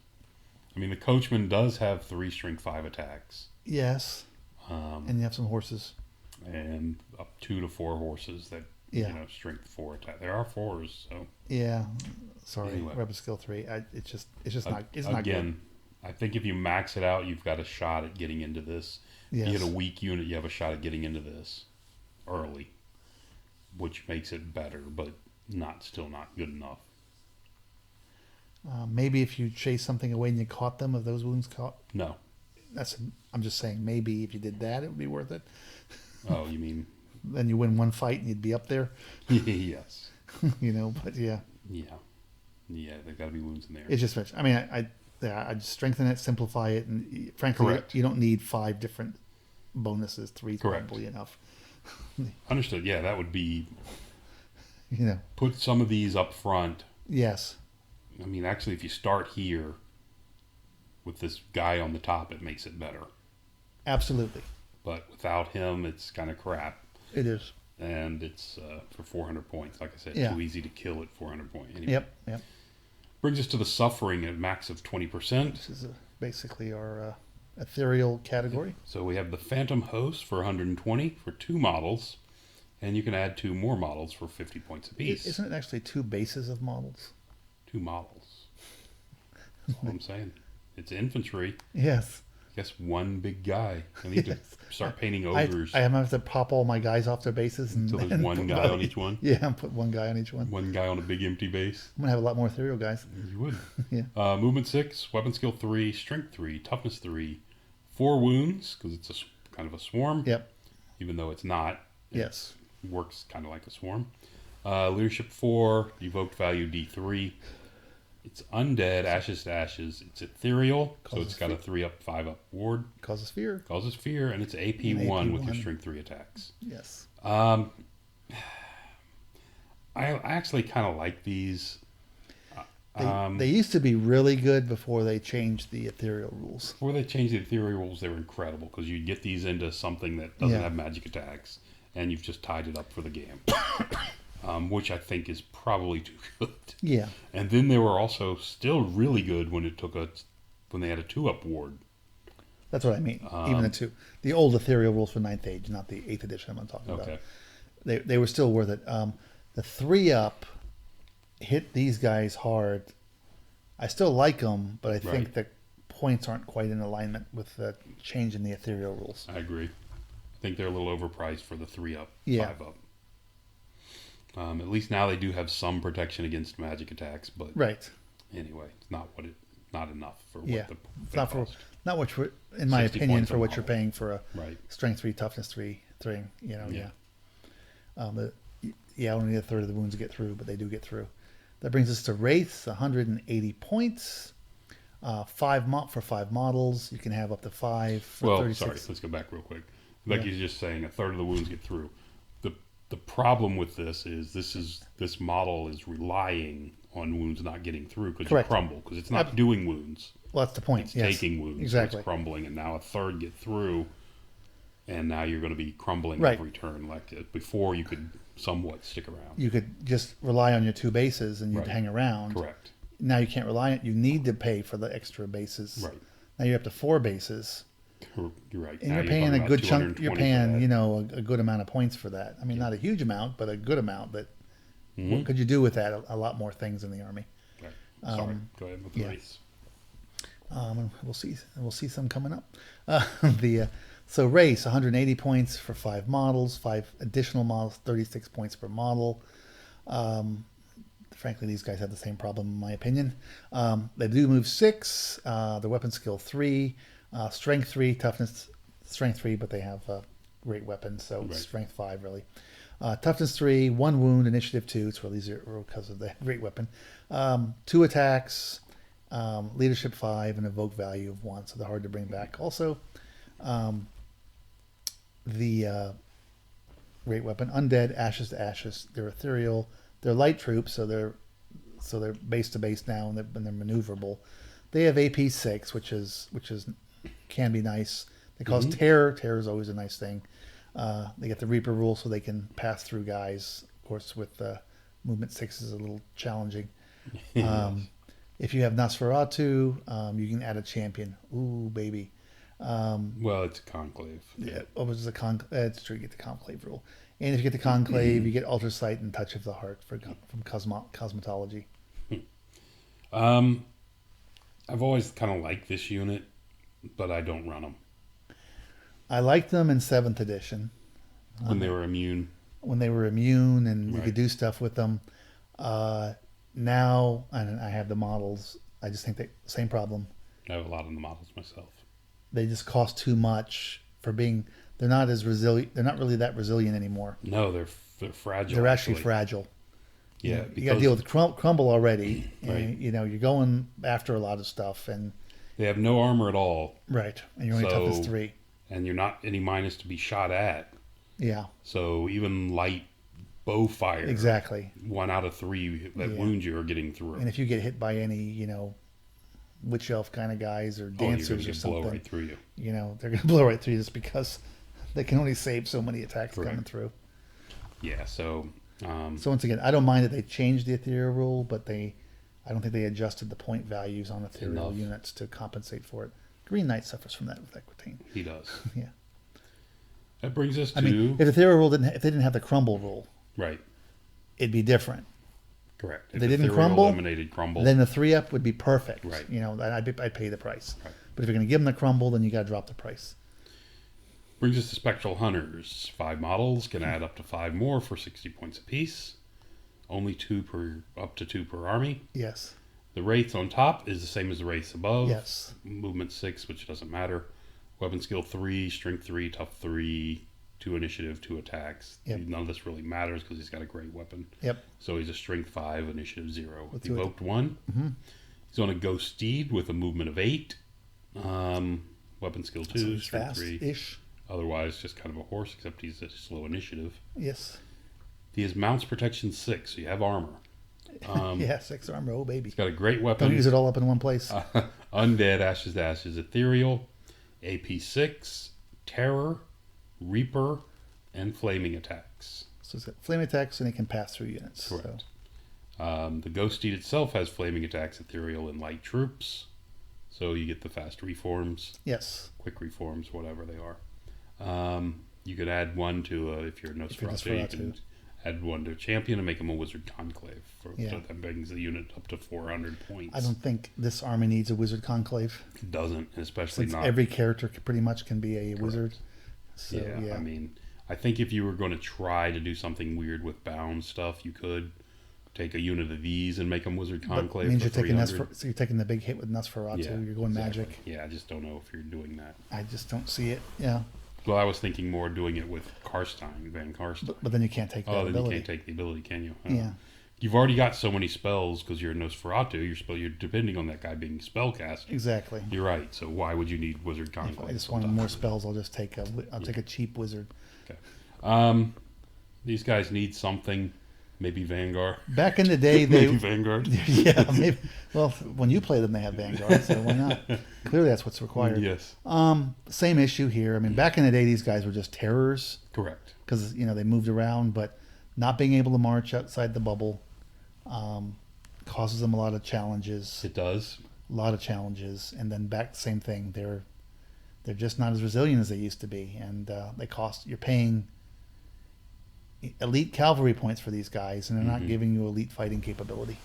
The coachman does have 3 strength 5 attacks. Yes. And you have some horses. And up 2 to 4 horses that strength 4 attack. There are 4s, so. Yeah. Sorry, anyway. Weapon skill 3. It's just not good. Again, I think if you max it out, you've got a shot at getting into this. Yes. If you get a weak unit, you have a shot at getting into this early, which makes it better, but still not good enough. Maybe if you chase something away and you caught them, if those wounds caught. No. I'm just saying, maybe if you did that, it would be worth it. Oh, you mean? Then you win one fight and you'd be up there. Yes. But yeah. Yeah. Yeah, there got to be wounds in there. It's just, I'd strengthen it, simplify it, and frankly, you don't need 5 different bonuses. 3 is probably enough. Understood. Yeah, that would be. Put some of these up front. Yes. Actually, if you start here with this guy on the top, it makes it better. Absolutely. But without him, it's kind of crap. It is. And it's for 400 points. Like I said, too easy to kill at 400 points. Anyway. Yep. Brings us to the suffering at max of 20%. This is basically our ethereal category. So we have the Phantom Host for 120 for 2 models. And you can add 2 more models for 50 points apiece. Isn't it actually 2 bases of models? 2 models. That's what I'm saying. It's infantry. Yes. I guess 1 big guy. I need to start painting ogres. I have to pop all my guys off their bases. So there's 1 guy on each one? Yeah, and put 1 guy on each one. 1 guy on a big empty base. I'm going to have a lot more ethereal guys. You would. Yeah. Movement 6, weapon skill 3, strength 3, toughness 3, 4 wounds, because it's kind of a swarm. Yep. Even though it's not. Yes. It works kind of like a swarm. Leadership 4, evoked value D3. It's undead, ashes to ashes. It's ethereal, so it's got a 3-up, 5-up ward. Causes fear. Causes fear, and it's AP1 with your strength 3 attacks. Yes. I actually kind of like these. They used to be really good before they changed the ethereal rules. Before they changed the ethereal rules, they were incredible because you'd get these into something that doesn't have magic attacks, and you've just tied it up for the game. Which I think is probably too good. Yeah. And then they were also still really good when when they had a 2-up ward. That's what I mean. Even the old ethereal rules for 9th Age, not the 8th edition I'm talking about. They were still worth it. The 3-up hit these guys hard. I still like them, but I think the points aren't quite in alignment with the change in the ethereal rules. I agree. I think they're a little overpriced for the 3-up, 5-up. At least now they do have some protection against magic attacks, but anyway, it's not enough for what it's not for cost. Not what you're, in my opinion, for what you're paying for a strength 3, toughness 3 thing. Only a third of the wounds get through, but they do get through. That brings us to Wraiths, 180 points. 5 for 5 models. You can have up to 5 for 36. Sorry, let's go back real quick. Like you're just saying, a third of the wounds get through. The problem with this model is relying on wounds not getting through because you crumble, because it's not doing wounds. Well, that's the point. It's taking wounds. Exactly. So it's crumbling, and now a third get through, and now you're going to be crumbling every turn. Like before, you could somewhat stick around. You could just rely on your 2 bases and you'd hang around. Correct. Now you can't rely on it. You need to pay for the extra bases. Right. Now you're up to 4 bases. You're right. And you're paying a good chunk. You're paying, a good amount of points for that. I mean, not a huge amount, but a good amount. That what could you do with that? A lot more things in the army. Right. Sorry. Go ahead with the race. We'll see some coming up. So race 180 points for 5 models, 5 additional models, 36 points per model. Frankly, these guys have the same problem in my opinion. They do move 6. Their weapon skill 3. Strength 3, toughness strength 3, but they have great weapons, so strength 5 really. Toughness 3, 1 wound, initiative 2. It's really 0 because of the great weapon. 2 attacks, leadership 5, and evoke value of 1, so they're hard to bring back. Also, the great weapon, undead, ashes to ashes. They're ethereal. They're light troops, so they're base to base now, and they're maneuverable. They have AP 6, which can be nice. They cause terror. Terror is always a nice thing. They get the Reaper rule, so they can pass through guys. Of course, with movement 6 is a little challenging. If you have Nosferatu, you can add a champion. Ooh, baby. Well, it's a conclave. Yeah. It's true. You get the conclave rule, and if you get the conclave, you get Ultra Sight and Touch of the Heart from cosmetology. I've always kind of liked this unit, but I don't run them. I liked them in 7th edition. When they were immune. When they were immune and you could do stuff with them. Now, and I have the models, I just think same problem. I have a lot of the models myself. They just cost too much for being, they're not as resilient, they're not really that resilient anymore. No, they're fragile. They're actually fragile. Yeah, you got to deal with crumble already. And, you're going after a lot of stuff, and they have no armor at all. Right, and you're only toughness 3, and you're not any minus to be shot at. Yeah. So even light bow fire, 1 out of 3 that wound you are getting through. And if you get hit by any, witch elf kind of guys or dancers or something, blow right through you. They're going to blow right through you just because they can only save so many attacks coming through. Yeah. So once again, I don't mind that they changed the ethereal rule, but I don't think they adjusted the point values on ethereal units to compensate for it. Green Knight suffers from that with Equitane. He does. Yeah. That brings us to. I mean, if ethereal rule if they didn't have the crumble rule, it'd be different. Correct. If they didn't crumble, eliminated crumble, then the 3-up would be perfect. Right. I'd pay the price. Right. But if you're going to give them the crumble, then you got to drop the price. Brings us to Spectral Hunters. 5 models can add up to 5 more for 60 points apiece. Only up to 2 per army. Yes. The Wraith on top is the same as the Wraith above. Yes. Movement 6, which doesn't matter. Weapon skill 3, strength 3, tough 3, 2 initiative, 2 attacks. Yep. None of this really matters because he's got a great weapon. Yep. So he's a strength 5, initiative 0. With Evoked 1. Mm-hmm. He's on a ghost steed with a movement of 8. Weapon skill 2, strength 3. Fast-ish. Otherwise, just kind of a horse, except he's a slow initiative. Yes. He has mounts protection 6, so you have armor. Yeah, 6 armor. Oh, baby. He's got a great weapon. Don't use it all up in one place. Undead, Ashes to Ashes, Ethereal, AP 6, Terror, Reaper, and Flaming attacks. So it's got flame attacks, and it can pass through units. Correct. So. The Ghost Steed itself has Flaming attacks, Ethereal, and Light Troops. So you get the fast reforms. Yes. Quick reforms, whatever they are. You could add one to, if you're Nosferatu, you can add one to a champion and make him a Wizard Conclave. So that brings the unit up to 400 points. I don't think this army needs a Wizard Conclave. It doesn't, especially Since not. every character pretty much can be a wizard. So, yeah, I mean, I think if you were going to try to do something weird with bound stuff, you could take a unit of these and make them Wizard Conclave. But means for you're taking so you're taking the big hit with Nosferatu. Yeah, you're going magic. Yeah, I just don't know if you're doing that. I just don't see it. Yeah. Well, I was thinking more doing it with Karstein, Vancarsen. But then you can't take that ability. Oh, then you can't take the ability, can you? Yeah. You've already got so many spells because you're a Nosferatu. You're depending on that guy being spellcaster. Exactly. You're right. So why would you need Wizard Conclave? If I just wanted more spells, I'll just take take a cheap wizard. Okay. These guys need something. Maybe Vanguard. Back in the day, maybe Vanguard. Yeah, maybe. Well, when you play them, they have Vanguard, so why not? Clearly, that's what's required. Yes. Same issue here. I mean, back in the day, these guys were just terrors. Correct. Because they moved around, but not being able to march outside the bubble causes them a lot of challenges. It does. A lot of challenges, and then back same thing. They're just not as resilient as they used to be, and you're paying elite cavalry points for these guys, and they're not giving you elite fighting capability.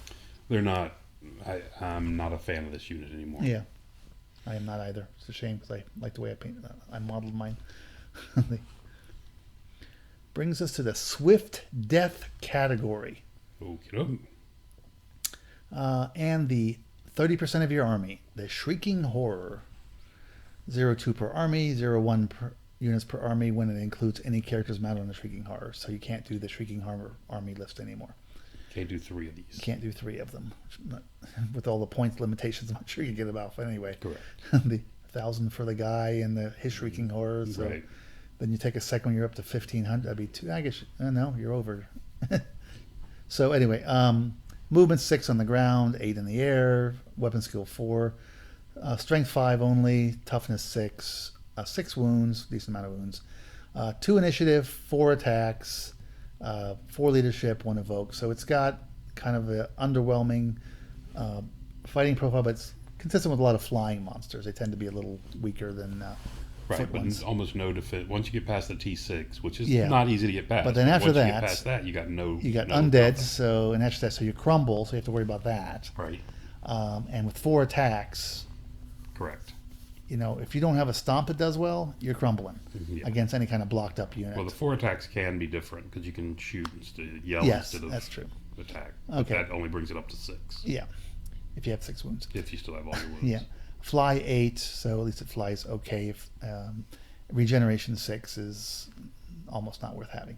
They're not. I'm not a fan of this unit anymore. Yeah, I am not either. It's a shame because I like the way I modeled mine. Brings us to the Swift Death category. Okay. And the 30% of your army, the Shrieking Horror. 0.2 per army, 0.1 units per army when it includes any characters mounted on the Shrieking Horror. So you can't do the Shrieking Horror army list anymore. Can't do 3 of these. You can't do 3 of them. With all the points limitations, I'm sure you can get them out. But anyway. Correct. The 1,000 for the guy and his Shrieking Horror. So right. Then you take a second one, you're up to 1,500. That'd be 2. I guess, no, you're over. So anyway, movement 6 on the ground, 8 in the air, weapon skill 4, strength 5 only, toughness 6, 6 wounds, decent amount of wounds, 2 initiative, 4 attacks, 4 leadership, 1 evoke. So it's got kind of an underwhelming fighting profile, but it's consistent with a lot of flying monsters. They tend to be a little weaker than right, but almost no defense. Once you get past the T6, which is not easy to get past. But then after once that, you get past that, you got undead. So and after that, so you crumble. So you have to worry about that. Right. And with 4 attacks, correct. If you don't have a stomp that does well, you're crumbling against any kind of blocked up unit. Well, the 4 attacks can be different because you can shoot instead of yell instead of that's true. Attack. Okay. But that only brings it up to 6. Yeah, if you have 6 wounds. If you still have all your wounds. Yeah. Fly 8, so at least it flies okay. If regeneration 6 is almost not worth having.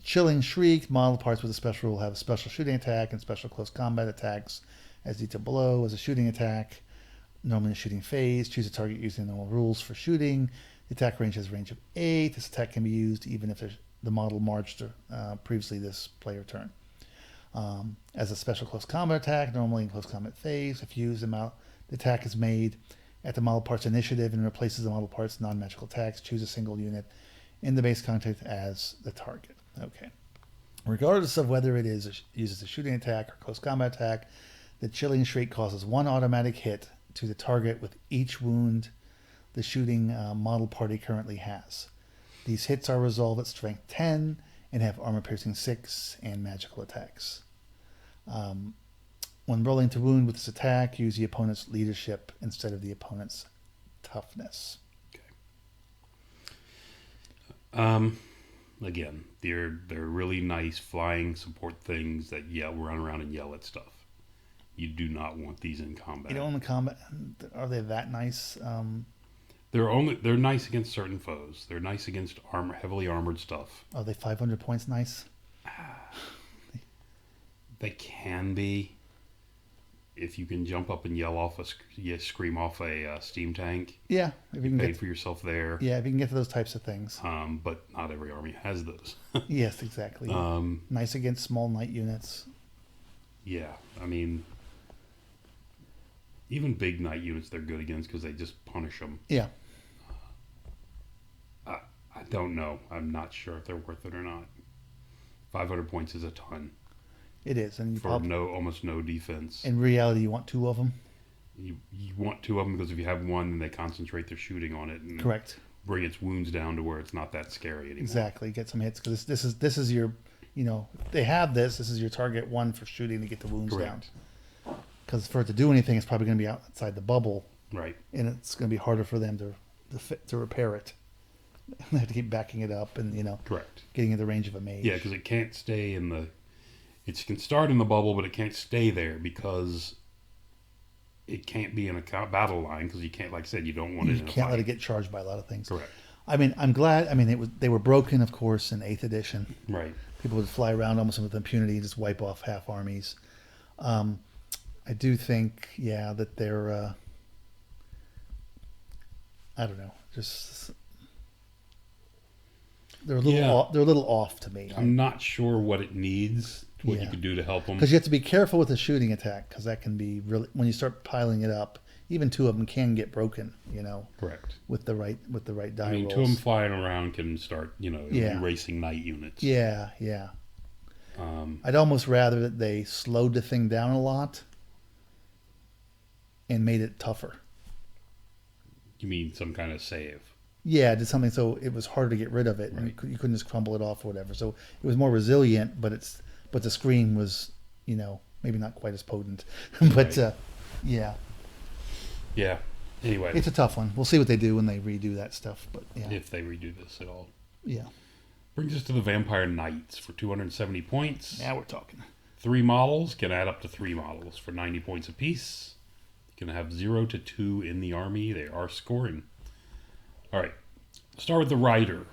Chilling Shriek, model parts with a special rule have a special shooting attack and special close combat attacks as detailed below as a shooting attack. Normally a shooting phase. Choose a target using the normal rules for shooting. The attack range has a range of 8. This attack can be used even if the model marched previously this player turn. As a special close combat attack, normally in close combat phase, if used, the attack is made at the model part's initiative and replaces the model part's non-magical attacks. Choose a single unit in the base context as the target. Okay. Regardless of whether it uses a shooting attack or close combat attack, the Chilling Shriek causes 1 automatic hit to the target with each wound the shooting model party currently has. These hits are resolved at strength 10 and have armor piercing 6 and magical attacks. When rolling to wound with this attack, use the opponent's leadership instead of the opponent's toughness. Okay. Again, they're really nice flying support things that run around and yell at stuff. You do not want these in combat. In combat, are they that nice? They're nice against certain foes. They're nice against heavily armored stuff. Are they 500 points nice? They can be. If you can jump up and scream off a steam tank. Yeah, if you can paid for yourself there. Yeah, if you can get to those types of things. But not every army has those. Yes, exactly. Nice against small knight units. Yeah, I mean, even big knight units they're good against because they just punish them. Yeah. I don't know. I'm not sure if they're worth it or not. 500 points is a ton. It is, and for almost no defense. In reality, you want 2 of them. You want 2 of them because if you have one, then they concentrate their shooting on it. And correct. Bring its wounds down to where it's not that scary anymore. Exactly. Get some hits because this is your, if they have this is your target 1 for shooting to get the wounds correct. Down. Because for it to do anything, it's probably going to be outside the bubble. Right. And it's going to be harder for them to repair it. They have to keep backing it up and correct. Getting in the range of a mage. Yeah, because it can't stay in the. It can start in the bubble, but it can't stay there because it can't be in a battle line because you can't, like I said, you don't want it in a fight. You can't let it get charged by a lot of things. Correct. I mean, I'm glad. I mean, they were broken, of course, in 8th edition. Right. People would fly around almost with impunity, just wipe off half armies. I do think, that they're. I don't know, just. They're a little off to me. I'm not sure what it needs. What you could do to help them. Because you have to be careful with the shooting attack, because that can be really, when you start piling it up, even 2 of them can get broken, Correct. With the right die rolls. 2 of them flying around can start, erasing knight units. Yeah. I'd almost rather that they slowed the thing down a lot and made it tougher. You mean some kind of save? Yeah, did something so it was harder to get rid of it, and you couldn't just crumble it off or whatever. So it was more resilient, but the screen was, maybe not quite as potent. But yeah. Yeah. Anyway, it's a tough one. We'll see what they do when they redo that stuff. But yeah, if they redo this at all. Yeah. Brings us to the Vampire Knights for 270 points. Now we're talking. 3 models can add up to 3 models for 90 points apiece. You can have 0 to 2 in the army. They are scoring. All right. Start with the Rider.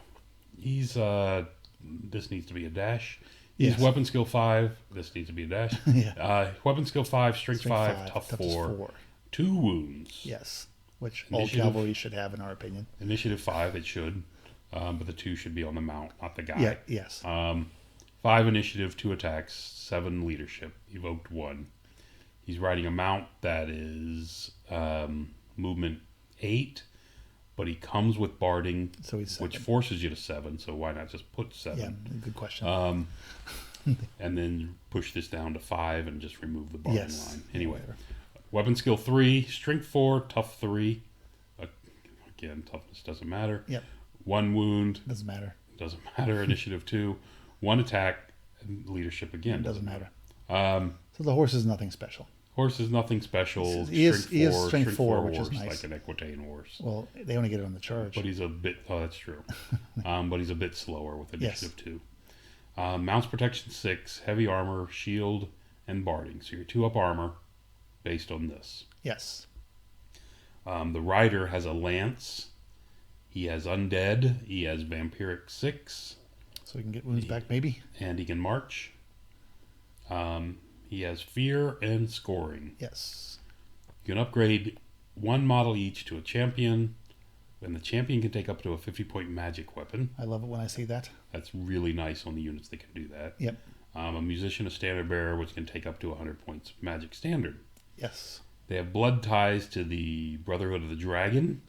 He's this needs to be a dash. He's weapon skill 5. This needs to be a dash. Yeah. Weapon skill 5, strength 5, tough 4. 2 wounds. Yes. Which initiative, all cavalry should have, in our opinion. Initiative 5, it should. But the 2 should be on the mount, not the guy. Yeah, yes. 5 initiative, 2 attacks, 7 leadership, evoked 1. He's riding a mount that is movement 8, but he comes with barding, so he's which forces you to 7, so why not just put 7? Yeah, good question. And then push this down to 5 and just remove the barding line. Anyway, weapon skill 3, strength 4, tough 3. Again, toughness doesn't matter. Yep. 1 wound. Doesn't matter. Doesn't matter. Initiative 2. 1 attack. And leadership again. Doesn't matter. So the horse is nothing special. Horse is nothing special. He is strength 4, which horse, is nice. Like an Equitane horse. Well, they only get it on the charge. But he's a bit... Oh, that's true. But he's a bit slower with initiative 2. Mounts protection 6, heavy armor, shield, and barding. So you're 2 up armor based on this. Yes. The rider has a lance. He has undead. He has vampiric 6. So he can get wounds back, maybe. And he can march. He has fear and scoring. Yes. You can upgrade 1 model each to a champion, and the champion can take up to a 50-point magic weapon. I love it when I see that. That's really nice on the units that can do that. Yep. A musician, a standard bearer, which can take up to 100 points magic standard. Yes. They have blood ties to the Brotherhood of the Dragon.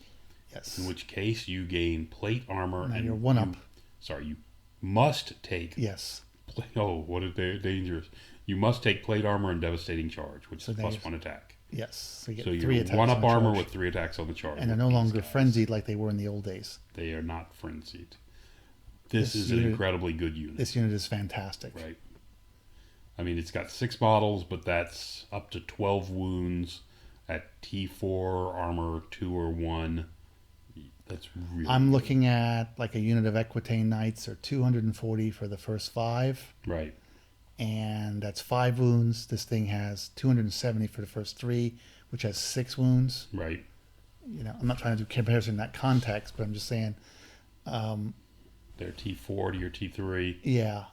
Yes. In which case you gain plate armor. Now you're 1 up. You must take... Yes. Oh, what a dangerous... You must take plate armor and devastating charge, which is plus 1 attack. Yes. So, you get 3 attacks 1 up armor with 3 attacks on the charge. And they're no longer frenzied like they were in the old days. They are not frenzied. This is an incredibly good unit. This unit is fantastic. Right. I mean, it's got 6 models, but that's up to 12 wounds at T4, armor 2 or 1. That's really I'm good. Looking at like a unit of Equitane Knights or 240 for the first 5. Right. And that's 5 wounds. This thing has 270 for the first 3, which has 6 wounds. Right. You know, I'm not trying to do comparison in that context, but I'm just saying. They're T4 to your T3. Yeah.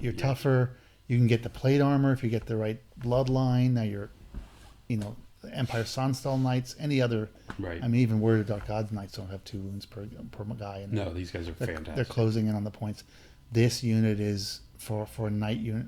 You're tougher. You can get the plate armor if you get the right bloodline. Now you're, you know, Empire Sonstal Knights, any other. Right. I mean, even Word of Dark Gods Knights don't have 2 wounds per guy. And no, these guys are fantastic. They're closing in on the points. This unit is for a knight unit.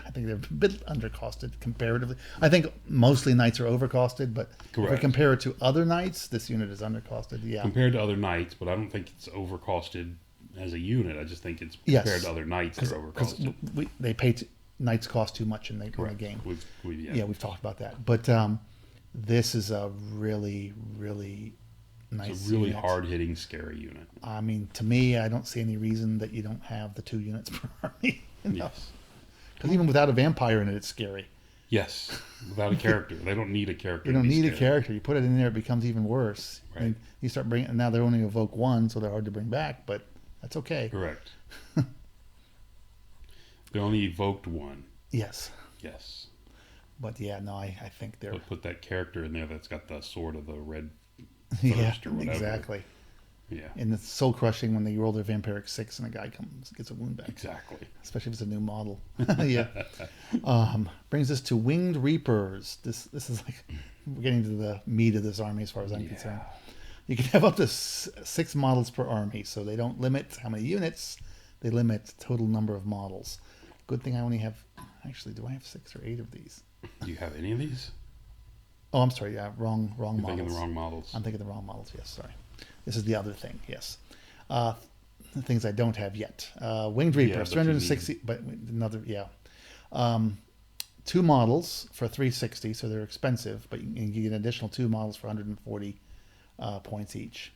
I think they're a bit undercosted comparatively. I think mostly knights are overcosted, but Correct. if we compare it to other knights, this unit is undercosted. Yeah. Compared to other knights, but I don't think it's overcosted as a unit. I just think it's compared to other knights are overcosted. They pay knights cost too much in the game. We've talked about that. But this is a really, really nice It's a really unit. hard-hitting, scary unit. I mean, to me, I don't see any reason that you don't have the 2 units per army. Yes. Because even without a vampire in it, it's scary. Yes. Without a character. They don't need a character. You don't need a character. You put it in there, it becomes even worse. Right. And you start bringing, and now they only evoke 1, so they're hard to bring back, but that's okay. Correct. They only evoked 1. Yes. Yes. But yeah, no, I think they're... Put that character in there that's got the sword of the red yeah, or whatever. exactly. Yeah. And it's soul crushing when they roll their Vampiric 6 and a guy gets a wound back. Exactly. Especially if it's a new model. Yeah. Brings us to Winged Reapers. This is like, we're getting to the meat of this army as far as I'm concerned. You can have up to 6 models per army, so they don't limit how many units, they limit total number of models. Good thing I only have, actually, do I have 6 or 8 of these? Do you have any of these? Oh, I'm sorry, yeah, wrong models. You're thinking the wrong models. I'm thinking the wrong models, yes, sorry. This is the other thing, yes. The things I don't have yet. Winged Reapers, 360, but another, 2 models for 360, so they're expensive, but you get an additional 2 models for 140 points each.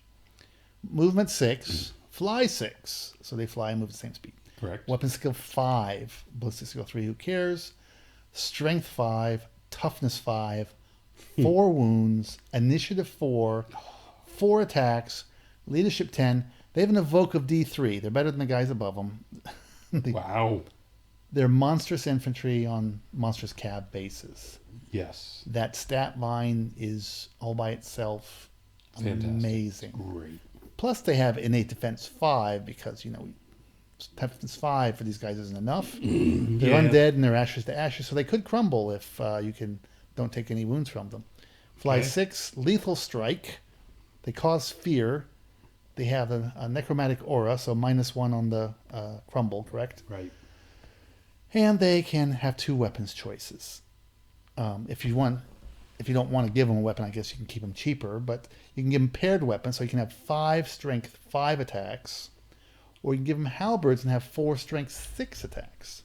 Movement 6, fly 6, so they fly and move at the same speed. Correct. Weapon skill 5, ballistic skill 3, who cares? Strength 5, toughness 5, 4 wounds, initiative 4, 4 attacks, leadership 10. They have an evoke of D3. They're better than the guys above them. Wow. They're monstrous infantry on monstrous cab bases. Yes. That stat line is all by itself amazing. Great. Plus they have innate defense 5 because, you know, defense 5 for these guys isn't enough. They're undead and they're ashes to ashes, so they could crumble if don't take any wounds from them. Fly 6, lethal strike. They cause fear. They have a necromantic aura, so -1 on the crumble, correct? Right. And they can have 2 weapons choices. If you don't want to give them a weapon, I guess you can keep them cheaper, but you can give them paired weapons, so you can have 5 strength, 5 attacks, or you can give them halberds and have 4 strength, 6 attacks.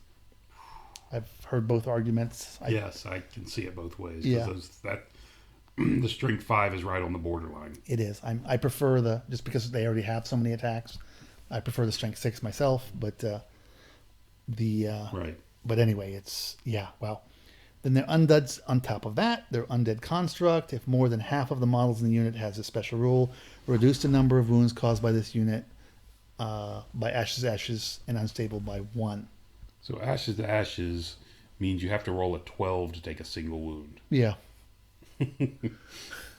I've heard both arguments. Yes, I can see it both ways. Yeah. The strength 5 is right on the borderline. It is. I prefer just because they already have so many attacks, I prefer the strength 6 myself, but right. But anyway, it's, wow. Then they're undeads on top of that. They're undead construct. If more than half of the models in the unit has a special rule, reduce the number of wounds caused by this unit by ashes, and unstable by 1. So ashes to ashes means you have to roll a 12 to take a single wound. Yeah.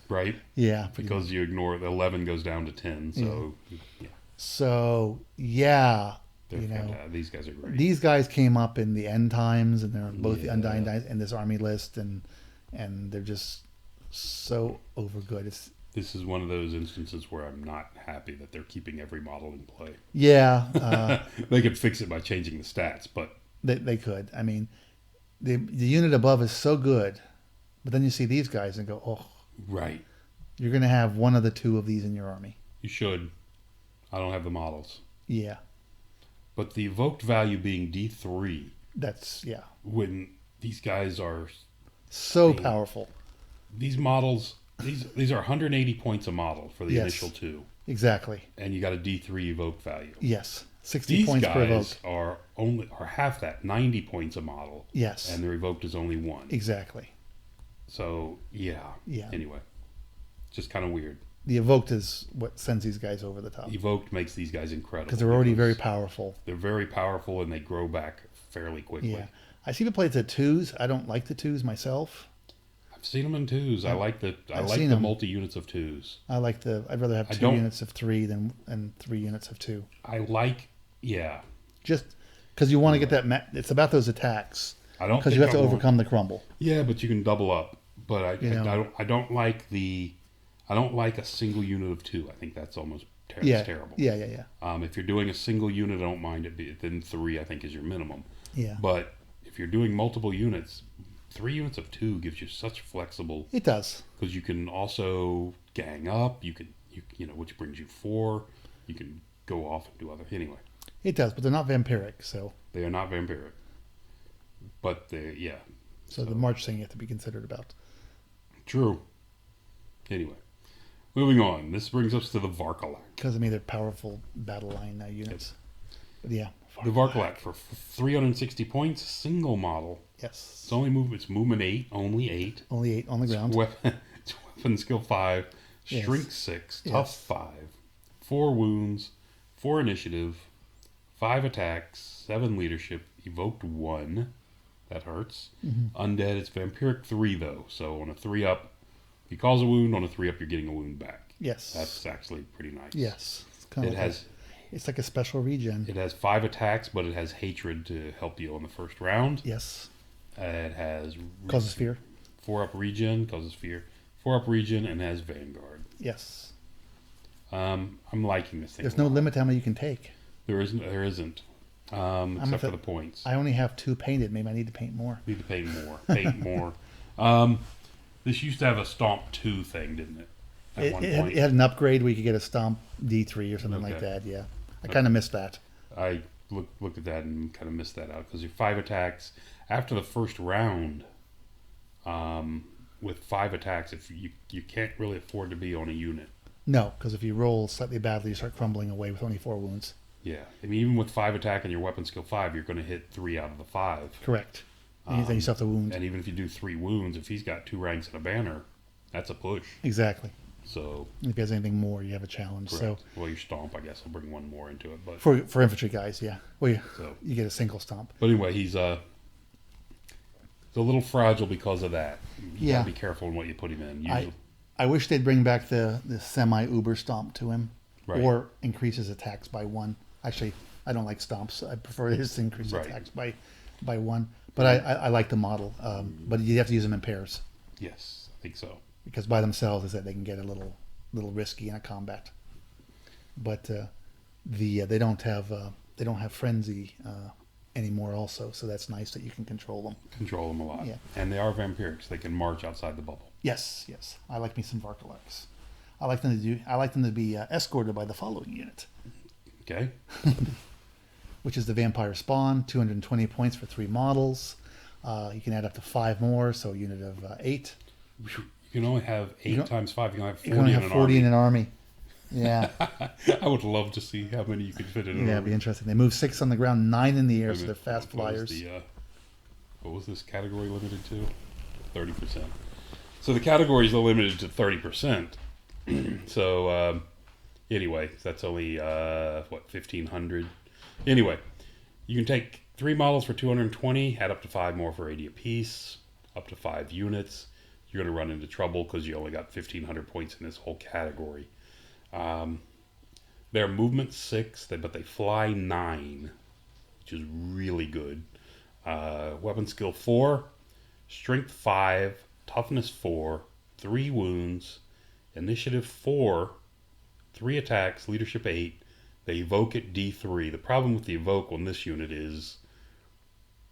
Right? Yeah. Because you ignore the 11 goes down to 10. So, yeah. So, yeah. They're fantastic. These guys are great. These guys came up in the end times, and they're both the Undying Dice in this army list, and they're just so over good. This is one of those instances where I'm not happy that they're keeping every model in play. Yeah. They could fix it by changing the stats, but... They could. I mean, the unit above is so good, but then you see these guys and go, oh. Right. You're going to have one of the 2 of these in your army. You should. I don't have the models. Yeah. But the evoked value being D3. That's, When these guys are... So powerful. These models... These are 180 points a model for the initial 2. Exactly. And you got a D3 evoke value. Yes. 60 points per evoke. These guys are half that, 90 points a model. Yes. And their evoked is only 1. Exactly. So, yeah. Anyway. Just kind of weird. The evoked is what sends these guys over the top. Evoked makes these guys incredible. Because they're already very powerful. They're very powerful and they grow back fairly quickly. Yeah. I see people play the 2s. I don't like the 2s myself. seen them in twos. I like the multi units of twos. I'd rather have 2 units of 3 than 3 units of 2. Just because you want to get that. It's about those attacks. Because you have to overcome the crumble. Yeah, but you can double up. But I don't like a single unit of 2. I think that's almost terrible. Yeah. If you're doing a single unit, I don't mind it. Then 3, I think, is your minimum. Yeah. But if you're doing multiple units, 3 units of 2 gives you such flexible. It does. Because you can also gang up. You which brings you 4. You can go off and do other. Anyway. It does, but they're not vampiric, so. They are not vampiric. But So the March thing you have to be considered about. True. Anyway, moving on. This brings us to the Varkalak. Because they're powerful battle line units. But yeah. The Varkalak for 360 points, single model. Yes. It's movement 8, only 8. Only 8 on the ground. It's weapon skill 5, strength 6, tough 5, 4 wounds, 4 initiative, 5 attacks, 7 leadership, evoked 1. That hurts. Mm-hmm. Undead, it's vampiric 3 though. So on a 3-up, he calls a wound. On a 3-up, you're getting a wound back. Yes. That's actually pretty nice. Yes. It's like a special regen. It has 5 attacks, but it has hatred to help you on the first round. Yes. It has causes fear. 4-up regen, causes fear. 4-up regen, and has Vanguard. Yes. I'm liking this thing. There's no limit to how many you can take. There isn't. Except for the points. I only have 2 painted. Maybe I need to paint more. Paint more. This used to have a Stomp 2 thing, didn't it? It had an upgrade where you could get a Stomp D3 or something like that. Yeah, I kind of missed that. I looked at that and kind of missed that out because your 5 attacks after the first round. With 5 attacks, if you can't really afford to be on a unit. No, because if you roll slightly badly, you start crumbling away with only 4 wounds. Yeah, I mean, even with 5 attack and your weapon skill 5, you're going to hit 3 out of the 5. Correct. And then you still have to wound. And even if you do 3 wounds, if he's got 2 ranks and a banner, that's a push. Exactly. So if he has anything more, you have a challenge. Correct. So your stomp, I guess, will bring 1 more into it. But for infantry guys, yeah. Well, you get a single stomp. But anyway, he's a little fragile because of that. You gotta be careful in what you put him in. I wish they'd bring back the semi-uber stomp to him, right. Or increase his attacks by 1. Actually, I don't like stomps. I prefer his increase attacks by 1. But I like the model. But you have to use them in pairs. Yes, I think so. Because by themselves, is that they can get a little risky in a combat. But they don't have frenzy anymore. Also, so that's nice that you can control them. Control them a lot. Yeah. And they are vampirics. They can march outside the bubble. Yes. I like me some Varkalaks. I like them to be escorted by the following unit. Okay. Which is the Vampire Spawn, 220 points for 3 models. You can add up to 5 more, so a unit of 8. You can only have 8 times 5. You can have 40 you can only have 40 in an army. Yeah. I would love to see how many you could fit in an army. Yeah, it'd be interesting. They move 6 on the ground, 9 in the air, so they're fast flyers. What was this category limited to? 30%. So the categories are limited to 30%. So, anyway, that's only, 1,500. Anyway, you can take 3 models for 220, add up to 5 more for 80 apiece, up to 5 units. You're going to run into trouble because you only got 1,500 points in this whole category. Their movement 6, but they fly 9, which is really good. Weapon skill 4, strength 5, toughness 4, 3 wounds, initiative 4, 3 attacks, leadership 8. They evoke at D3. The problem with the evoke on this unit is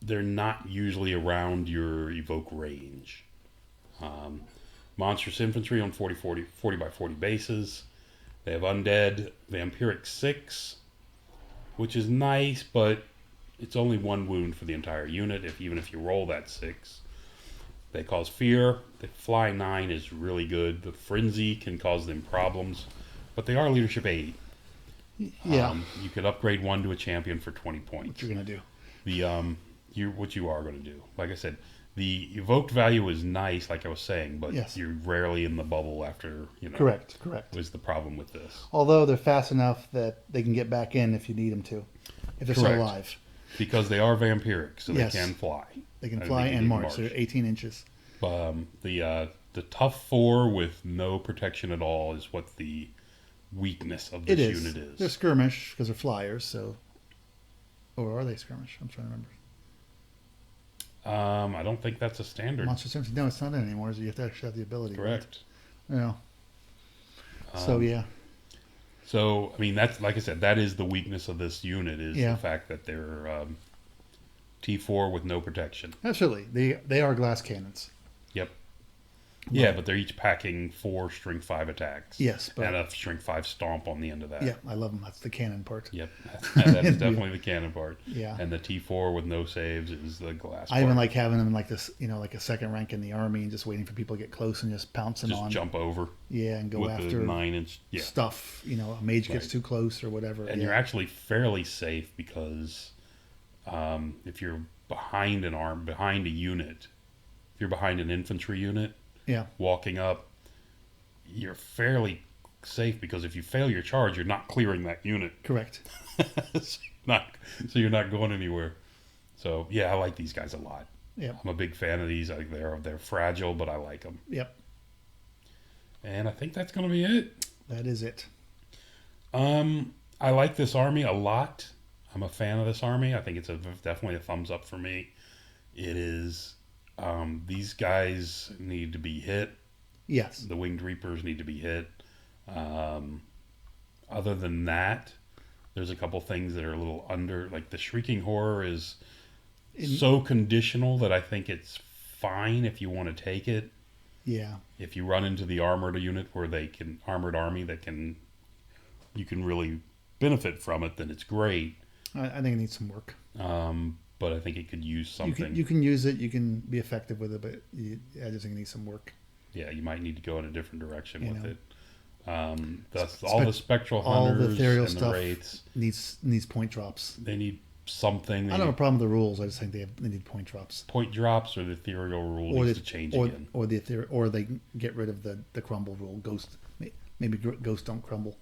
they're not usually around your evoke range. Monstrous infantry on 40 by 40 bases. They have undead, vampiric 6, which is nice, but it's only 1 wound for the entire unit, even if you roll that 6. They cause fear. The fly 9 is really good. The frenzy can cause them problems, but they are leadership 8. Yeah. You could upgrade 1 to a champion for 20 points. What you're gonna do? What you are going to do. Like I said, the evoked value is nice, like I was saying, but you're rarely in the bubble after, Correct. Was the problem with this. Although they're fast enough that they can get back in if you need them to, if they're still alive. Because they are vampiric, so they can fly. They can fly and march. So they're 18 inches. The tough 4 with no protection at all is what the weakness of this unit is. They're skirmish because they're flyers, so. Or are they skirmish? I'm trying to remember. I don't think that's a standard. Monster Symphony. No, it's not anymore. You have to actually have the ability. Correct. Right? Yeah. So yeah. So I mean, that's like I said, that is the weakness of this unit is the fact that they're T4 with no protection. Absolutely, they are glass cannons. Yep. Yeah, but they're each packing 4 strength 5 attacks. Yes, but and a strength 5 stomp on the end of that. Yeah, I love them. That's the cannon part. Yep, that is definitely the cannon part. Yeah, and the T4 with no saves is the glass. I even like having them in like this, like a second rank in the army, and just waiting for people to get close and just pounce them on. Just jump over. Yeah, and go with after the 9-inch stuff. A mage gets too close or whatever. And you're actually fairly safe because if you're behind behind a unit, if you're behind an infantry unit. Yeah. Walking up, you're fairly safe because if you fail your charge, you're not clearing that unit. Correct. so you're not going anywhere. So yeah, I like these guys a lot. Yep. I'm a big fan of these. I think they're fragile, but I like them. Yep. And I think that's going to be it. That is it. I like this army a lot. I'm a fan of this army. I think it's definitely a thumbs up for me. It is. These guys need to be hit. Yes. The Winged Reapers need to be hit. Other than that, there's a couple things that are a little under. Like the Shrieking Horror is so conditional that I think it's fine if you want to take it. Yeah. If you run into the armored unit where armored army you can really benefit from it, then it's great. I think it needs some work. But I think it could use something. You can use it. You can be effective with it, but I just think it needs some work. Yeah, you might need to go in a different direction with it. All the spectral hunters, all the ethereal and stuff the wraiths needs point drops. They need something. I don't have a problem with the rules. I just think they need point drops. Point drops, or the ethereal rule needs to change again. Or they get rid of the crumble rule. Ghost, maybe ghosts don't crumble.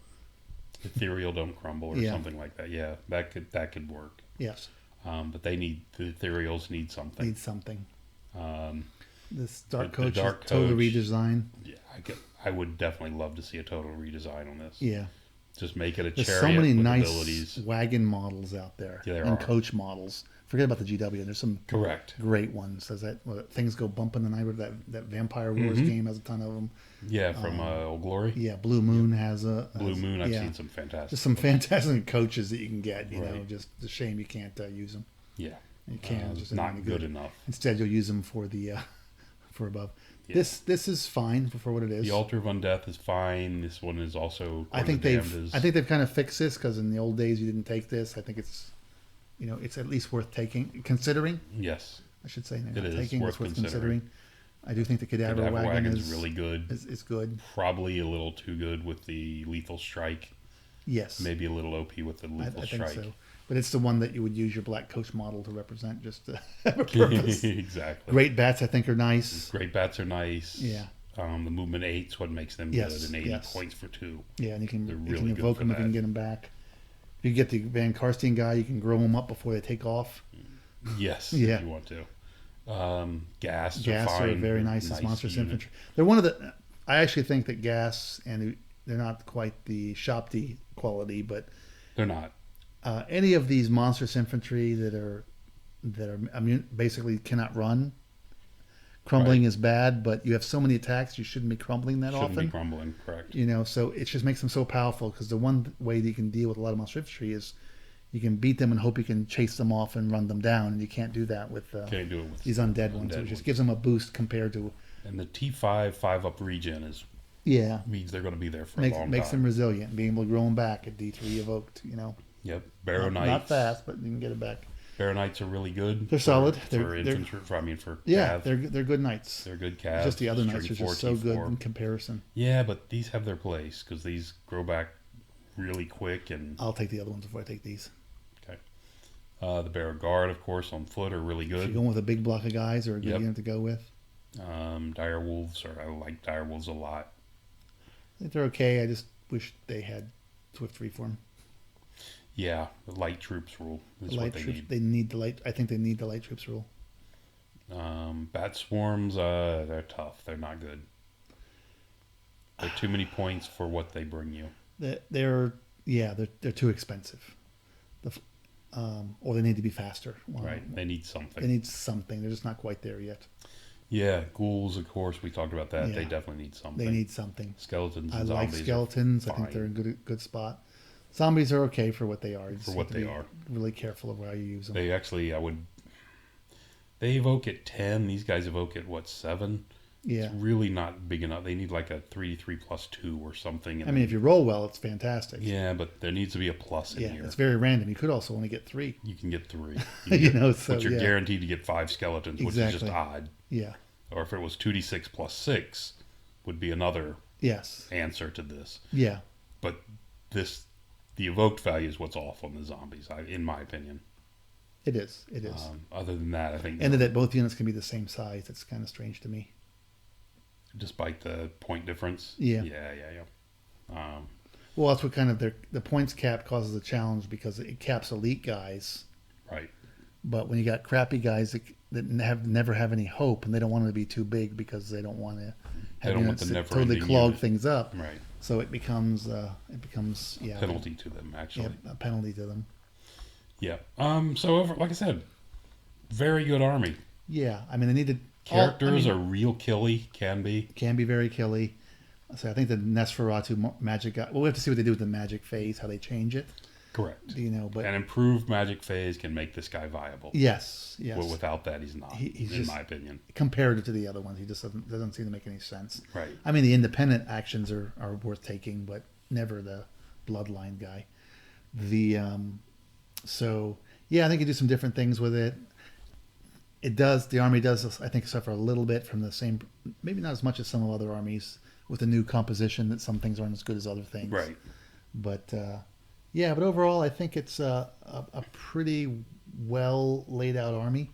Ethereal don't crumble, or something like that. Yeah, that could work. Yes. But the ethereals need something. This Dark Coach is total redesign. Yeah, I would definitely love to see a total redesign on this. Yeah. Just make it a There's chariot so many with nice abilities. wagon models out there. Yeah, and coach models. Forget about the GW. There's some great ones. Does Things Go Bump in the Night? That Vampire Wars game has a ton of them. Yeah, from Old Glory. Yeah, Blue Moon has Blue Moon. I've seen some fantastic. There's some fantastic coaches that you can get. Just a shame you can't use them. Yeah, you can't. Just not good enough. Instead, you'll use them for the for above. Yeah. This is fine for what it is. The Altar of Undeath is fine. This one is also. I think they've kind of fixed this because in the old days you didn't take this. I think it's it's at least worth considering. Yes, I should say it is worth considering. I do think the Cadaver Wagon is really good. It's good. Probably a little too good with the Lethal Strike. Yes. Maybe a little OP with the Lethal Strike. Think so. But it's the one that you would use your Black Coach model to represent, just to have a purpose. Exactly. Great Bats, I think, are nice. Great Bats are nice. Yeah. The movement 8's what makes them good, and 80 points for 2. Yeah, and you can evoke them if you can get them back. If you get the Vancarsen guy, you can grow them up before they take off. Yes, if you want to. Gas are very nice as Monstrous Infantry. They're one of the. I actually think that Gas, and they're not quite the Shopti quality, but they're not. Any of these Monstrous Infantry that are basically cannot run. Crumbling is bad, but you have so many attacks, you shouldn't be crumbling that often. Shouldn't be crumbling, correct. So it just makes them so powerful, because the one way that you can deal with a lot of Monstrous Infantry is you can beat them and hope you can chase them off and run them down, and you can't do that with, these undead ones. So it just gives them a boost compared to... And the T5 5-up regen means they're going to be there for a long time. Makes them resilient, being able to grow them back at D3 evoked, Yep, Barrow Knights. Not fast, but you can get it back. Barrow Knights are really good. They're solid. For infantry. For cav. They're good knights. They're good cav. Just the other knights are just so good in comparison. Yeah, but these have their place because these grow back really quick. And I'll take the other ones before I take these. Okay. The Barrow Guard, of course, on foot are really good. If you're going with a big block of guys or a good unit to go with. Dire Wolves, I like Dire Wolves a lot. I think they're okay. I just wish they had Swift Reform. Yeah, the light troops rule is what they need. They need the light. I think they need the light troops rule. Bat swarms, they're tough. They're not good. They're too many points for what they bring you. They're too expensive. Or they need to be faster. Right. They need something. They're just not quite there yet. Yeah, ghouls, of course, we talked about that. Yeah. They definitely need something. They need something. Skeletons and zombies. I like skeletons. I think they're in good spot. Zombies are okay for what they are. For what they are. Really careful of how you use them. They actually, they evoke at 10. These guys evoke at, 7? Yeah. It's really not big enough. They need like a 3+2 or something. I mean, if you roll well, it's fantastic. Yeah, but there needs to be a plus in here. Yeah, it's very random. You could also only get 3. You can get 3. But you're guaranteed to get 5 skeletons, which is just odd. Yeah. Or if it was 2d6 plus 6, would be another answer to this. Yeah. But the evoked value is what's off on the zombies, in my opinion. It is. Other than that, I think... And that both units can be the same size. It's kind of strange to me. Despite the point difference? Yeah. Yeah. Well, that's what kind of the points cap causes a challenge because it caps elite guys. Right. But when you got crappy guys that never have any hope and they don't want to be too big because they don't want to have units that totally clog things up. Right. So it becomes a penalty to them, actually. Yeah, a penalty to them. Yeah. So like I said, very good army. Yeah. I mean, they needed... Characters are real killy, can be very killy. So I think the Nosferatu magic guy. Well, we have to see what they do with the magic phase, how they change it. Correct. But an improved magic phase can make this guy viable. Yes. Well, without that, he's not. He's in my opinion, comparative to the other ones, he just doesn't seem to make any sense. Right. I mean, the independent actions are worth taking, but never the bloodline guy. So yeah, I think you do some different things with it. The army does, I think, suffer a little bit from the same, maybe not as much as some of other armies with a new composition, that some things aren't as good as other things. Right. But, but overall, I think it's a pretty well laid out army.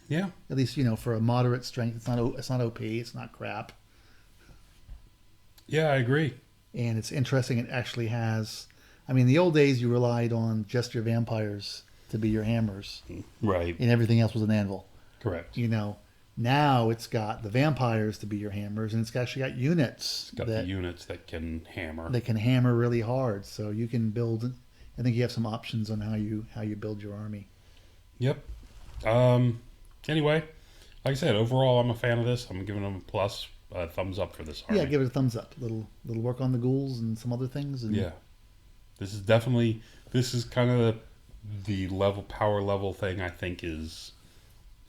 Yeah. At least, for a moderate strength. It's not OP. It's not crap. Yeah, I agree. And it's interesting. It actually has, in the old days, you relied on just your vampires to be your hammers. Right. And everything else was an anvil. Correct. Now it's got the vampires to be your hammers, and it's actually got units. It's got the units that can hammer. They can hammer really hard, so you can build. I think you have some options on how you build your army. Yep. Anyway, like I said, overall, I'm a fan of this. I'm giving them a plus, thumbs up for this army. Yeah, give it a thumbs up. Little work on the ghouls and some other things. And yeah, this is kind of the power level thing. I think is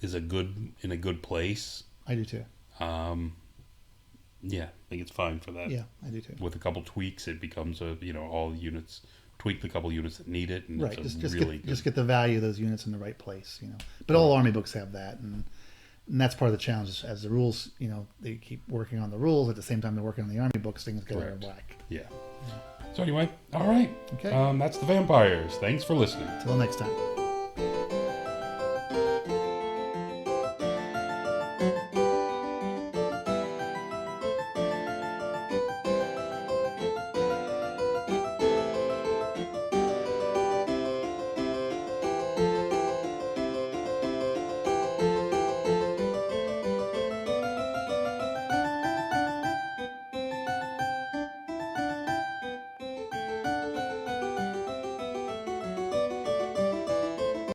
in a good place. I do too. Yeah, I think it's fine for that. Yeah, I do too. With a couple tweaks, it becomes all units. Tweak the couple units that need it, and right. Just get the value of those units in the right place. But all army books have that, and that's part of the challenge. As the rules, they keep working on the rules at the same time they're working on the army books. Things get out of whack. Yeah. So anyway, all right. Okay. That's the vampires. Thanks for listening. Till next time.